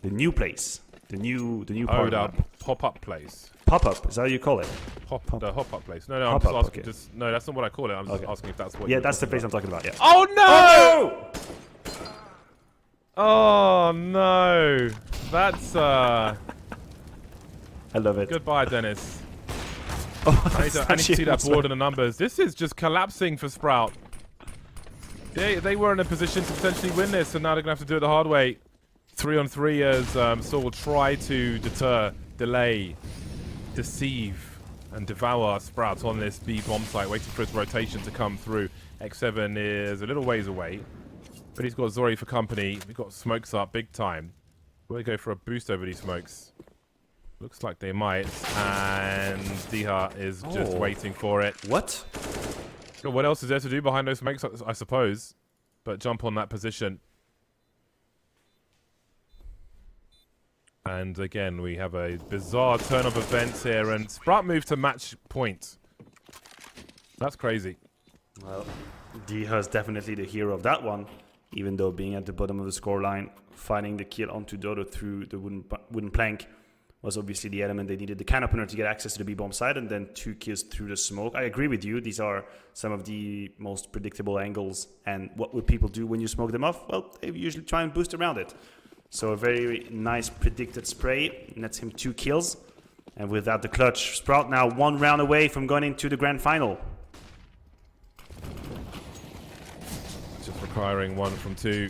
Speaker 2: The new place. The new part of the
Speaker 1: pop-up place.
Speaker 2: Pop-up, is that how you call it?
Speaker 1: The hop-up place. No, I'm just asking.
Speaker 2: Okay.
Speaker 1: No, that's not what I call it. I'm just asking if that's what.
Speaker 2: Yeah, that's the place I'm talking about. Yeah.
Speaker 1: Oh no! Oh no! That's
Speaker 2: I love it.
Speaker 1: Goodbye, Dennis.
Speaker 2: Oh,
Speaker 1: I need to see that board and the numbers. This is just collapsing for Sprout. They were in a position to potentially win this, and now they're gonna have to do it the hard way. 3-on-3 as Saul will try to deter, delay, deceive, and devour Sprout on this B bomb site, waiting for his rotation to come through. X7 is a little ways away, but he's got Zori for company. We've got smokes up big time. Will they go for a boost over these smokes? Looks like they might, and Diha is just waiting for it.
Speaker 2: What?
Speaker 1: What else is there to do behind those smokes, I suppose, but jump on that position. And again, we have a bizarre turn of events here, and Sprout moved to match point. That's crazy.
Speaker 2: Well, Diha is definitely the hero of that one. even though being at the bottom of the scoreline, finding the kill onto Dodo through the wooden plank was obviously the element they needed. The can opener to get access to the B-bomb side, and then 2 kills through the smoke. I agree with you. These are some of the most predictable angles. And what will people do when you smoke them off? Well, they usually try and boost around it. So a very nice predicted spray. Nets him 2 kills. And with that, the clutch. Sprout now 1 round away from going into the grand final.
Speaker 1: Just requiring 1 from 2.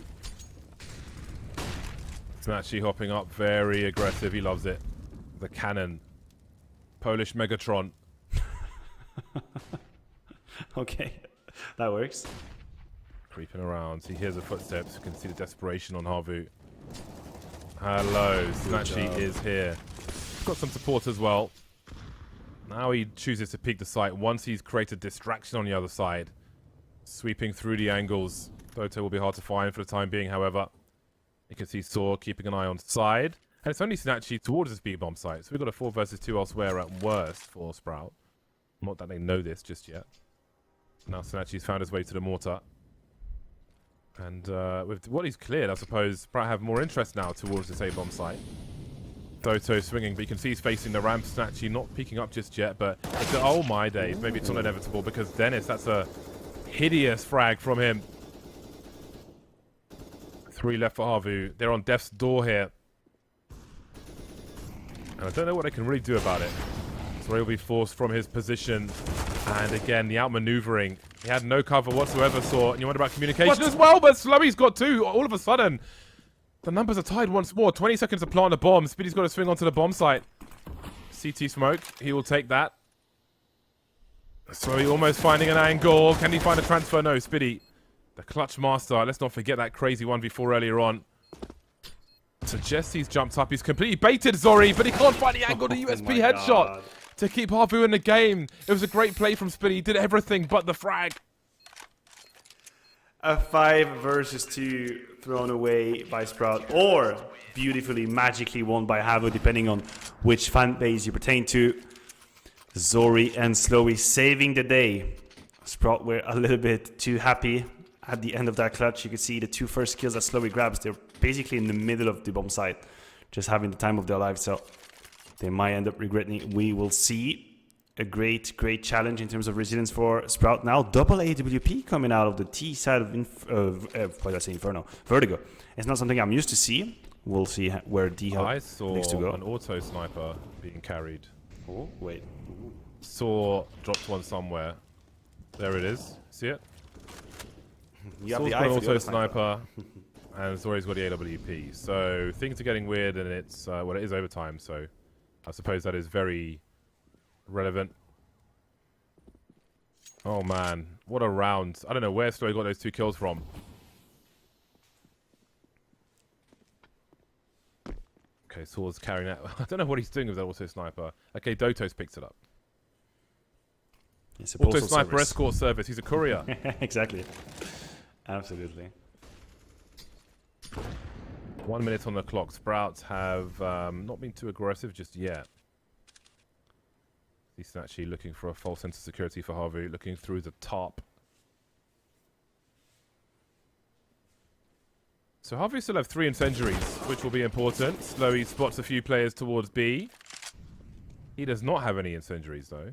Speaker 1: Snatchy hopping up, very aggressive. He loves it. The cannon. Polish Megatron.
Speaker 2: Okay, that works.
Speaker 1: Creeping around. He hears the footsteps. You can see the desperation on Havu. Hello, Snatchy is here. Got some support as well. Now he chooses to peek the site once he's created distraction on the other side. Sweeping through the angles. Doto will be hard to find for the time being, however. You can see Saw keeping an eye on side. And it's only Snatchy towards the speed bomb site. So we've got a 4 versus 2 elsewhere at worst for Sprout. Not that they know this just yet. Now Snatchy's found his way to the mortar. And with what he's cleared, I suppose Sprout have more interest now towards this A-bomb site. Doto swinging, but you can see he's facing the ramp. Snatchy not peeking up just yet, but it's oh my days. Maybe it's not inevitable because Dennis, that's a hideous frag from him. 3 left for Havu. They're on death's door here. And I don't know what they can really do about it. So he'll be forced from his position. And again, the outmaneuvering. He had no cover whatsoever, Saw. And you wonder about communication as well, but Slowy's got 2. All of a sudden, the numbers are tied once more. 20 seconds to plant a bomb. Speedy's got to swing onto the bomb site. CT smoke. He will take that. Slowy almost finding an angle. Can he find a transfer? No, Speedy. The clutch master. Let's not forget that crazy 1v4 earlier on. Suggests he's jumped up. He's completely baited Zori, but he can't find the angle to USP headshot to keep Havu in the game. It was a great play from Speedy. He did everything but the frag.
Speaker 2: A 5 versus 2 thrown away by Sprout, or beautifully, magically won by Havu, depending on which fan base you pertain to. Zori and Slowy saving the day. Sprout were a little bit too happy at the end of that clutch. You can see the 2 first kills that Slowy grabs. They're basically in the middle of the bomb site, just having the time of their life. So they might end up regretting it. We will see. A great challenge in terms of resilience for Sprout. Now double AWP coming out of the T side of what did I say? Inferno. Vertigo. It's not something I'm used to see. We'll see where D needs to go.
Speaker 1: An auto sniper being carried.
Speaker 2: Oh, wait.
Speaker 1: Saw dropped one somewhere. There it is. See it?
Speaker 2: You have
Speaker 1: Saw's
Speaker 2: the
Speaker 1: got
Speaker 2: eye
Speaker 1: an
Speaker 2: for the
Speaker 1: auto
Speaker 2: other
Speaker 1: sniper, and Zori's got the AWP. So things are getting weird, and it's well, it is overtime. So I suppose that is very relevant. Oh man, what a round. I don't know where Slowy got those 2 kills from. Okay, Saw's carrying that. I don't know what he's doing with that auto sniper. Okay, Doto's picked it up.
Speaker 2: It's a
Speaker 1: auto
Speaker 2: postal
Speaker 1: sniper
Speaker 2: service.
Speaker 1: escort service. He's a courier.
Speaker 2: Exactly. Absolutely.
Speaker 1: 1 minute on the clock. Sprouts have not been too aggressive just yet. He's actually looking for a false sense of security for Havu, looking through the top. So Havu still have 3 incendiaries, which will be important. Slowy spots a few players towards B. He does not have any incendiaries, though.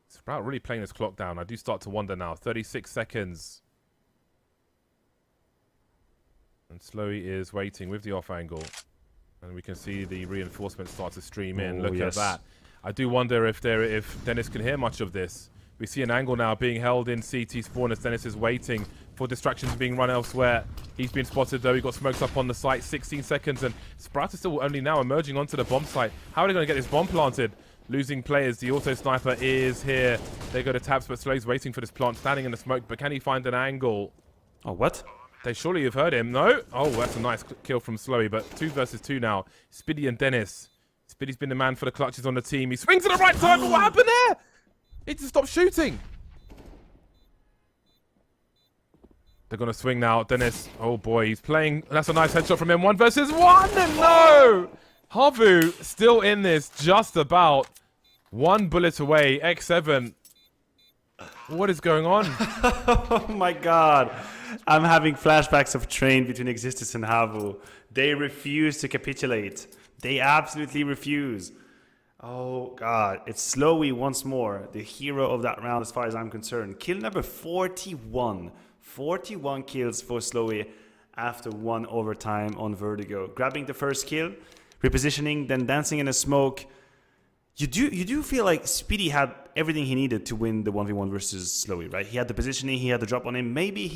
Speaker 1: Sprout really playing this clock down. I do start to wonder now. 36 seconds. And Slowy is waiting with the off angle. And we can see the reinforcements start to stream in. Look at that. I do wonder if Dennis can hear much of this. We see an angle now being held in CT spawn as Dennis is waiting for distractions being run elsewhere. He's been spotted though. He got smokes up on the site. 16 seconds and Sprout is still only now emerging onto the bomb site. How are they going to get this bomb planted? Losing players. The auto sniper is here. They go to taps, but Slowy's waiting for this plant, standing in the smoke. But can he find an angle?
Speaker 2: Oh, what?
Speaker 1: They surely have heard him. No? Oh, that's a nice kill from Slowy, but 2 versus 2 now. Speedy and Dennis. Speedy's been the man for the clutches on the team. He swings at the right time, but what happened there? He just stopped shooting. They're going to swing now. Dennis, oh boy, he's playing. That's a nice headshot from him. 1 versus 1, and no! Havu still in this, just about. 1 bullet away, X7. What is going on?
Speaker 2: Oh my god. I'm having flashbacks of Train between Existence and Havu. They refuse to capitulate. They absolutely refuse. Oh, God. It's Slowy once more, the hero of that round as far as I'm concerned. Kill number 41. 41 kills for Slowy after 1 overtime on Vertigo. Grabbing the first kill, repositioning, then dancing in the smoke. You do feel like Speedy had everything he needed to win the 1v1 versus Slowy, right? He had the positioning, he had the drop on him. Maybe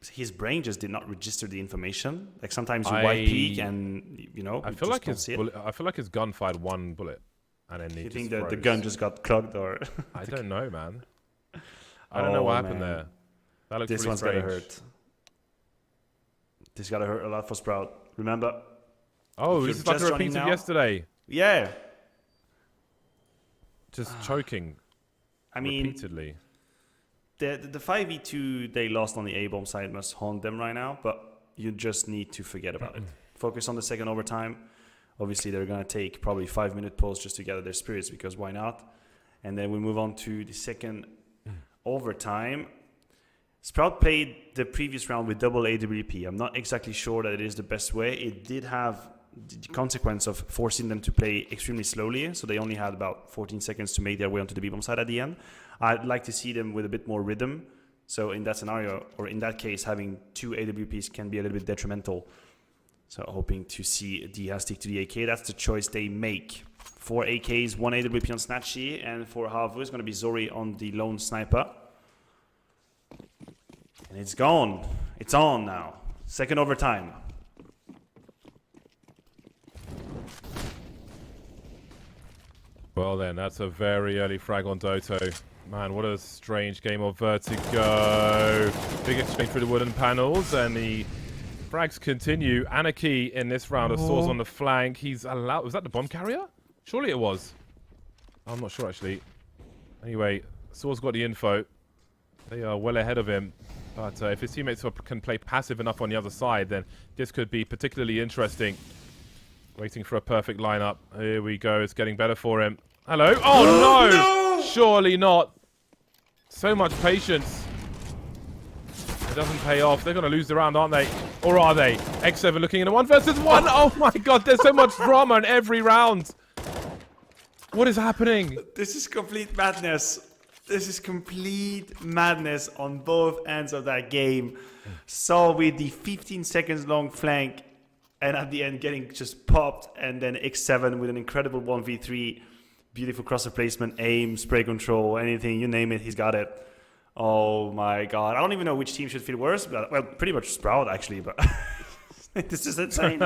Speaker 2: his brain just did not register the information. Like sometimes you white peek and
Speaker 1: I feel like his gun fired 1 bullet, and then he
Speaker 2: you
Speaker 1: just
Speaker 2: think
Speaker 1: froze.
Speaker 2: the gun just got clogged, or
Speaker 1: I don't know, man. I don't know what happened there. That looks
Speaker 2: this
Speaker 1: pretty
Speaker 2: one's
Speaker 1: strange.
Speaker 2: gotta hurt. This gotta hurt a lot for Sprout. Remember?
Speaker 1: Oh, this is like a repeat of yesterday.
Speaker 2: Yeah.
Speaker 1: Just choking.
Speaker 2: I mean,
Speaker 1: repeatedly.
Speaker 2: The 5v2 they lost on the A-bomb side must haunt them right now, but you just need to forget about it. Focus on the second overtime. Obviously, they're going to take probably 5-minute pause just to gather their spirits, because why not? And then we move on to the second overtime. Sprout played the previous round with double AWP. I'm not exactly sure that it is the best way. It did have the consequence of forcing them to play extremely slowly, so they only had about 14 seconds to make their way onto the B-bomb side at the end. I'd like to see them with a bit more rhythm. So in that scenario, or in that case, having 2 AWPs can be a little bit detrimental. So hoping to see Dia stick to the AK. That's the choice they make. 4 AKs, 1 AWP on Snatchy, and for Havu it's going to be Zori on the lone sniper. And it's gone. It's on now. Second overtime.
Speaker 1: Well then, that's a very early frag on Doto. Man, what a strange game of Vertigo. Big exchange through the wooden panels, and the frags continue. Anarchy in this round. Saws on the flank. He's allowed... Was that the bomb carrier? Surely it was. I'm not sure, actually. Anyway, Saw's got the info. They are well ahead of him. But if his teammates can play passive enough on the other side, then this could be particularly interesting. Waiting for a perfect lineup. Here we go. It's getting better for him. Hello. Oh, no! Surely not. So much patience. It doesn't pay off. They're going to lose the round, aren't they? Or are they? X7 looking in a 1 versus 1. Oh, my God. There's so much drama in every round. What is happening?
Speaker 2: This is complete madness. This is complete madness on both ends of that game. So with the 15 seconds long flank, and at the end getting just popped, and then X7 with an incredible 1v3, beautiful crosser placement, aim, spray control, anything, you name it, he's got it. Oh my God. I don't even know which team should feel worse, but well, pretty much Sprout actually, but this is insane.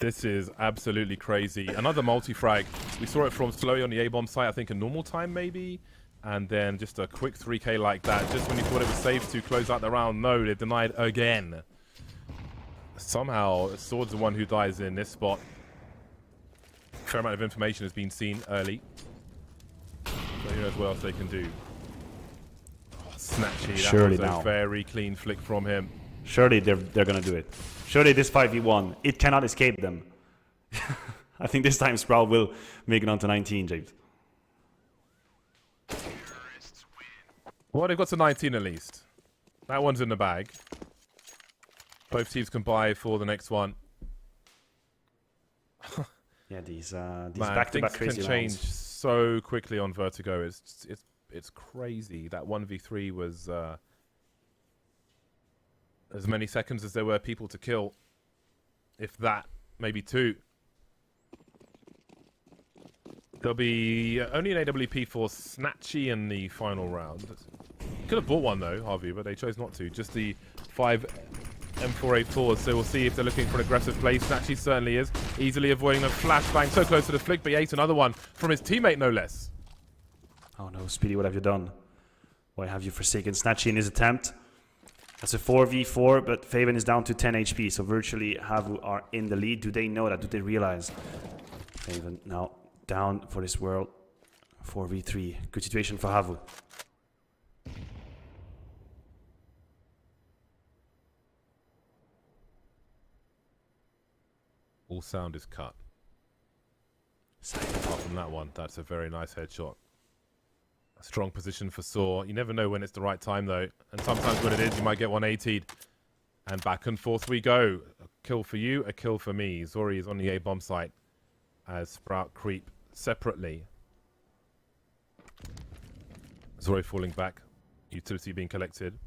Speaker 1: This is absolutely crazy. Another multi-frag. We saw it from Slowy on the A-bomb site, I think a normal time maybe. And then just a quick 3K like that, just when you thought it was safe to close out the round. No, they're denied again. Somehow, Sword's the one who dies in this spot. A fair amount of information has been seen early. So who knows what else they can do. Oh, Snatchy, that was a very clean flick from him.
Speaker 2: Surely they're going to do it. Surely this 5v1, it cannot escape them. I think this time Sprout will make it on to 19, James.
Speaker 1: Well, they've got to 19 at least. That one's in the bag. Both teams can buy for the next one.
Speaker 2: Yeah, these
Speaker 1: Man,
Speaker 2: back-to-back
Speaker 1: things
Speaker 2: crazy
Speaker 1: can change
Speaker 2: rounds.
Speaker 1: so quickly on Vertigo. It's crazy. That 1v3 was as many seconds as there were people to kill. If that, maybe 2. There'll be only an AWP for Snatchy in the final round. Could have bought one though, Havu, but they chose not to. Just the 5 M4A4s, so we'll see if they're looking for an aggressive play. Snatchy certainly is. Easily avoiding a flashbang, so close to the flick, but he ate another one from his teammate, no less.
Speaker 2: Oh no, Speedy, what have you done? Why have you forsaken Snatchy in his attempt? That's a 4v4, but Faven is down to 10 HP, so virtually Havu are in the lead. Do they know that? Do they realize? Faven now down for this world. 4v3. Good situation for Havu.
Speaker 1: All sound is cut. Apart from that one, that's a very nice headshot. Strong position for Saw. You never know when it's the right time, though. And sometimes when it is, you might get 180'd. And back and forth we go. A kill for you, a kill for me. Zori is on the A-bomb site as Sprout creep separately. Zori falling back. Utility being collected.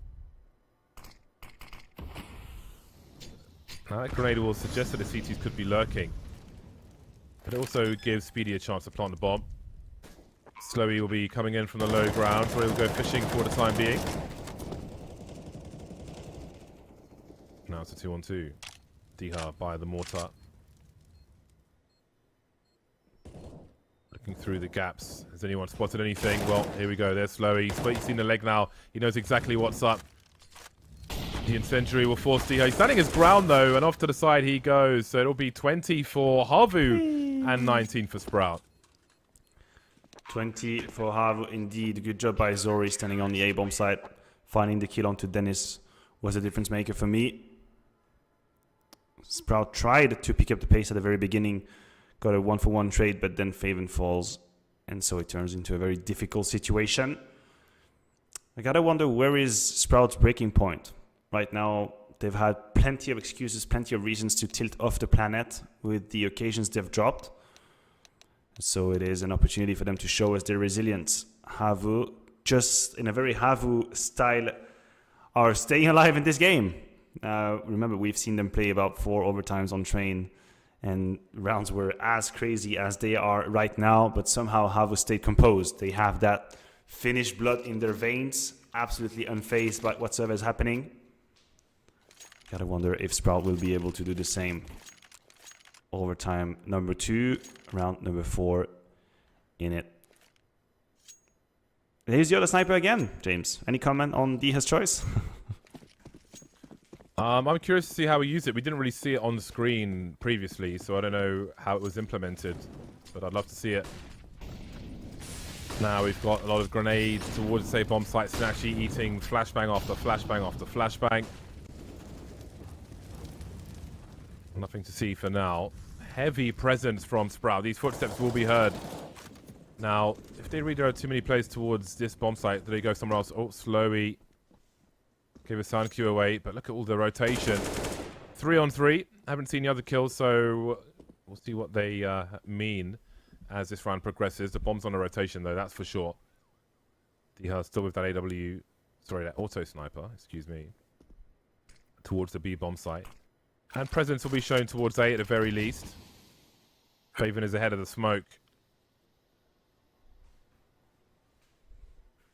Speaker 1: Now that grenade will suggest that the CTs could be lurking. But it also gives Speedy a chance to plant the bomb. Slowy will be coming in from the low ground, so he'll go fishing for the time being. Now it's a 2-on-2. Diha by the mortar. Looking through the gaps. Has anyone spotted anything? Well, here we go. There's Slowy. He's seen the leg now. He knows exactly what's up. The incendiary will force Diha. He's standing his ground, though, and off to the side he goes. So it'll be 20 for Havu and 19 for Sprout.
Speaker 2: 20 for Havu, indeed. Good job by Zori standing on the A-bomb site. Finding the kill onto Dennis was a difference maker for me. Sprout tried to pick up the pace at the very beginning. Got a 1-for-1 trade, but then Faven falls. And so it turns into a very difficult situation. I gotta wonder, where is Sprout's breaking point? Right now, they've had plenty of excuses, plenty of reasons to tilt off the planet with the occasions they've dropped. So it is an opportunity for them to show us their resilience. Havu, just in a very Havu style, are staying alive in this game. Remember, we've seen them play about 4 overtimes on train, and rounds were as crazy as they are right now, but somehow Havu stayed composed. They have that Finnish blood in their veins, absolutely unfazed by whatsoever is happening. Gotta wonder if Sprout will be able to do the same. Overtime number 2, round number 4 in it. Here's the other sniper again, James. Any comment on Diha's choice?
Speaker 1: I'm curious to see how we use it. We didn't really see it on the screen previously, so I don't know how it was implemented, but I'd love to see it. Now we've got a lot of grenades towards, say, bomb site. Snatchy eating flashbang after flashbang after flashbang. Nothing to see for now. Heavy presence from Sprout. These footsteps will be heard. Now, if they redirect too many players towards this bomb site, do they go somewhere else? Oh, Slowy. Give a sound cue away, but look at all the rotation. 3-on-3. Haven't seen the other kills, so we'll see what they mean as this round progresses. The bomb's on a rotation, though, that's for sure. Diha still with that that auto sniper, excuse me, towards the B bomb site. And presence will be shown towards A at the very least. Faven is ahead of the smoke.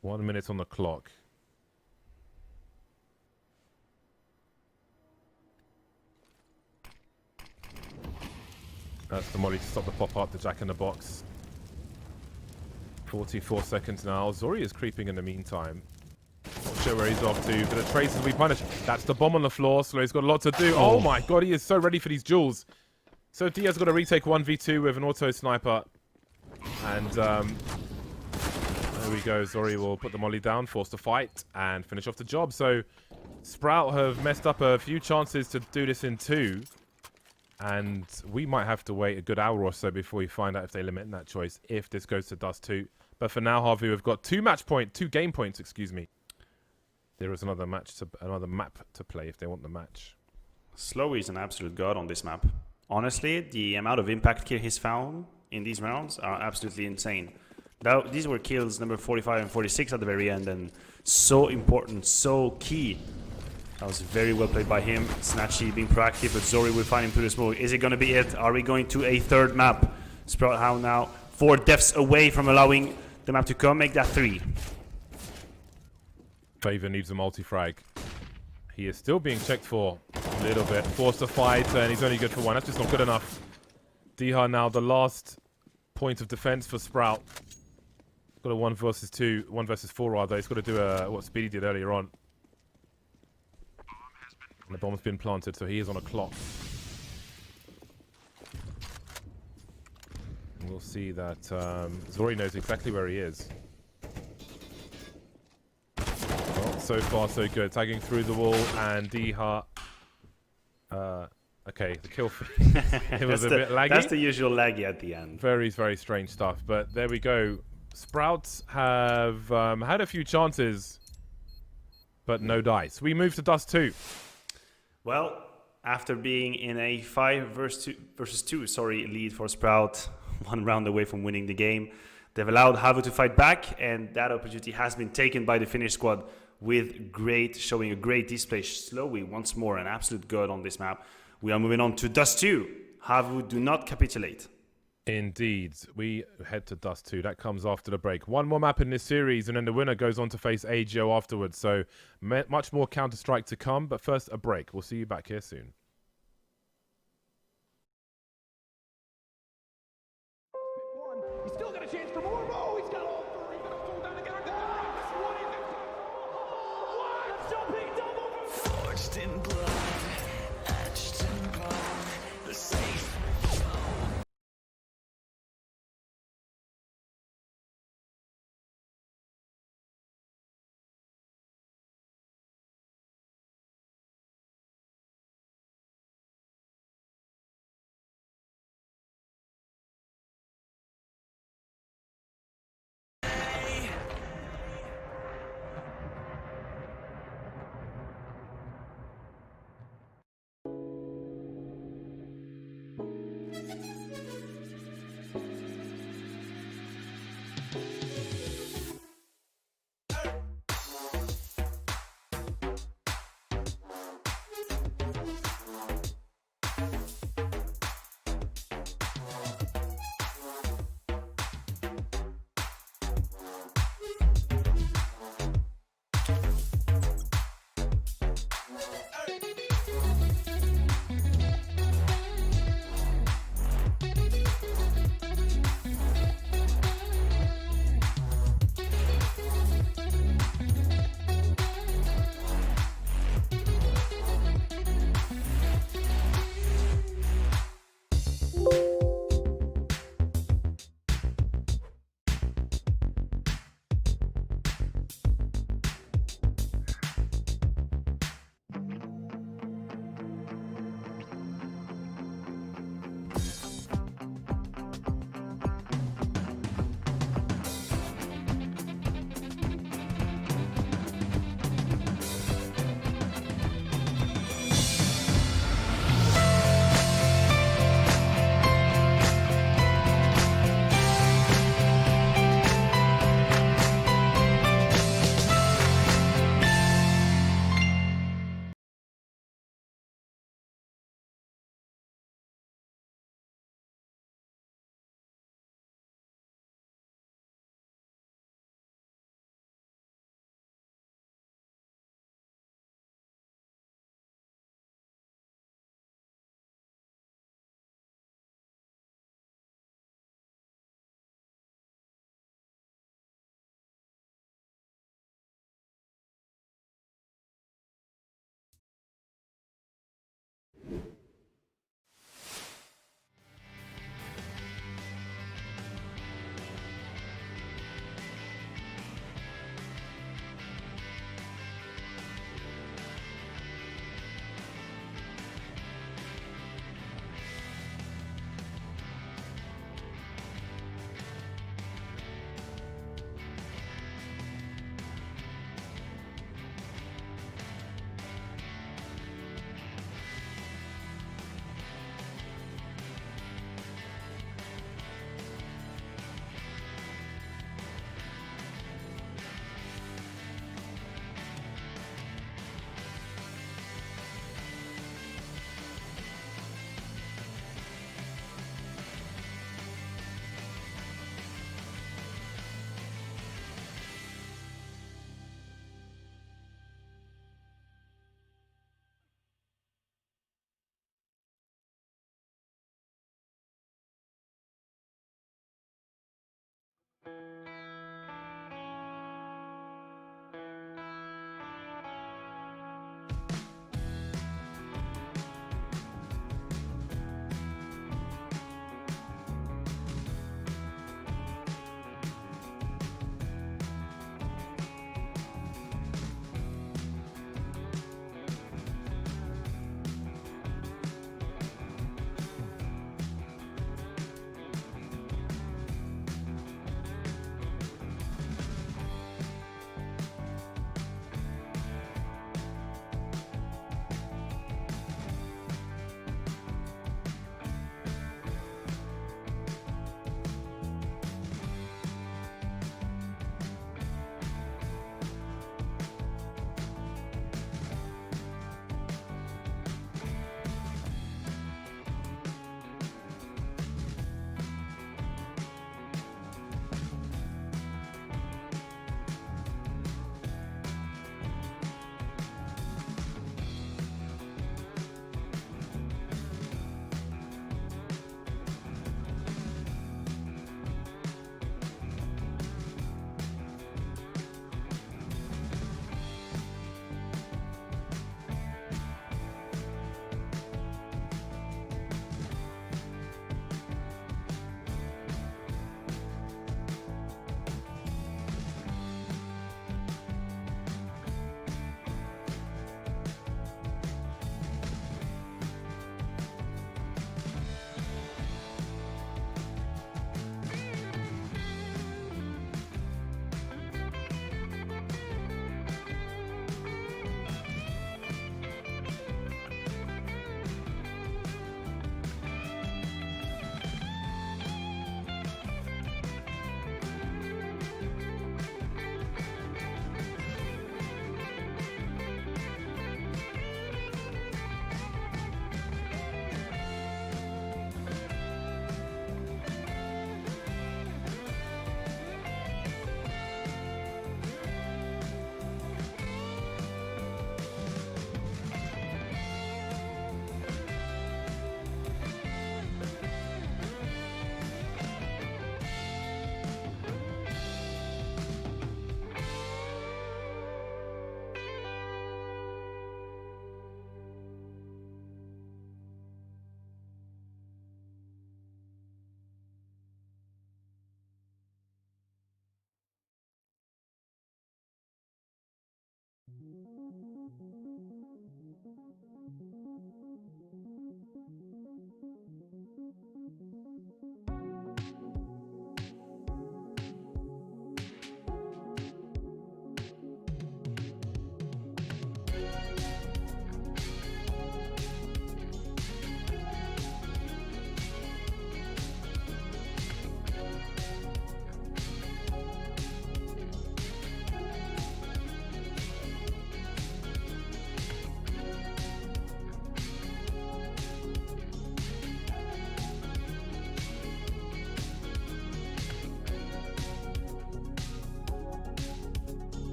Speaker 1: 1 minute on the clock. That's the molly to stop the pop-up, the jack in the box. 44 seconds now. Zori is creeping in the meantime. Not sure where he's off to, but the traces will be punished. That's the bomb on the floor. Slowy's got a lot to do. Oh my god, he is so ready for these duels. So Dia's got to retake 1v2 with an auto sniper. And there we go. Zori will put the molly down, force the fight, and finish off the job. So Sprout have messed up a few chances to do this in 2. And we might have to wait a good hour or so before we find out if they limit that choice, if this goes to Dust 2. But for now, Havu have got 2 game points, excuse me. There is another map to play if they want the match.
Speaker 2: Slowy is an absolute god on this map. Honestly, the amount of impact kill he's found in these rounds are absolutely insane. Now, these were kills number 45 and 46 at the very end, and so important, so key. That was very well played by him. Snatchy being proactive, but Zori will find him through the smoke. Is it going to be it? Are we going to a 3rd map? Sprout how now? 4 deaths away from allowing the map to come. Make that 3.
Speaker 1: Faven needs a multi-frag. He is still being checked for a little bit. Forced to fight, and he's only good for 1. That's just not good enough. Diha now the last point of defense for Sprout. Got a 1 versus 4 rather. He's got to do what Speedy did earlier on. And the bomb's been planted, so he is on a clock. And we'll see that Zori knows exactly where he is. Well, so far so good. Tagging through the wall, and Diha. Okay, the kill. It was a bit laggy.
Speaker 2: That's the usual laggy at the end.
Speaker 1: Very, very strange stuff. But there we go. Sprouts have had a few chances, but no dice. We move to Dust 2.
Speaker 2: Well, after being in a 5 versus 2 lead for Sprout, 1 round away from winning the game, they've allowed Havu to fight back, and that opportunity has been taken by the Finnish squad with showing a great display. Slowly, once more, an absolute god on this map. We are moving on to Dust 2. Havu do not capitulate.
Speaker 1: Indeed. We head to Dust 2. That comes after the break. One more map in this series, and then the winner goes on to face AGO afterwards. So much more Counter-Strike to come, but first a break. We'll see you back here soon.
Speaker 3: He's still got a chance for more. Oh, he's got all 3. Gonna fall down again. What is it? What? Jumping double.
Speaker 4: Forged in blood, etched in bone, the safe.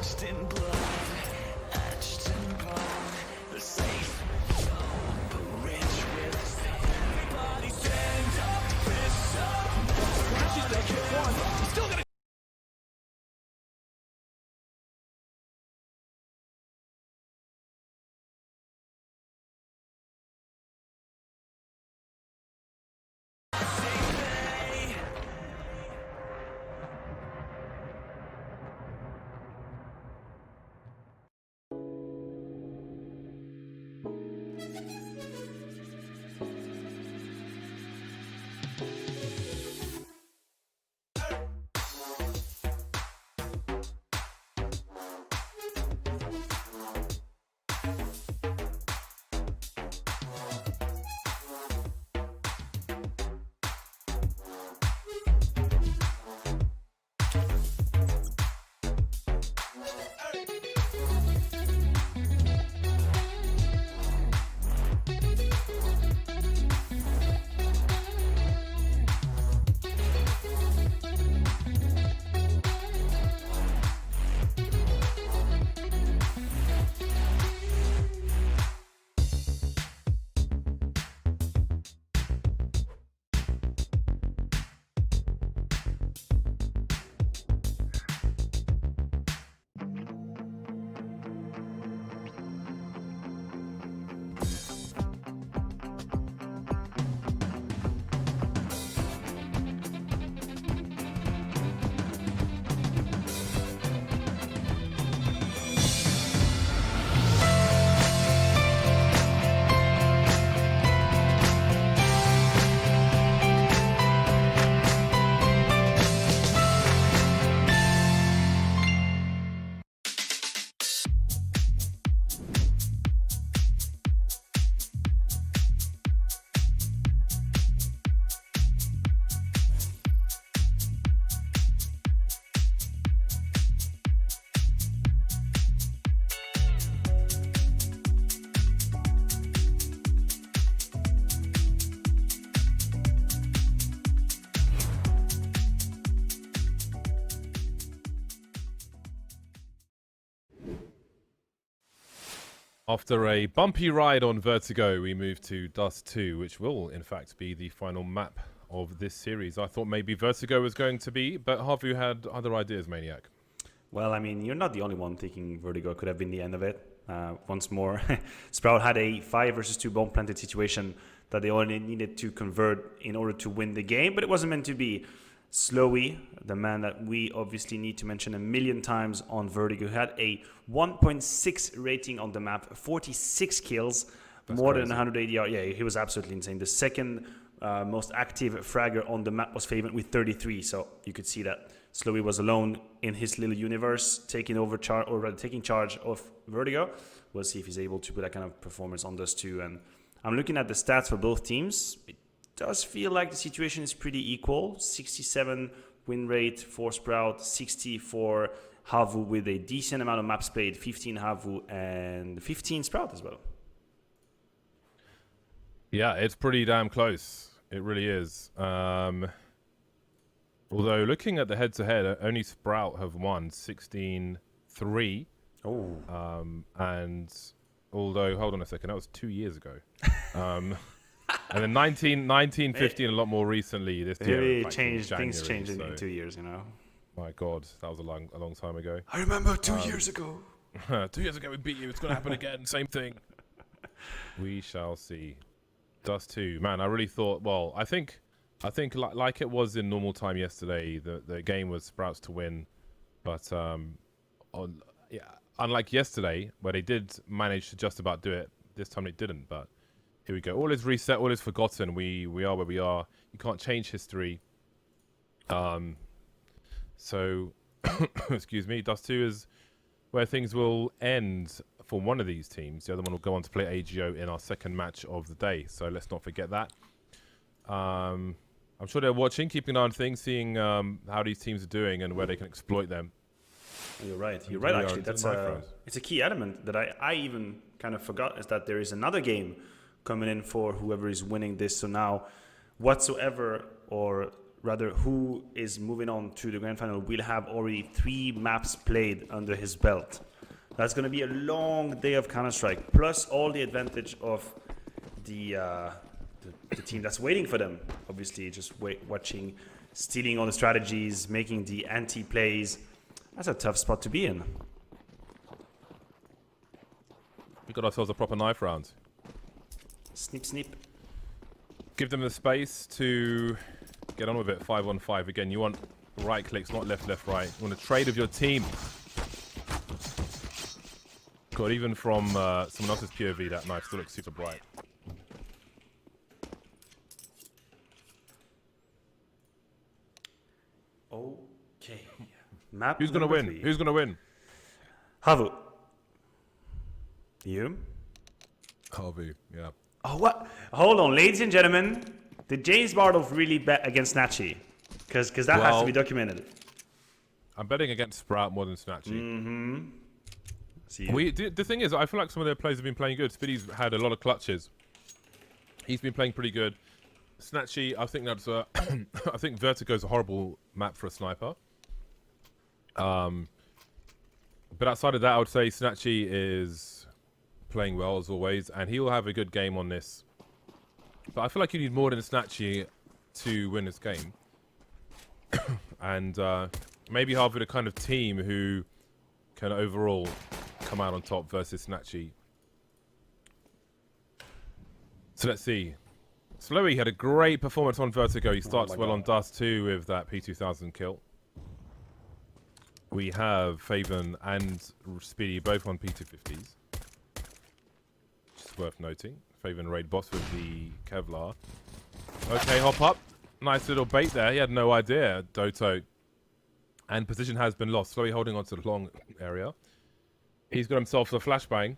Speaker 4: Drenched in blood, etched in bone. The safe zone, but rich with everybody stand up, fists up.
Speaker 3: Crashes that kid one. He's still gonna.
Speaker 1: After a bumpy ride on Vertigo, we move to Dust 2, which will, in fact, be the final map of this series. I thought maybe Vertigo was going to be, but Havu had other ideas, Maniac.
Speaker 2: Well, I mean, you're not the only one thinking Vertigo could have been the end of it. Once more, Sprout had a 5 versus 2 bomb planted situation that they only needed to convert in order to win the game, but it wasn't meant to be. Slowy, the man that we obviously need to mention a million times on Vertigo, had a 1.6 rating on the map, 46 kills,
Speaker 1: That's
Speaker 2: more
Speaker 1: crazy.
Speaker 2: than 180 yards. Yeah, he was absolutely insane. The second most active fragger on the map was Faven with 33, so you could see that Slowy was alone in his little universe, taking over taking charge of Vertigo. We'll see if he's able to put that kind of performance on Dust 2. And I'm looking at the stats for both teams. It does feel like the situation is pretty equal. 67 win rate for Sprout, 60 for Havu with a decent amount of maps played, 15 Havu and 15 Sprout as well.
Speaker 1: Yeah, it's pretty damn close. It really is. Although looking at the head-to-head, only Sprout have won 16-3.
Speaker 2: Oh.
Speaker 1: And although, hold on a second, that was 2 years ago. And then 19, 15, a lot more recently this year.
Speaker 2: Really
Speaker 1: like in
Speaker 2: changed. Things
Speaker 1: January,
Speaker 2: changed
Speaker 1: so,
Speaker 2: in 2 years, you know.
Speaker 1: My God, that was a long time ago.
Speaker 2: I remember 2 years ago.
Speaker 1: 2 years ago we beat you. It's going to happen again. Same thing. We shall see. Dust 2. Man, I really thought, well, I think like it was in normal time yesterday, the game was Sprouts to win. But unlike yesterday, where they did manage to just about do it, this time they didn't. But here we go. All is reset. All is forgotten. We are where we are. You can't change history. So, excuse me, Dust 2 is where things will end for one of these teams. The other one will go on to play AGO in our second match of the day. So let's not forget that. I'm sure they're watching, keeping an eye on things, seeing how these teams are doing and where they can exploit them.
Speaker 2: You're right. You're right, actually.
Speaker 1: That's
Speaker 2: It's a key element that I even kind of forgot, is that there is another game coming in for whoever is winning this. So now, whatsoever or rather who is moving on to the grand final will have already 3 maps played under his belt. That's going to be a long day of Counter-Strike, plus all the advantage of the team that's waiting for them. Obviously, just watching, stealing all the strategies, making the anti-plays. That's a tough spot to be in.
Speaker 1: We got ourselves a proper knife round.
Speaker 2: Snip, snip.
Speaker 1: Give them the space to get on with it. 5-on-5. Again, you want right clicks, not left, left, right. You want to trade with your team. God, even from someone else's POV, that knife still looks super bright.
Speaker 2: Okay. Map
Speaker 1: Who's gonna win?
Speaker 2: 3.
Speaker 1: Who's gonna win?
Speaker 2: Havu. You?
Speaker 1: Havu, yeah.
Speaker 2: Oh, what? Hold on, ladies and gentlemen. Did James Bardolph really bet against Snatchy? Because that has to be documented.
Speaker 1: I'm betting against Sprout more than Snatchy.
Speaker 2: See,
Speaker 1: The thing is, I feel like some of their players have been playing good. Speedy's had a lot of clutches. He's been playing pretty good. Snatchy, I think that's I think Vertigo's a horrible map for a sniper. But outside of that, I would say Snatchy is playing well as always, and he'll have a good game on this. But I feel like you need more than Snatchy to win this game. And maybe Havu the kind of team who can overall come out on top versus Snatchy. So let's see. Slowy had a great performance on Vertigo. He starts well on Dust too with that P2000 kill. We have Faven and Speedy both on P250s. Just worth noting. Faven raid boss with the Kevlar. Okay, hop up. Nice little bait there. He had no idea, Doto. And position has been lost. Slowy holding on to the long area. He's got himself a flashbang.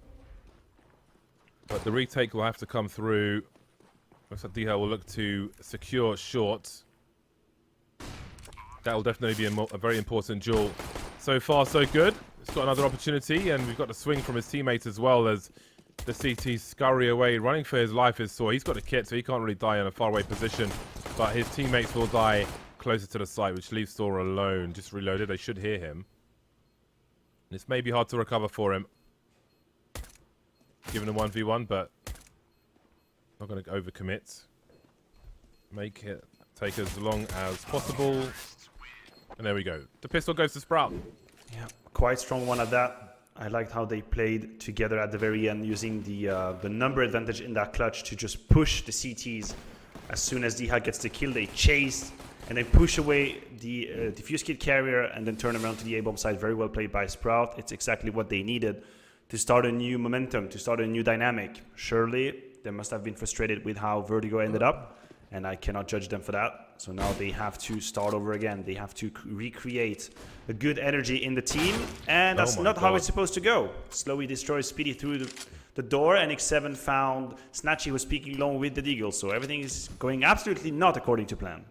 Speaker 1: But the retake will have to come through. Looks like DH will look to secure short. That will definitely be a very important duel. So far, so good. It's got another opportunity, and we've got the swing from his teammates as well as the CT scurry away, running for his life is Saw. He's got a kit, so he can't really die in a faraway position, but his teammates will die closer to the site, which leaves Saw alone. Just reloaded. They should hear him. This may be hard to recover for him. Given a 1v1, but not going to overcommit. Make it take as long as possible. And there we go. The pistol goes to Sprout.
Speaker 2: yeah, quite strong one at that. I liked how they played together at the very end, using the number advantage in that clutch to just push the CTs. As soon as DH gets the kill, they chase and then push away the diffuse kit carrier and then turn around to the A-bomb side. Very well played by Sprout. It's exactly what they needed to start a new momentum, to start a new dynamic. Surely, they must have been frustrated with how Vertigo ended up, and I cannot judge them for that. So now they have to start over again. They have to recreate a good energy in the team, and that's not how it's supposed to go. Slowly destroys Speedy through the door, and X7 found Snatchy was speaking long with the Deagle, so everything is going absolutely not according to plan.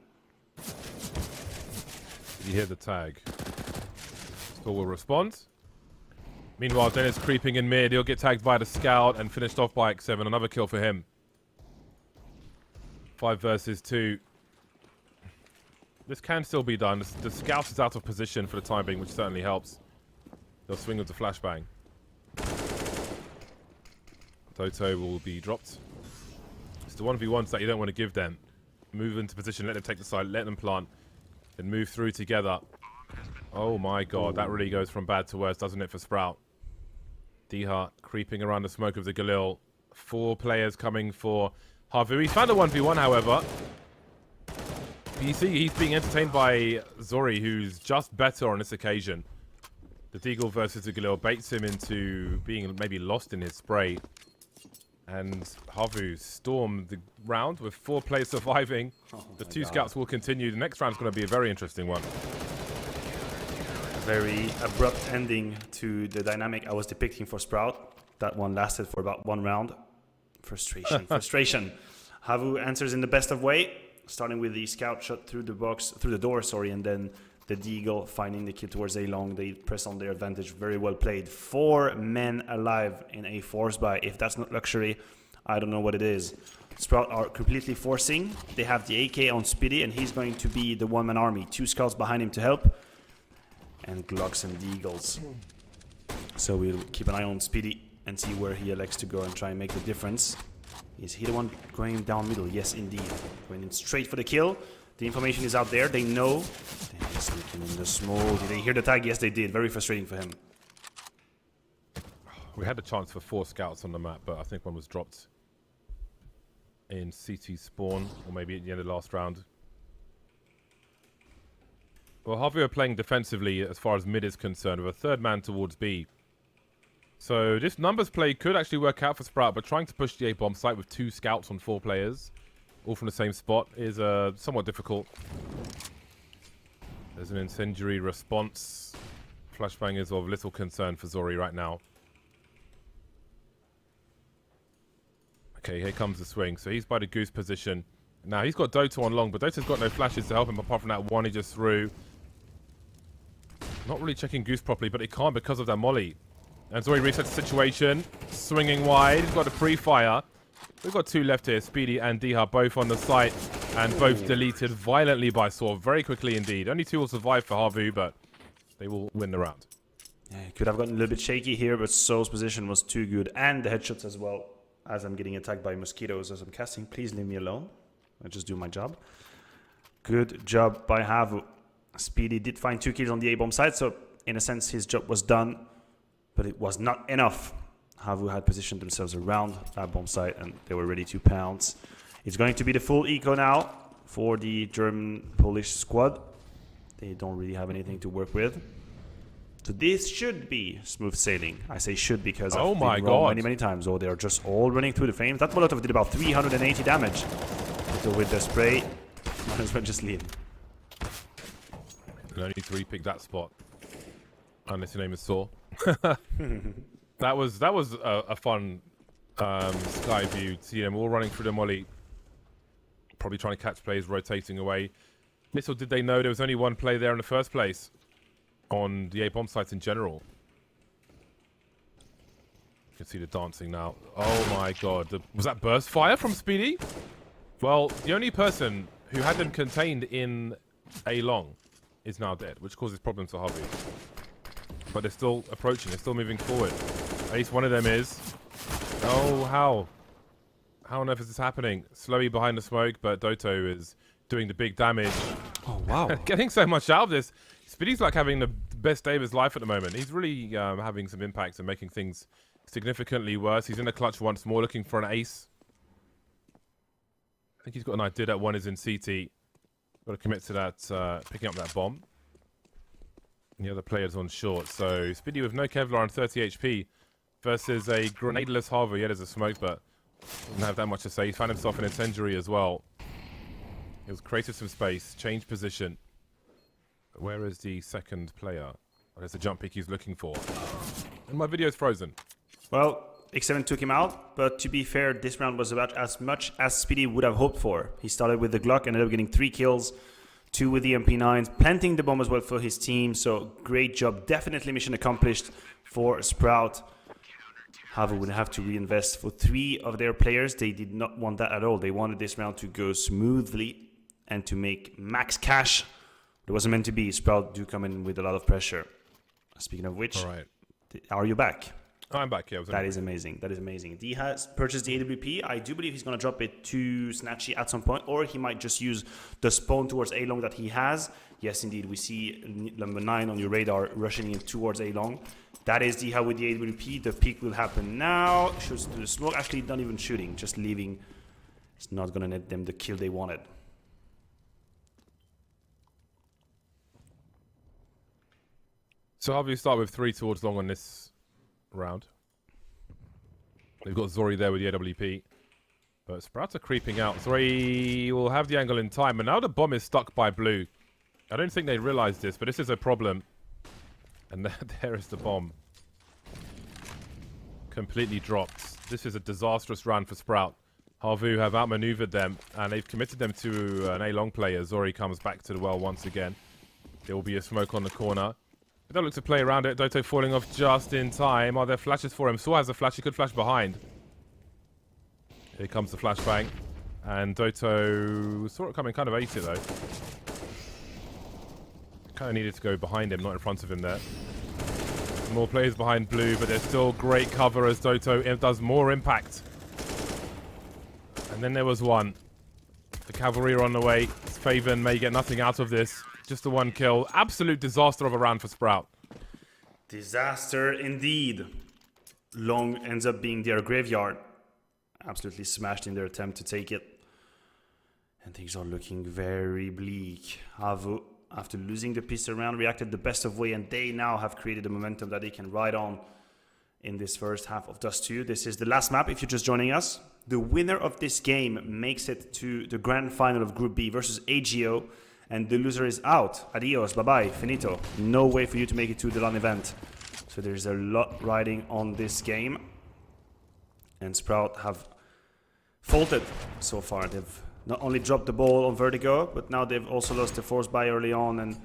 Speaker 1: You hear the tag. Skull will respond. Meanwhile, Dennis creeping in mid. He'll get tagged by the scout and finished off by X7. Another kill for him. 5 versus 2. This can still be done. The scout is out of position for the time being, which certainly helps. They'll swing with the flashbang. Toto will be dropped. It's the 1v1s that you don't want to give them. Move into position, let them take the side, let them plant, then move through together. Oh my god, that really goes from bad to worse, doesn't it, for Sprout? D-Hart creeping around the smoke of the Galil. 4 players coming for Havu. He's found a 1v1, however. You see, he's being entertained by Zori, who's just better on this occasion. The Deagle versus the Galil baits him into being maybe lost in his spray. And Havu stormed the round with 4 players surviving. The 2 scouts will continue. The next round's going to be a very interesting one.
Speaker 2: Very abrupt ending to the dynamic I was depicting for Sprout. That one lasted for about 1 round. Frustration, frustration. Havu answers in the best of way, starting with the scout shot through the door, and then the Deagle finding the kill towards A long. They press on their advantage. Very well played. 4 men alive in a force buy. If that's not luxury, I don't know what it is. Sprout are completely forcing. They have the AK on Speedy, and he's going to be the one-man army. 2 scouts behind him to help. And Glocks and Deagles. So we'll keep an eye on Speedy and see where he elects to go and try and make the difference. Is he the one going down middle? Yes, indeed. Going in straight for the kill. The information is out there. They know. They're sneaking in the small. Did they hear the tag? Yes, they did. Very frustrating for him.
Speaker 1: We had a chance for 4 scouts on the map, but I think one was dropped in CT spawn, or maybe at the end of the last round. Well, Havu are playing defensively as far as mid is concerned, with a 3rd man towards B. So this numbers play could actually work out for Sprout, but trying to push the A bomb site with 2 scouts on 4 players, all from the same spot, is somewhat difficult. There's an incendiary response. Flashbang is of little concern for Zori right now. Okay, here comes the swing. So he's by the goose position. Now he's got Doto on long, but Doto's got no flashes to help him apart from that one he just threw. Not really checking goose properly, but he can't because of that molly. And Zori resets the situation. Swinging wide. He's got a pre-fire. We've got 2 left here. Speedy and Diha both on the site. And both deleted violently by Saw. Very quickly indeed. Only 2 will survive for Havu, but they will win the round.
Speaker 2: Yeah, he could have gotten a little bit shaky here, but Soul's position was too good. And the headshots as well. As I'm getting attacked by mosquitoes as I'm casting. Please leave me alone. I just do my job. Good job by Havu. Speedy did find 2 kills on the A-bomb side, so in a sense his job was done. But it was not enough. Havu had positioned themselves around that bomb site and they were ready to pounce. It's going to be the full eco now for the German-Polish squad. They don't really have anything to work with. So this should be smooth sailing. I say should because I've been wrong many times. Oh, they're just all running through the flames. That Molotov did about 380 damage. So with the spray, might as well just leave.
Speaker 1: And only 3 picked that spot. Unless your name is Saw. That was a fun sky view to see them all running through the molly. Probably trying to catch players rotating away. Little did they know there was only 1 play there in the first place. On the A-bomb sites in general. You can see the dancing now. Oh my god. Was that burst fire from Speedy? Well, the only person who had them contained in A long is now dead, which causes problems for Havu. But they're still approaching, they're still moving forward. At least one of them is. Oh, how? How on earth is this happening? Slowy behind the smoke, but Doto is doing the big damage.
Speaker 2: Oh, wow.
Speaker 1: Getting so much out of this. Speedy's like having the best day of his life at the moment. He's really having some impact and making things significantly worse. He's in the clutch once more, looking for an ace. I think he's got an idea that one is in CT. Got to commit to that, picking up that bomb. And the other player's on short. So Speedy with no Kevlar and 30 HP versus a grenadeless Havu. Yeah, there's a smoke, but doesn't have that much to say. He found himself an incendiary as well. He was created some space, changed position. Where is the second player? Oh, there's the jump pick he's looking for. And my video's frozen.
Speaker 2: Well, X7 took him out, but to be fair, this round was about as much as Speedy would have hoped for. He started with the Glock, ended up getting 3 kills, 2 with the MP9s, planting the bomb as well for his team. So great job. Definitely mission accomplished for Sprout. Havu would have to reinvest for 3 of their players. They did not want that at all. They wanted this round to go smoothly and to make max cash. It wasn't meant to be. Sprout do come in with a lot of pressure. Speaking of which,
Speaker 1: All right.
Speaker 2: Are you back?
Speaker 1: I'm back, yeah.
Speaker 2: That is amazing. That is amazing. D has purchased the AWP. I do believe he's going to drop it to Snatchy at some point, or he might just use the spawn towards A-long that he has. Yes, indeed. We see number 9 on your radar rushing in towards A-long. That is Diha with the AWP. The peak will happen now. Shoots to the smoke. Actually, not even shooting. Just leaving. It's not going to net them the kill they wanted.
Speaker 1: So how do you start with 3 towards long on this round? They've got Zori there with the AWP. But Sprouts are creeping out. Zori will have the angle in time. And now the bomb is stuck by blue. I don't think they realize this, but this is a problem. And there is the bomb. Completely dropped. This is a disastrous round for Sprout. Havu have outmaneuvered them, and they've committed them to an A-long player. Zori comes back to the well once again. There will be a smoke on the corner. They don't look to play around it. Doto falling off just in time. Are there flashes for him? Saw has a flash. He could flash behind. Here comes the flashbang. And Doto saw it coming, kind of ate it though. Kind of needed to go behind him, not in front of him there. More players behind blue, but there's still great cover as Doto does more impact. And then there was one. The cavalry are on the way. Faven may get nothing out of this. Just the one kill. Absolute disaster of a round for Sprout.
Speaker 2: Disaster indeed. Long ends up being their graveyard. Absolutely smashed in their attempt to take it. And things are looking very bleak. Havu, after losing the pistol round, reacted the best of way, and they now have created a momentum that they can ride on in this first half of Dust 2. This is the last map if you're just joining us. The winner of this game makes it to the grand final of Group B versus AGO, and the loser is out. Adios, bye-bye, finito. No way for you to make it to the LAN event. So there's a lot riding on this game. And Sprout have folded so far. They've not only dropped the ball on Vertigo, but now they've also lost the force buy early on, and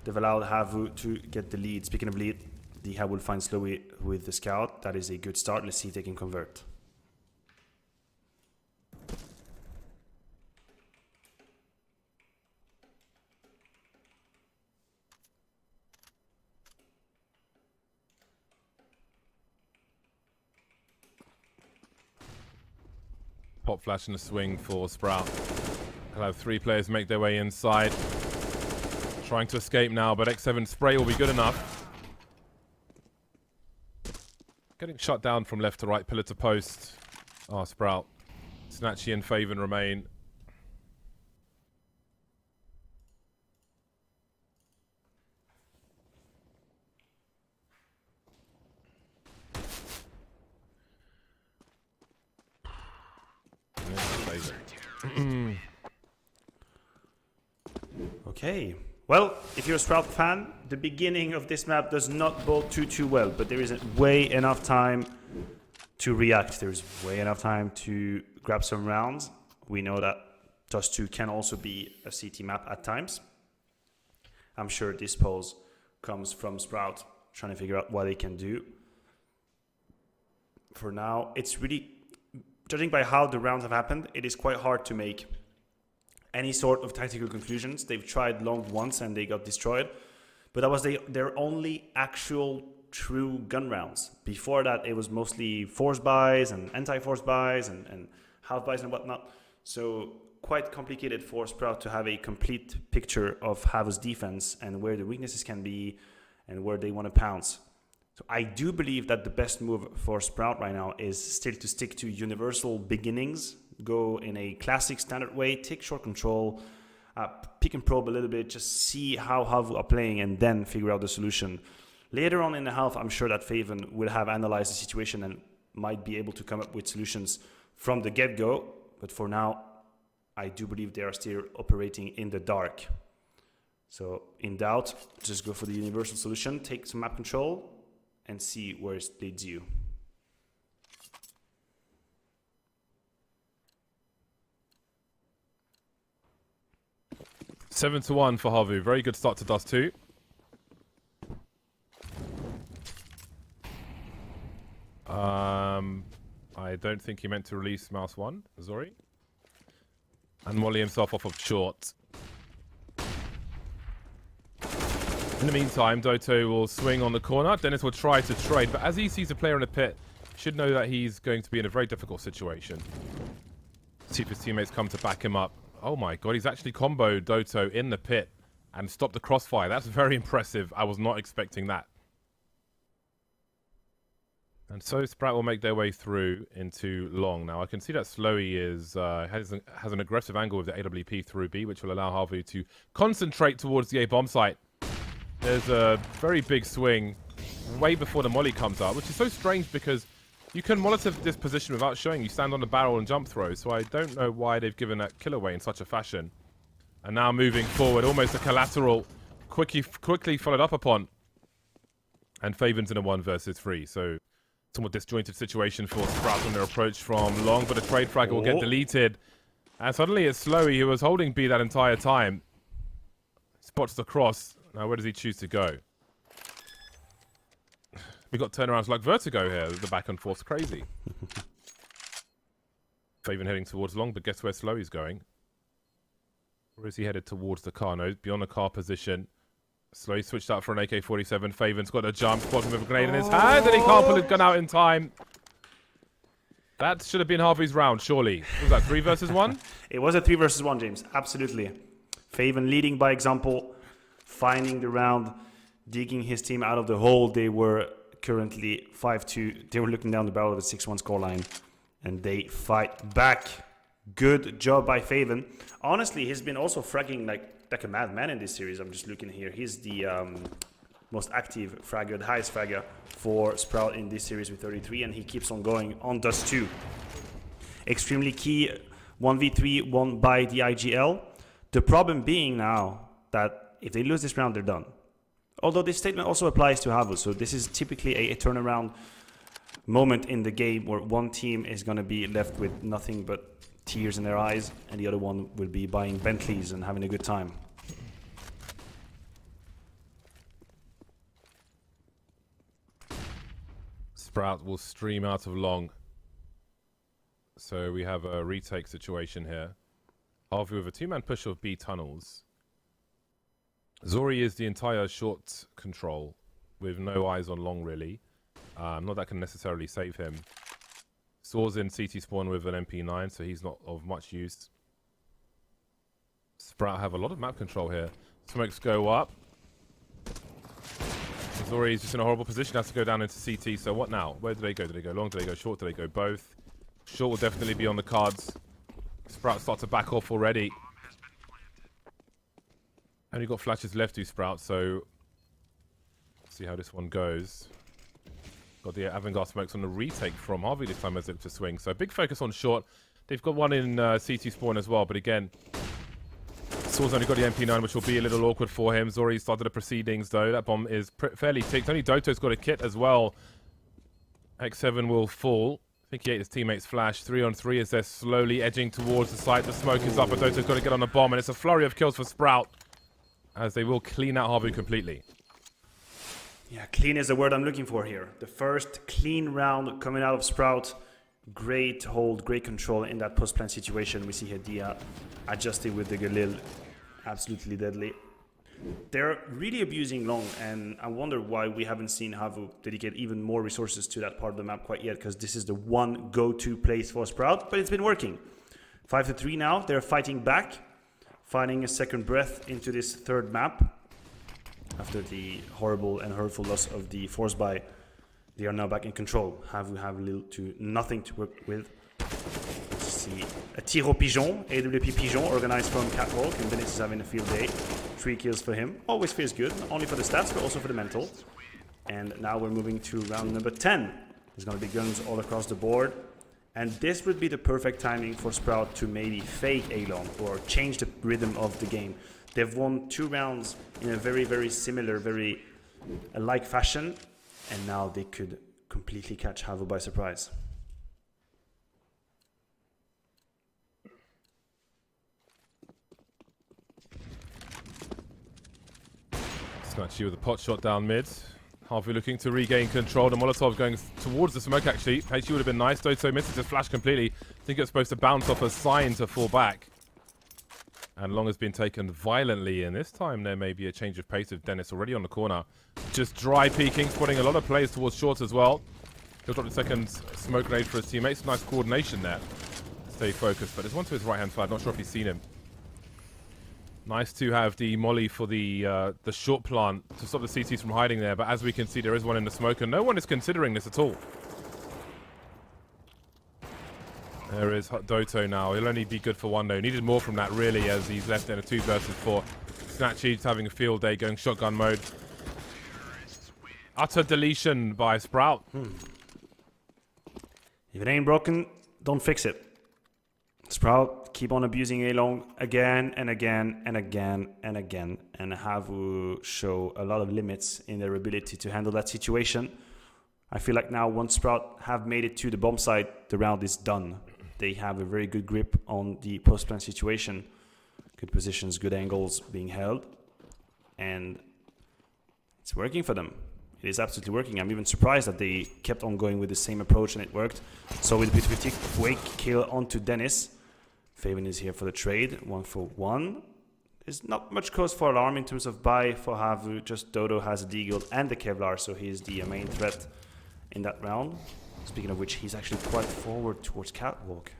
Speaker 2: they've allowed Havu to get the lead. Speaking of lead, the Havu will find Slowy with the scout. That is a good start. Let's see if they can convert.
Speaker 1: Pop flash and a swing for Sprout. He'll have 3 players make their way inside. Trying to escape now, but X7 spray will be good enough. Getting shut down from left to right, pillar to post. Oh, Sprout. Snatchy and Faven remain.
Speaker 2: Okay. Well, if you're a Sprout fan, the beginning of this map does not bode too well, but there isn't way enough time to react. There's way enough time to grab some rounds. We know that Dust 2 can also be a CT map at times. I'm sure this pose comes from Sprout trying to figure out what they can do. For now, it's really, judging by how the rounds have happened, it is quite hard to make any sort of tactical conclusions. They've tried long once and they got destroyed, but that was their only actual true gun rounds. Before that, it was mostly force buys and anti-force buys and half buys and whatnot. So quite complicated for Sprout to have a complete picture of Havu's defense and where the weaknesses can be and where they want to pounce. So I do believe that the best move for Sprout right now is still to stick to universal beginnings, go in a classic standard way, take short control, pick and probe a little bit, just see how Havu are playing and then figure out the solution. Later on in the half, I'm sure that Faven will have analyzed the situation and might be able to come up with solutions from the get-go. But for now, I do believe they are still operating in the dark. So in doubt, just go for the universal solution, take some map control, and see where it leads you.
Speaker 1: Seven to 1 for Havu. Very good start to Dust 2. I don't think he meant to release Mouse 1, Zori. And Molly himself off of short. In the meantime, Doto will swing on the corner. Dennis will try to trade, but as he sees a player in the pit, should know that he's going to be in a very difficult situation. See if his teammates come to back him up. Oh my god, he's actually comboed Doto in the pit and stopped the crossfire. That's very impressive. I was not expecting that. And so Sprout will make their way through into long. Now I can see that Slowy is has an aggressive angle with the AWP through B, which will allow Havu to concentrate towards the A bomb site. There's a very big swing way before the molly comes up, which is so strange because you can monitor this position without showing you stand on the barrel and jump throw. So I don't know why they've given that kill away in such a fashion. And now moving forward, almost a collateral, quickly followed up upon. And Faven's in a 1 versus 3. So somewhat disjointed situation for Sprout on their approach from long, but a trade frag will get deleted. And suddenly it's Slowy, who was holding B that entire time. Spots the cross. Now where does he choose to go? We got turnarounds like Vertigo here. The back and forth's crazy. Faven heading towards long, but guess where Slow is going? Or is he headed towards the car? No, beyond the car position. Slow switched out for an AK-47. Faven's got a jump, bottom of a grenade in his hand, and he can't pull his gun out in time. That should have been Harvey's round, surely. Was that 3 versus 1?
Speaker 2: It was a 3 versus 1, James. Absolutely. Faven leading by example, finding the round, digging his team out of the hole. They were currently 5-2. They were looking down the barrel of a 6-1 scoreline, and they fight back. Good job by Faven. Honestly, he's been also fragging like a madman in this series. I'm just looking here. He's the most active fragger, the highest fragger for Sprout in this series with 33, and he keeps on going on Dust 2. Extremely key 1v3 won by the IGL. The problem being now that if they lose this round, they're done. Although this statement also applies to Havu, so this is typically a turnaround moment in the game where one team is going to be left with nothing but tears in their eyes, and the other one will be buying Bentleys and having a good time.
Speaker 1: Sprout will stream out of long. So we have a retake situation here. Harvey with a 2-man push of B tunnels. Zori is the entire short control with no eyes on long, really. Not that can necessarily save him. Saw's in CT spawn with an MP9, so he's not of much use. Sprout have a lot of map control here. Smokes go up. Zori is just in a horrible position, has to go down into CT, so what now? Where do they go? Do they go long? Do they go short? Do they go both? Short will definitely be on the cards. Sprout starts to back off already. Only got flashes left to Sprout, so let's see how this one goes. Got the avant-garde smokes on the retake from Harvey this time as it to swing. So big focus on short. They've got one in CT spawn as well, but again, Saw's only got the MP9, which will be a little awkward for him. Zori started the proceedings though. That bomb is fairly ticked. Only Doto's got a kit as well. X7 will fall. I think he ate his teammate's flash. 3-on-3 as they're slowly edging towards the site. The smoke is up, but Doto's got to get on the bomb, and it's a flurry of kills for Sprout, as they will clean out Havu completely.
Speaker 2: Yeah, clean is the word I'm looking for here. The first clean round coming out of Sprout. Great hold, great control in that post-plant situation. We see here Dia adjusting with the Galil. Absolutely deadly. They're really abusing long, and I wonder why we haven't seen Havu dedicate even more resources to that part of the map quite yet, because this is the one go-to place for Sprout, but it's been working. 5-3 now. They're fighting back, finding a second breath into this third map. After the horrible and hurtful loss of the force buy, they are now back in control. Havu have little to nothing to work with. Let's see. A tir au pigeon, AWP pigeon, organized from Catwalk, and Dennis is having a field day. 3 kills for him. Always feels good, not only for the stats, but also for the mental. And now we're moving to round number 10. There's going to be guns all across the board. And this would be the perfect timing for Sprout to maybe fake A-long or change the rhythm of the game. They've won 2 rounds in a very, very similar, very alike fashion. And now they could completely catch Havu by surprise.
Speaker 1: Snatchy with a pot shot down mid. Harvey looking to regain control. The Molotov going towards the smoke actually. HG would have been nice. Doto misses his flash completely. I think it's supposed to bounce off a sign to fall back. And Long has been taken violently, and this time there may be a change of pace with Dennis already on the corner. Just dry peeking, spotting a lot of players towards short as well. He'll drop the second smoke grenade for his teammates. Nice coordination there. Stay focused, but there's one to his right-hand side. Not sure if he's seen him. Nice to have the molly for the short plant to stop the CTs from hiding there, but as we can see, there is one in the smoke, and no one is considering this at all. There is Doto now. He'll only be good for one though. Needed more from that really, as he's left in a 2 versus 4. Snatchy's having a field day, going shotgun mode. Utter deletion by Sprout.
Speaker 2: If it ain't broken, don't fix it. Sprout keep on abusing A-long again and again and again and again, and Havu show a lot of limits in their ability to handle that situation. I feel like now once Sprout have made it to the bomb site, the round is done. They have a very good grip on the post-plant situation. Good positions, good angles being held. And it's working for them. It is absolutely working. I'm even surprised that they kept on going with the same approach and it worked. So with a quick kill onto Dennis. Faven is here for the trade, 1-for-1. There's not much cause for alarm in terms of buy for Havu. Just Dodo has a Deagle and the Kevlar, so he is the main threat in that round. Speaking of which, he's actually quite forward towards Catwalk.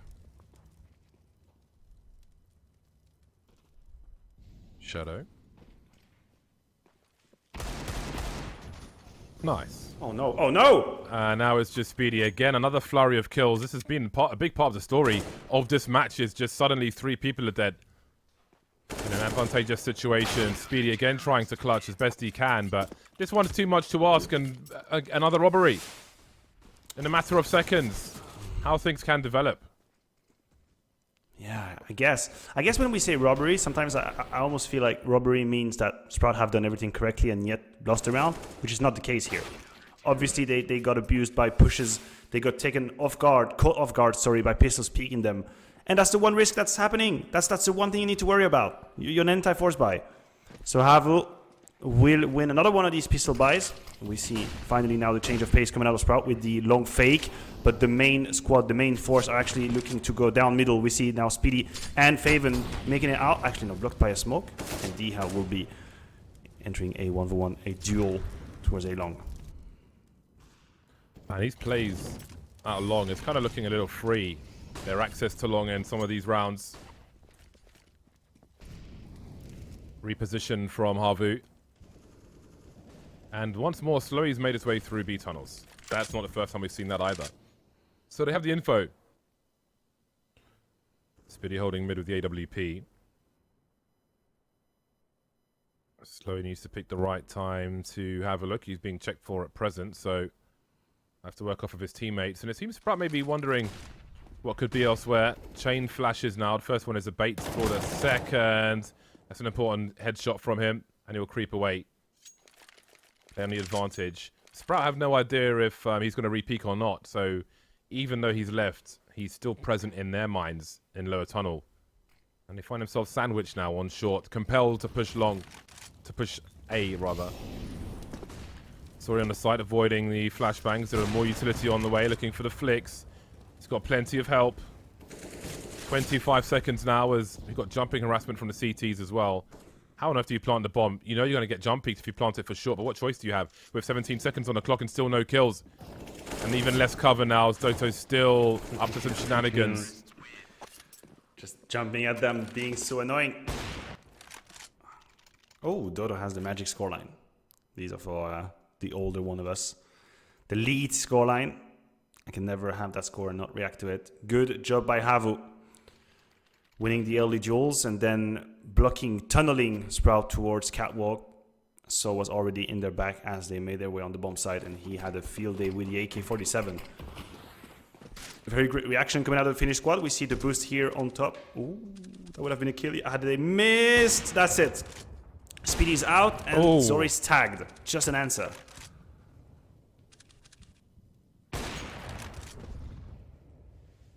Speaker 1: Shadow. Nice.
Speaker 2: Oh no, oh no!
Speaker 1: Now it's just Speedy again. Another flurry of kills. This has been a big part of the story of this match is just suddenly 3 people are dead. In an advantageous situation. Speedy again trying to clutch as best he can, but this one's too much to ask and another robbery. In a matter of seconds. How things can develop.
Speaker 2: Yeah, I guess when we say robbery, sometimes I almost feel like robbery means that Sprout have done everything correctly and yet lost the round, which is not the case here. Obviously, they got abused by pushes. They got taken off guard, caught off guard, sorry, by pistols peeking them. And that's the one risk that's happening. That's the one thing you need to worry about. You're an anti-force buy. So Havu will win another one of these pistol buys. We see finally now the change of pace coming out of Sprout with the long fake. But the main squad, the main force are actually looking to go down middle. We see now Speedy and Faven making it out. Actually, not blocked by a smoke. And Diha will be entering a 1v1, a duel towards a long.
Speaker 1: And these plays out long, it's kind of looking a little free. Their access to long in some of these rounds. Reposition from Havu. And once more, Slowy's made his way through B tunnels. That's not the first time we've seen that either. So they have the info. Speedy holding mid with the AWP. Slowy needs to pick the right time to have a look. He's being checked for at present, so I have to work off of his teammates. And it seems Sprout may be wondering what could be elsewhere. Chain flashes now. The first one is a bait for the second. That's an important headshot from him, and he'll creep away. They're on the advantage. Sprout have no idea if he's going to re-peek or not, so even though he's left, he's still present in their minds in lower tunnel. And they find themselves sandwiched now on short, compelled to push long, to push A rather. Sorry on the side, avoiding the flashbangs. There are more utility on the way, looking for the flicks. He's got plenty of help. 25 seconds now as we've got jumping harassment from the CTs as well. How on earth do you plant the bomb? You know you're going to get jump peaked if you plant it for sure, but what choice do you have? With 17 seconds on the clock and still no kills. And even less cover now as Doto's still up to some shenanigans.
Speaker 2: Just jumping at them, being so annoying. Oh, Dodo has the magic scoreline. These are for the older one of us. The lead scoreline. I can never have that score and not react to it. Good job by Havu. Winning the early duels and then blocking, tunneling Sprout towards Catwalk. So was already in their back as they made their way on the bomb site, and he had a field day with the AK-47. Very great reaction coming out of the Finnish squad. We see the boost here on top. Ooh, that would have been a kill. Had they missed? That's it. Speedy's out and Zori's tagged. Just an answer.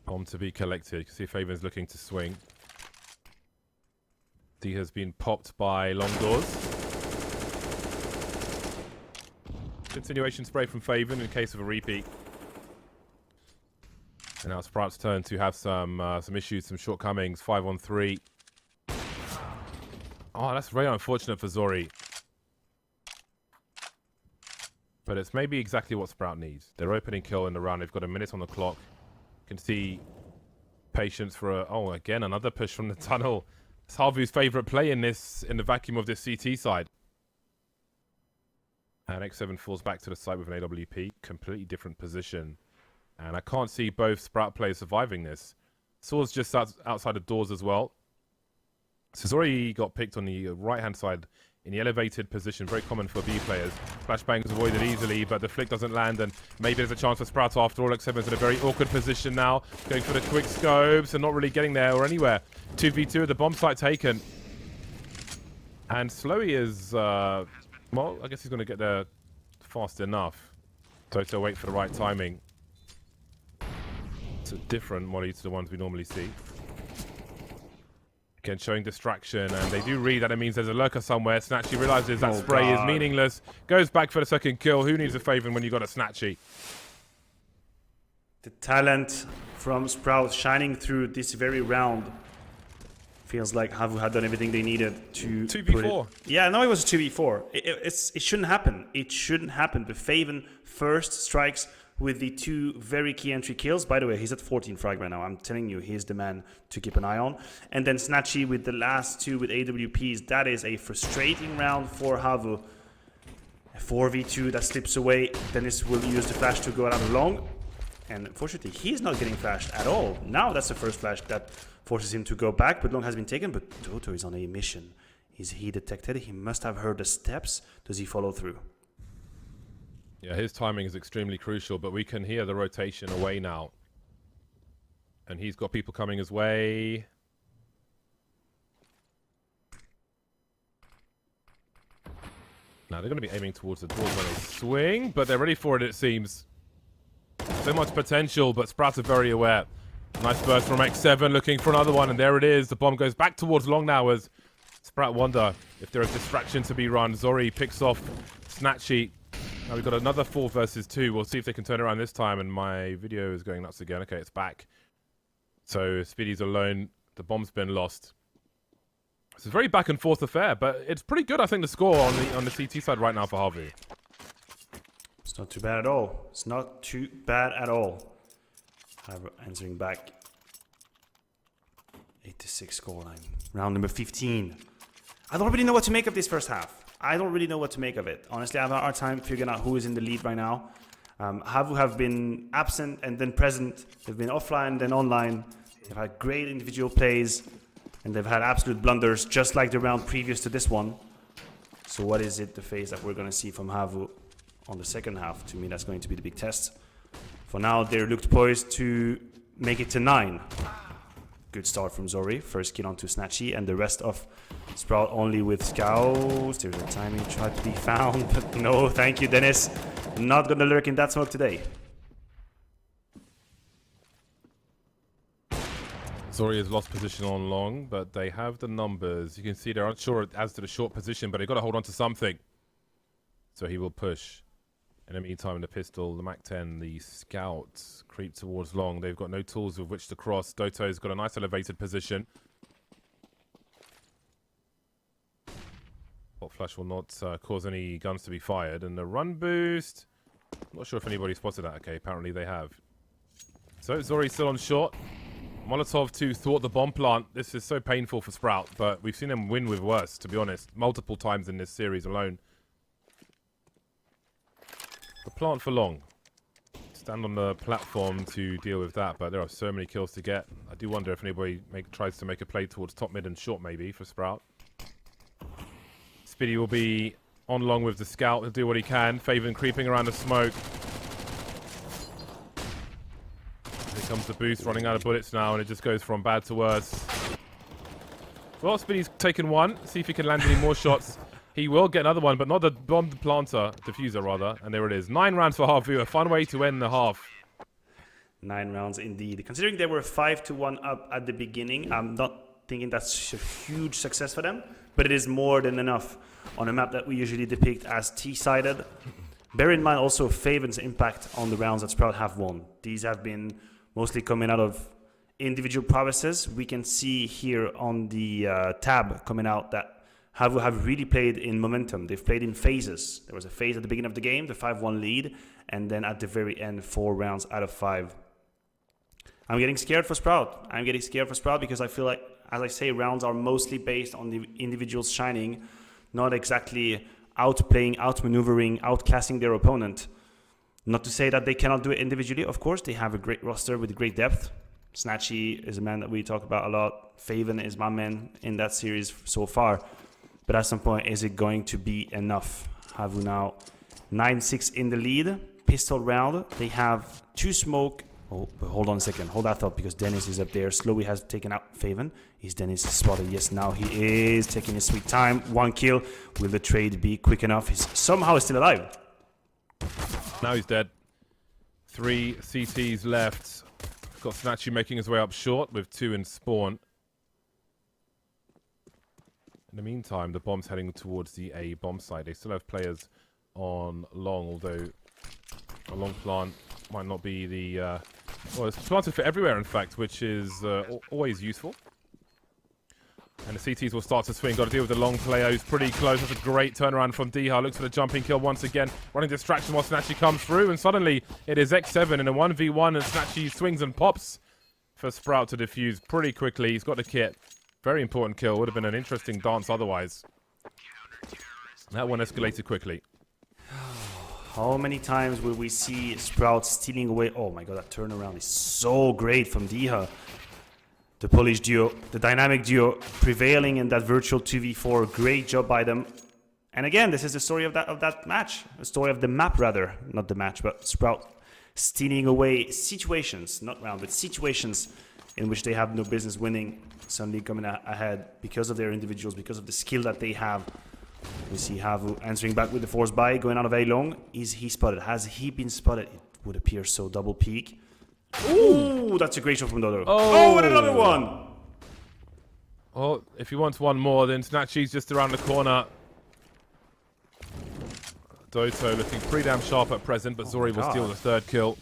Speaker 1: Bomb to be collected. You can see Faven's looking to swing. D has been popped by long doors. Continuation spray from Faven in case of a repeat. And now Sprout's turn to have some issues, some shortcomings. 5-on-3. Oh, that's very unfortunate for Zori. But it's maybe exactly what Sprout needs. Their opening kill in the round. They've got a minute on the clock. You can see patience for a... Oh, again, another push from the tunnel. It's Havu's favourite play in the vacuum of this CT side. And X7 falls back to the side with an AWP. Completely different position. And I can't see both Sprout players surviving this. Saw's just outside the doors as well. So Zori got picked on the right-hand side in the elevated position. Very common for B players. Flashbangs avoided easily, but the flick doesn't land. And maybe there's a chance for Sprout after all. X7's in a very awkward position now. Going for the quick scopes and not really getting there or anywhere. 2v2 at the bomb site taken. And Slowy is... well, I guess he's going to get there fast enough. Toto wait for the right timing. It's a different molly to the ones we normally see. Again, showing distraction, and they do read that it means there's a lurker somewhere. Snatchy realizes that spray is
Speaker 2: God.
Speaker 1: meaningless, goes back for the second kill. Who needs a Faven when you got a Snatchy?
Speaker 2: The talent from Sprout shining through this very round. Feels like Havu had done everything they needed to
Speaker 1: 2v4.
Speaker 2: Yeah, no, it was a 2v4. It shouldn't happen. It shouldn't happen. But Faven first strikes with the 2 very key entry kills. By the way, he's at 14 frag right now. I'm telling you, he's the man to keep an eye on. And then Snatchy with the last 2 with AWPs. That is a frustrating round for Havu. A 4v2 that slips away. Dennis will use the flash to go out long. And unfortunately, he's not getting flashed at all. Now that's the first flash that forces him to go back, but long has been taken. But Toto is on a mission. Is he detected? He must have heard the steps. Does he follow through?
Speaker 1: Yeah, his timing is extremely crucial, but we can hear the rotation away now. And he's got people coming his way. Now they're going to be aiming towards the doors when they swing, but they're ready for it seems. So much potential, but Sprout are very aware. Nice burst from X7, looking for another one, and there it is. The bomb goes back towards long now as Sprout wonder if there is distraction to be run. Zori picks off Snatchy. Now we've got another 4 versus 2. We'll see if they can turn around this time, and my video is going nuts again. Okay, it's back. So Speedy's alone. The bomb's been lost. It's a very back and forth affair, but it's pretty good, I think, the score on the CT side right now for Havu.
Speaker 2: It's not too bad at all. It's not too bad at all. Havu answering back. 86 scoreline. Round number 15. I don't really know what to make of this first half. I don't really know what to make of it. Honestly, I have a hard time figuring out who is in the lead right now. Havu have been absent and then present. They've been offline, then online. They've had great individual plays, and they've had absolute blunders, just like the round previous to this one. So what is it, the phase that we're going to see from Havu on the second half? To me, that's going to be the big test. For now, they looked poised to make it to 9. Good start from Zori. First kill onto Snatchy, and the rest of Sprout only with Scouts. There's a timing tried to be found, but no, thank you, Dennis. Not gonna lurk in that smoke today.
Speaker 1: Zori has lost position on long, but they have the numbers. You can see they're unsure as to the short position, but they've got to hold on to something. So he will push. In the meantime, the pistol, the MAC-10, the Scouts creep towards long. They've got no tools with which to cross. Doto's got a nice elevated position. Hot flash will not cause any guns to be fired. And the run boost, I'm not sure if anybody spotted that. Okay, apparently they have. So Zori's still on short. Molotov to thwart the bomb plant. This is so painful for Sprout, but we've seen him win with worse, to be honest, multiple times in this series alone. The plant for long. Stand on the platform to deal with that, but there are so many kills to get. I do wonder if anybody tries to make a play towards top, mid, and short, maybe, for Sprout. Speedy will be on long with the Scout. He'll do what he can. Faven creeping around the smoke. Here comes the boost, running out of bullets now, and it just goes from bad to worse. Well, Speedy's taken one. See if he can land any more shots. He will get another one, but not the bomb planter, diffuser rather. And there it is. 9 rounds for Havu. A fun way to end the half.
Speaker 2: 9 rounds indeed. Considering they were 5-1 up at the beginning, I'm not thinking that's a huge success for them, but it is more than enough on a map that we usually depict as T-sided. Bear in mind also Faven's impact on the rounds that Sprout have won. These have been mostly coming out of individual prowesses. We can see here on the tab coming out that Havu have really played in momentum. They've played in phases. There was a phase at the beginning of the game, the 5-1 lead, and then at the very end, 4 rounds out of 5. I'm getting scared for Sprout. I'm getting scared for Sprout because I feel like, as I say, rounds are mostly based on the individuals shining, not exactly outplaying, outmaneuvering, outclassing their opponent. Not to say that they cannot do it individually. Of course, they have a great roster with great depth. Snatchy is a man that we talk about a lot. Faven is my man in that series so far. But at some point, is it going to be enough? Havu now 9-6 in the lead. Pistol round. They have 2 smoke. Oh, but hold on a second. Hold that thought because Dennis is up there. Slowly has taken out Faven. Is Dennis spotted? Yes, now he is taking his sweet time. 1 kill. Will the trade be quick enough? He's somehow still alive.
Speaker 1: Now he's dead. 3 CTs left. Got Snatchy making his way up short with 2 in spawn. In the meantime, the bomb's heading towards the A bomb site. They still have players on long, although a long plant might not be the... well, it's planted for everywhere, in fact, which is always useful. And the CTs will start to swing. Got to deal with the long player who's pretty close. That's a great turnaround from Diha. Looks for the jumping kill once again. Running distraction while Snatchy comes through. And suddenly it is X7 in a 1v1. And Snatchy swings and pops for Sprout to defuse pretty quickly. He's got the kit. Very important kill. Would have been an interesting dance otherwise. That one escalated quickly.
Speaker 2: How many times will we see Sprout stealing away? Oh my god, that turnaround is so great from Diha. The Polish duo, the dynamic duo, prevailing in that virtual 2v4. Great job by them. And again, this is the story of that match. The story of the map, rather. Not the match, but Sprout stealing away situations, not round, but situations in which they have no business winning. Suddenly coming ahead because of their individuals, because of the skill that they have. We see Havu answering back with the force buy, going out of A long. Is he spotted? Has he been spotted? It would appear so. Double peek. Ooh, that's a great shot from Dodo. Oh, and another one!
Speaker 1: Oh, if he wants one more, then Snatchy's just around the corner. Doto looking pretty damn sharp at present, but Zori will steal the third kill.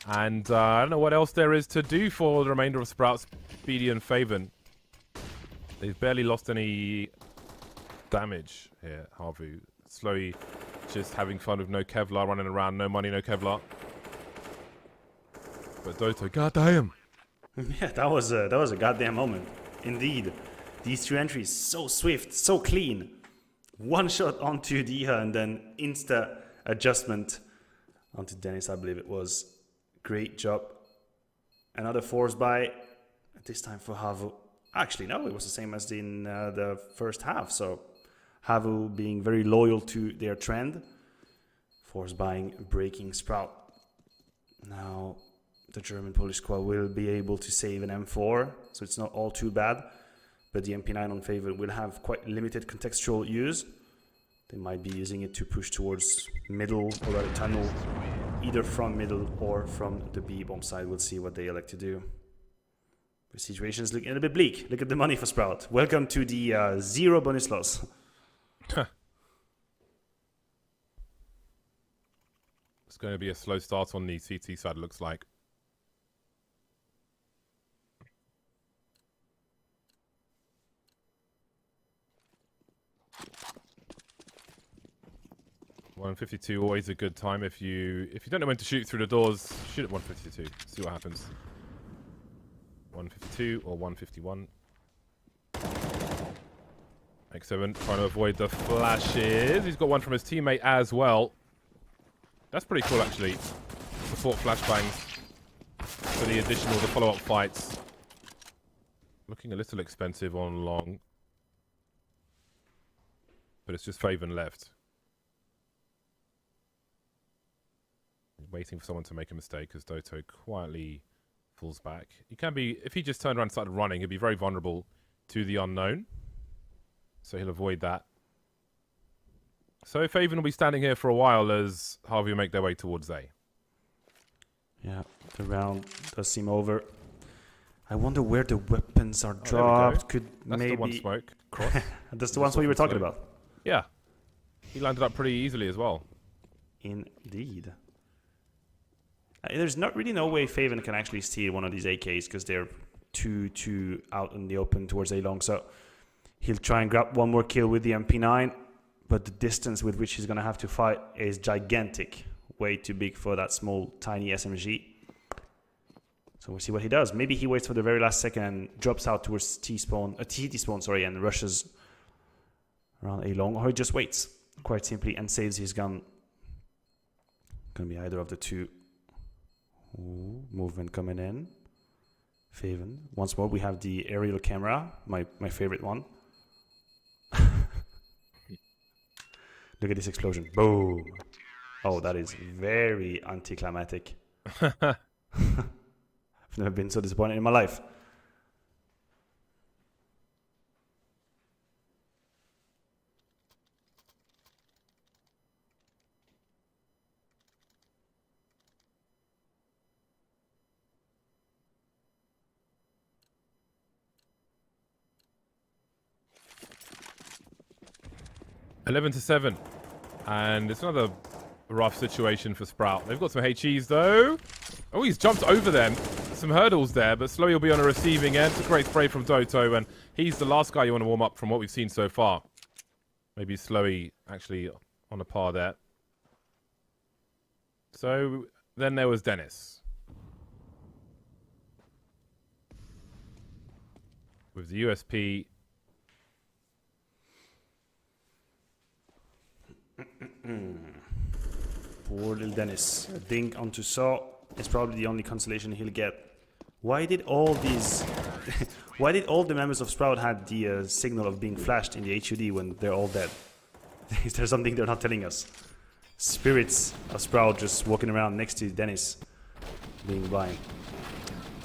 Speaker 1: And I don't know what else there is to do for the remainder of Sprouts, Speedy and Faven. They've barely lost any damage here, Havu. Slowly just having fun with no Kevlar, running around, no money, no Kevlar. But Doto, goddamn.
Speaker 2: Yeah, that was a goddamn moment. Indeed. These three entries, so swift, so clean. One shot onto Diha and then insta adjustment onto Dennis, I believe it was. Great job. Another force buy, this time for Havu. Actually, no, it was the same as in the first half. So Havu being very loyal to their trend. Force buying, breaking Sprout. Now the German-Polish squad will be able to save an M4, so it's not all too bad. But the MP9 on Favor will have quite limited contextual use. They might be using it to push towards middle or rather tunnel, either from middle or from the B bomb side. We'll see what they elect to do. The situation is looking a little bit bleak. Look at the money for Sprout. Welcome to the 0 bonus loss.
Speaker 1: It's going to be a slow start on the CT side, it looks like. .152, always a good time. If you don't know when to shoot through the doors, shoot at 152. See what happens. 152 or 151. X7 trying to avoid the flashes. He's got one from his teammate as well. That's pretty cool, actually. Support flashbangs for the additional, the follow-up fights. Looking a little expensive on long. But it's just Faven left. Waiting for someone to make a mistake as Doto quietly falls back. He can be, if he just turned around and started running, he'd be very vulnerable to the unknown. So he'll avoid that. So Faven will be standing here for a while as Harvey make their way towards A.
Speaker 2: Yeah, the round does seem over. I wonder where the weapons are dropped. Could
Speaker 1: That's
Speaker 2: maybe
Speaker 1: the one smoke. Cross.
Speaker 2: That's the one smoke you were talking about.
Speaker 1: Yeah. He landed up pretty easily as well.
Speaker 2: Indeed. There's not really no way Faven can actually steal one of these AKs because they're too out in the open towards A long. So he'll try and grab one more kill with the MP9, but the distance with which he's going to have to fight is gigantic. Way too big for that small, tiny SMG. So we'll see what he does. Maybe he waits for the very last second and drops out towards TT spawn, and rushes around A long, or he just waits quite simply and saves his gun. Gonna be either of the two. Ooh, movement coming in. Faven. Once more, we have the aerial camera, my favorite one. Look at this explosion. Boom. Oh, that is very anticlimactic. I've never been so disappointed in my life.
Speaker 1: 11-7. And it's another rough situation for Sprout. They've got some HEs though. Oh, he's jumped over them. Some hurdles there, but Slowy will be on a receiving end. It's a great spray from Doto, and he's the last guy you want to warm up from what we've seen so far. Maybe Slowy actually on a par there. So then there was Dennis. With the USP.
Speaker 2: Poor little Dennis. A dink onto Saw is probably the only consolation he'll get. Why did all these... Why did all the members of Sprout have the signal of being flashed in the HUD when they're all dead? Is there something they're not telling us? Spirits of Sprout just walking around next to Dennis, being blind.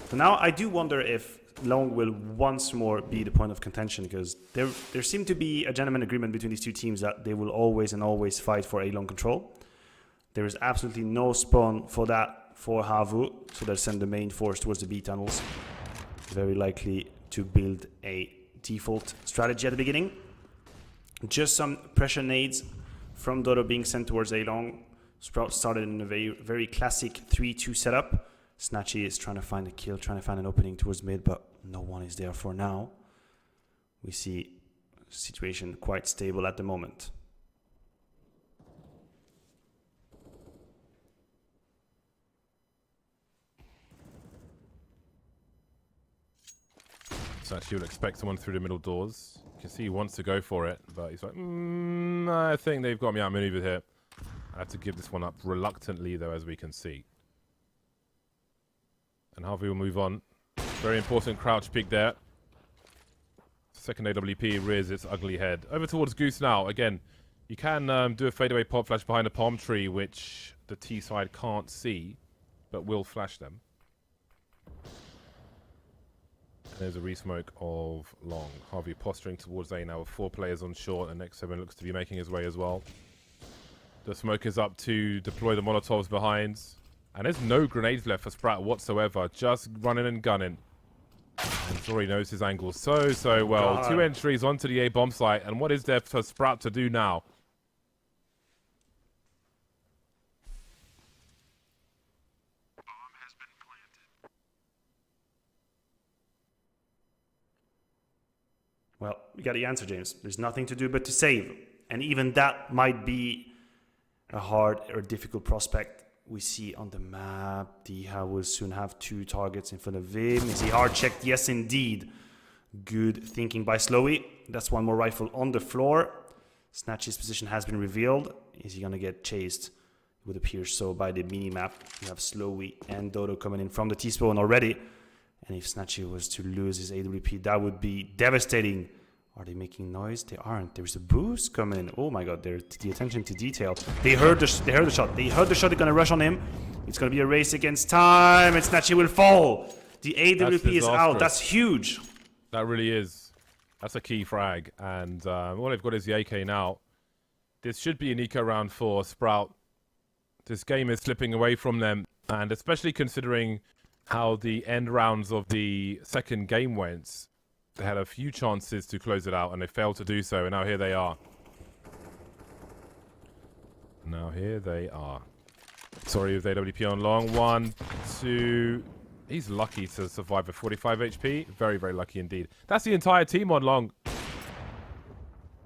Speaker 2: So now I do wonder if Long will once more be the point of contention, because there seemed to be a gentleman agreement between these two teams that they will always and always fight for A long control. There is absolutely no spawn for that for Havu, so they'll send the main force towards the B tunnels. Very likely to build a default strategy at the beginning. Just some pressure nades from Dodo being sent towards A long. Sprout started in a very classic 3-2 setup. Snatchy is trying to find a kill, trying to find an opening towards mid, but no one is there for now. We see situation quite stable at the moment.
Speaker 1: Snatchy will expect someone through the middle doors. You can see he wants to go for it, but he's like, I think they've got me outmaneuvered here. I have to give this one up reluctantly, though, as we can see. And Harvey will move on. Very important crouch pick there. Second AWP rears its ugly head. Over towards Goose now. Again, you can do a fadeaway pop flash behind a palm tree, which the T side can't see, but will flash them. There's a resmoke of Long. Harvey posturing towards A now with 4 players on short, and next 7 looks to be making his way as well. The smoke is up to deploy the Molotovs behind. And there's no grenades left for Sprout whatsoever. Just running and gunning. And Zori knows his angles so well. God. 2 entries onto the A bomb site. And what is there for Sprout to do now?
Speaker 2: Well, you got the answer, James. There's nothing to do but to save. And even that might be a hard or difficult prospect. We see on the map, Diha will soon have 2 targets in front of him. Is he hard checked? Yes, indeed. Good thinking by Slowy. That's one more rifle on the floor. Snatchy's position has been revealed. Is he going to get chased? It would appear so by the mini-map. You have Slowy and Dodo coming in from the T-spawn already. And if Snatchy was to lose his AWP, that would be devastating. Are they making noise? They aren't. There's a boost coming in. Oh my god, the attention to detail. They heard the shot. They heard the shot. They're going to rush on him. It's going to be a race against time. And Snatchy will fall. The AWP is out. That's huge.
Speaker 1: That really is. That's a key frag. And all they've got is the AK now. This should be an eco round for Sprout. This game is slipping away from them. And especially considering how the end rounds of the second game went. They had a few chances to close it out, and they failed to do so, and now here they are. Sorry, with AWP on long. 1, 2... He's lucky to survive with 45 HP. Very, very lucky indeed. That's the entire team on long.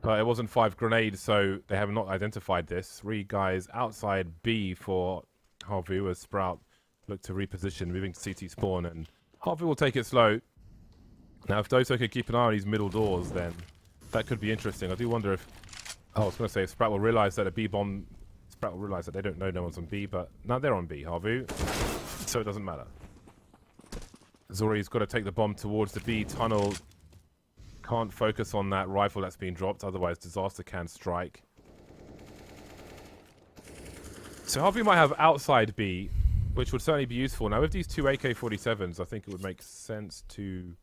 Speaker 1: But it wasn't 5 grenades, so they have not identified this. 3 guys outside B for Havu as Sprout look to reposition, moving to CT spawn, and Havu will take it slow. Now, if Doto could keep an eye on these middle doors, then that could be interesting. I do wonder if... Oh, I was going to say, if Sprout will realize that a B bomb... Sprout will realize that they don't know no one's on B, but now they're on B, Havu. So it doesn't matter. Zori's got to take the bomb towards the B tunnel. Can't focus on that rifle that's being dropped, otherwise disaster can strike. So Havu might have outside B, which would certainly be useful. Now, with these 2 AK-47s, I think it would make sense to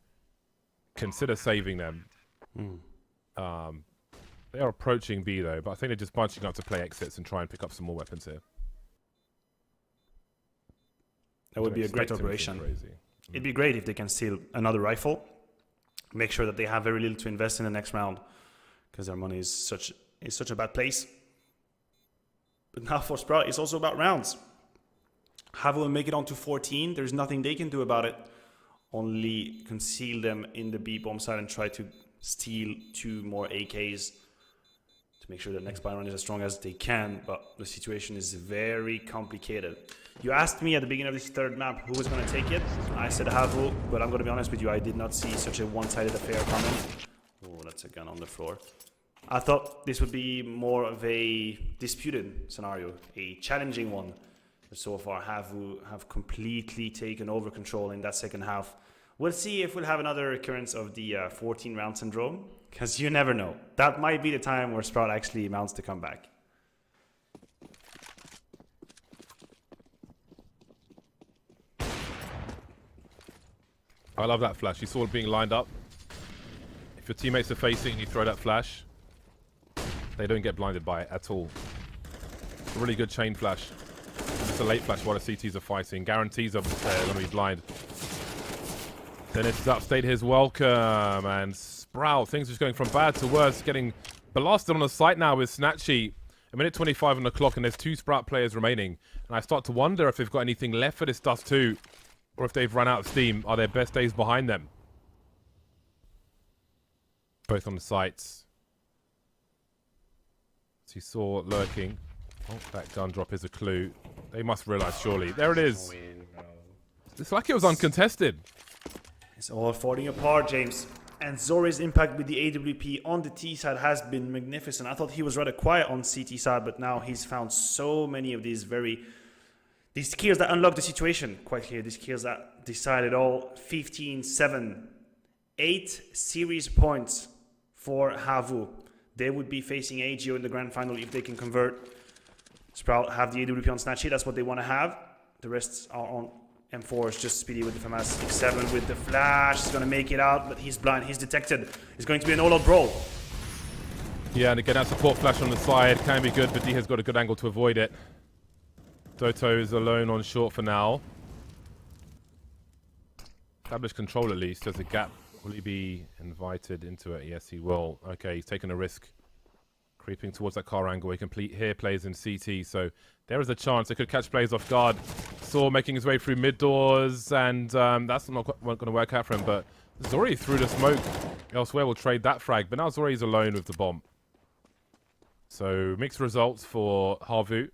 Speaker 1: consider saving them. They are approaching B, though, but I think they're just bunching up to play exits and try and pick up some more weapons here.
Speaker 2: That would be a great operation. It'd be great if they can steal another rifle. Make sure that they have very little to invest in the next round, because their money is is such a bad place. But now for Sprout, it's also about rounds. Havu will make it on to 14. There's nothing they can do about it. Only conceal them in the B bomb side and try to steal 2 more AKs to make sure the next buy run is as strong as they can. But the situation is very complicated. You asked me at the beginning of this third map who was going to take it. I said Havu, but I'm going to be honest with you, I did not see such a one-sided affair coming. Oh, that's a gun on the floor. I thought this would be more of a disputed scenario, a challenging one. But so far, Havu have completely taken over control in that second half. We'll see if we'll have another occurrence of the 14-round syndrome, because you never know. That might be the time where Sprout actually mounts to come back.
Speaker 1: I love that flash. You saw it being lined up. If your teammates are facing and you throw that flash, they don't get blinded by it at all. It's a really good chain flash. It's a late flash while the CTs are fighting. Guarantees they're going to be blind. Dennis is upstate his welcome. And Sprout, things just going from bad to worse. Getting blasted on the site now with Snatchy. A minute 25 on the clock and there's 2 Sprout players remaining. And I start to wonder if they've got anything left for this Dust 2. Or if they've run out of steam. Are their best days behind them? Both on the sites. As you saw lurking. Oh, that gun drop is a clue. They must realize surely. There it is. It's like it was uncontested.
Speaker 2: It's all falling apart, James. And Zori's impact with the AWP on the T side has been magnificent. I thought he was rather quiet on CT side, but now he's found so many of these kills that unlock the situation. Quite clear, these kills that decide it all. 15-7. 8 series points for Havu. They would be facing AGO in the grand final if they can convert. Sprout have the AWP on Snatchy, that's what they want to have. The rest are on M4, it's just Speedy with the FAMAS 6-7 with the flash. He's going to make it out, but he's blind, he's detected. It's going to be an all-out brawl.
Speaker 1: Yeah, and again, that support flash on the side can be good, but D has got a good angle to avoid it. Doto is alone on short for now. Established control at least. There's a gap. Will he be invited into it? Yes, he will. Okay, he's taking a risk. Creeping towards that car angle. He can hear plays in CT, so there is a chance they could catch plays off guard. Saw making his way through mid doors, and that's not going to work out for him, but Zori threw the smoke elsewhere. Will trade that frag, but now Zori's alone with the bomb. So mixed results for Havu.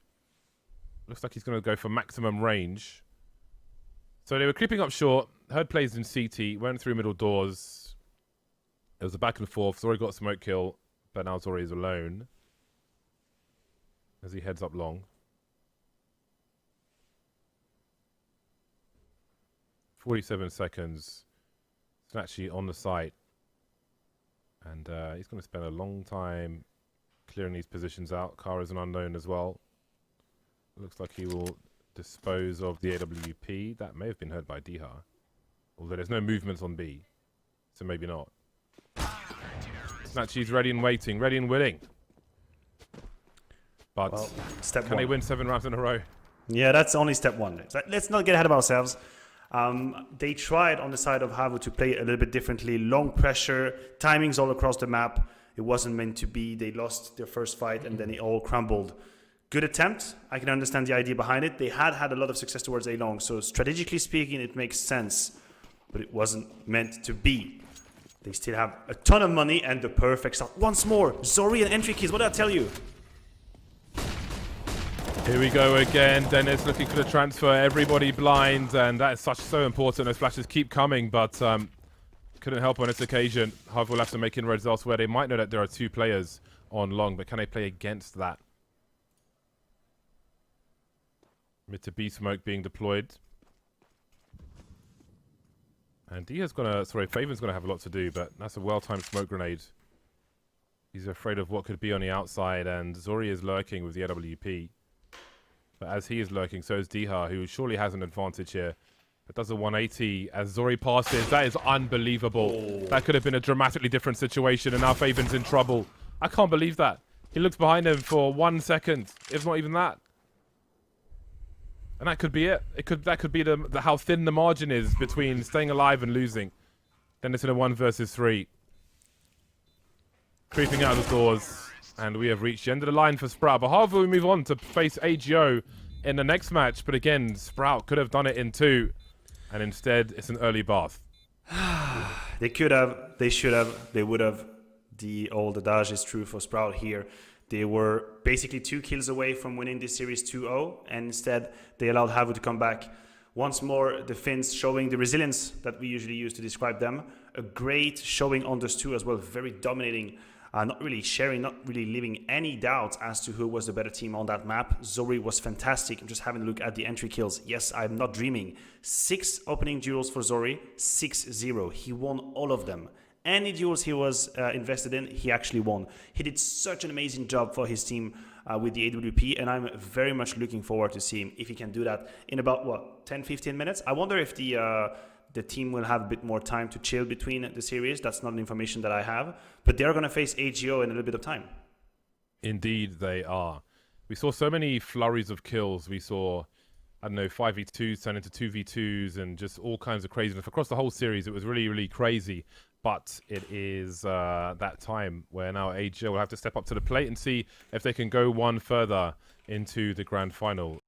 Speaker 1: Looks like he's going to go for maximum range. So they were creeping up short. Heard plays in CT. Went through middle doors. It was a back and forth. Zori got a smoke kill. But now Zori is alone. As he heads up long. 47 seconds. Snatchy on the site. And he's going to spend a long time clearing these positions out. Car is an unknown as well. Looks like he will dispose of the AWP. That may have been heard by Diha. Although there's no movements on B. So maybe not. Snatchy's ready and waiting. Ready and willing. But
Speaker 2: well, step
Speaker 1: can
Speaker 2: one.
Speaker 1: They win 7 rounds in a row?
Speaker 2: Yeah, that's only step 1. Let's not get ahead of ourselves. They tried on the side of Havu to play a little bit differently. Long pressure. Timings all across the map. It wasn't meant to be. They lost their first fight and then it all crumbled. Good attempt. I can understand the idea behind it. They had a lot of success towards A long. So strategically speaking, it makes sense. But it wasn't meant to be. They still have a ton of money and the perfect start. Once more, Zori and entry keys. What did I tell you?
Speaker 1: Here we go again. Dennis looking for the transfer. Everybody blind. And that is so important. Those flashes keep coming. But couldn't help on this occasion. Havu will have to make inroads elsewhere. They might know that there are 2 players on long. But can they play against that? Mid to B smoke being deployed. And Faven's going to have a lot to do, but that's a well-timed smoke grenade. He's afraid of what could be on the outside, and Zori is lurking with the AWP. But as he is lurking, so is Diha, who surely has an advantage here. But does a 180 as Zori passes. That is unbelievable. Oh. That could have been a dramatically different situation, and now Faven's in trouble. I can't believe that. He looks behind him for 1 second, if not even that. And that could be it. That could be the how thin the margin is between staying alive and losing. Then it's in a 1 versus 3. Creeping out of the doors. And we have reached the end of the line for Sprout. But Havu will move on to face AGO in the next match. But again, Sprout could have done it in 2. And instead, it's an early bath.
Speaker 2: They could have, they should have, they would have. The old adage is true for Sprout here. They were basically 2 kills away from winning this series 2-0. And instead, they allowed Havu to come back. Once more, the Finns showing the resilience that we usually use to describe them. A great showing on those 2 as well. Very dominating. Not really sharing, not really leaving any doubt as to who was the better team on that map. Zori was fantastic. I'm just having a look at the entry kills. Yes, I'm not dreaming. 6 opening duels for Zori, 6-0. He won all of them. Any duels he was invested in, he actually won. He did such an amazing job for his team with the AWP, and I'm very much looking forward to seeing if he can do that in about, what, 10-15 minutes? I wonder if the team will have a bit more time to chill between the series. That's not information that I have. But they're going to face AGO in a little bit of time.
Speaker 1: Indeed, they are. We saw so many flurries of kills. We saw, I don't know, 5v2s turn into 2v2s and just all kinds of craziness. Across the whole series, it was really, really crazy. But it is that time where now AGO will have to step up to the plate and see if they can go one further into the grand final.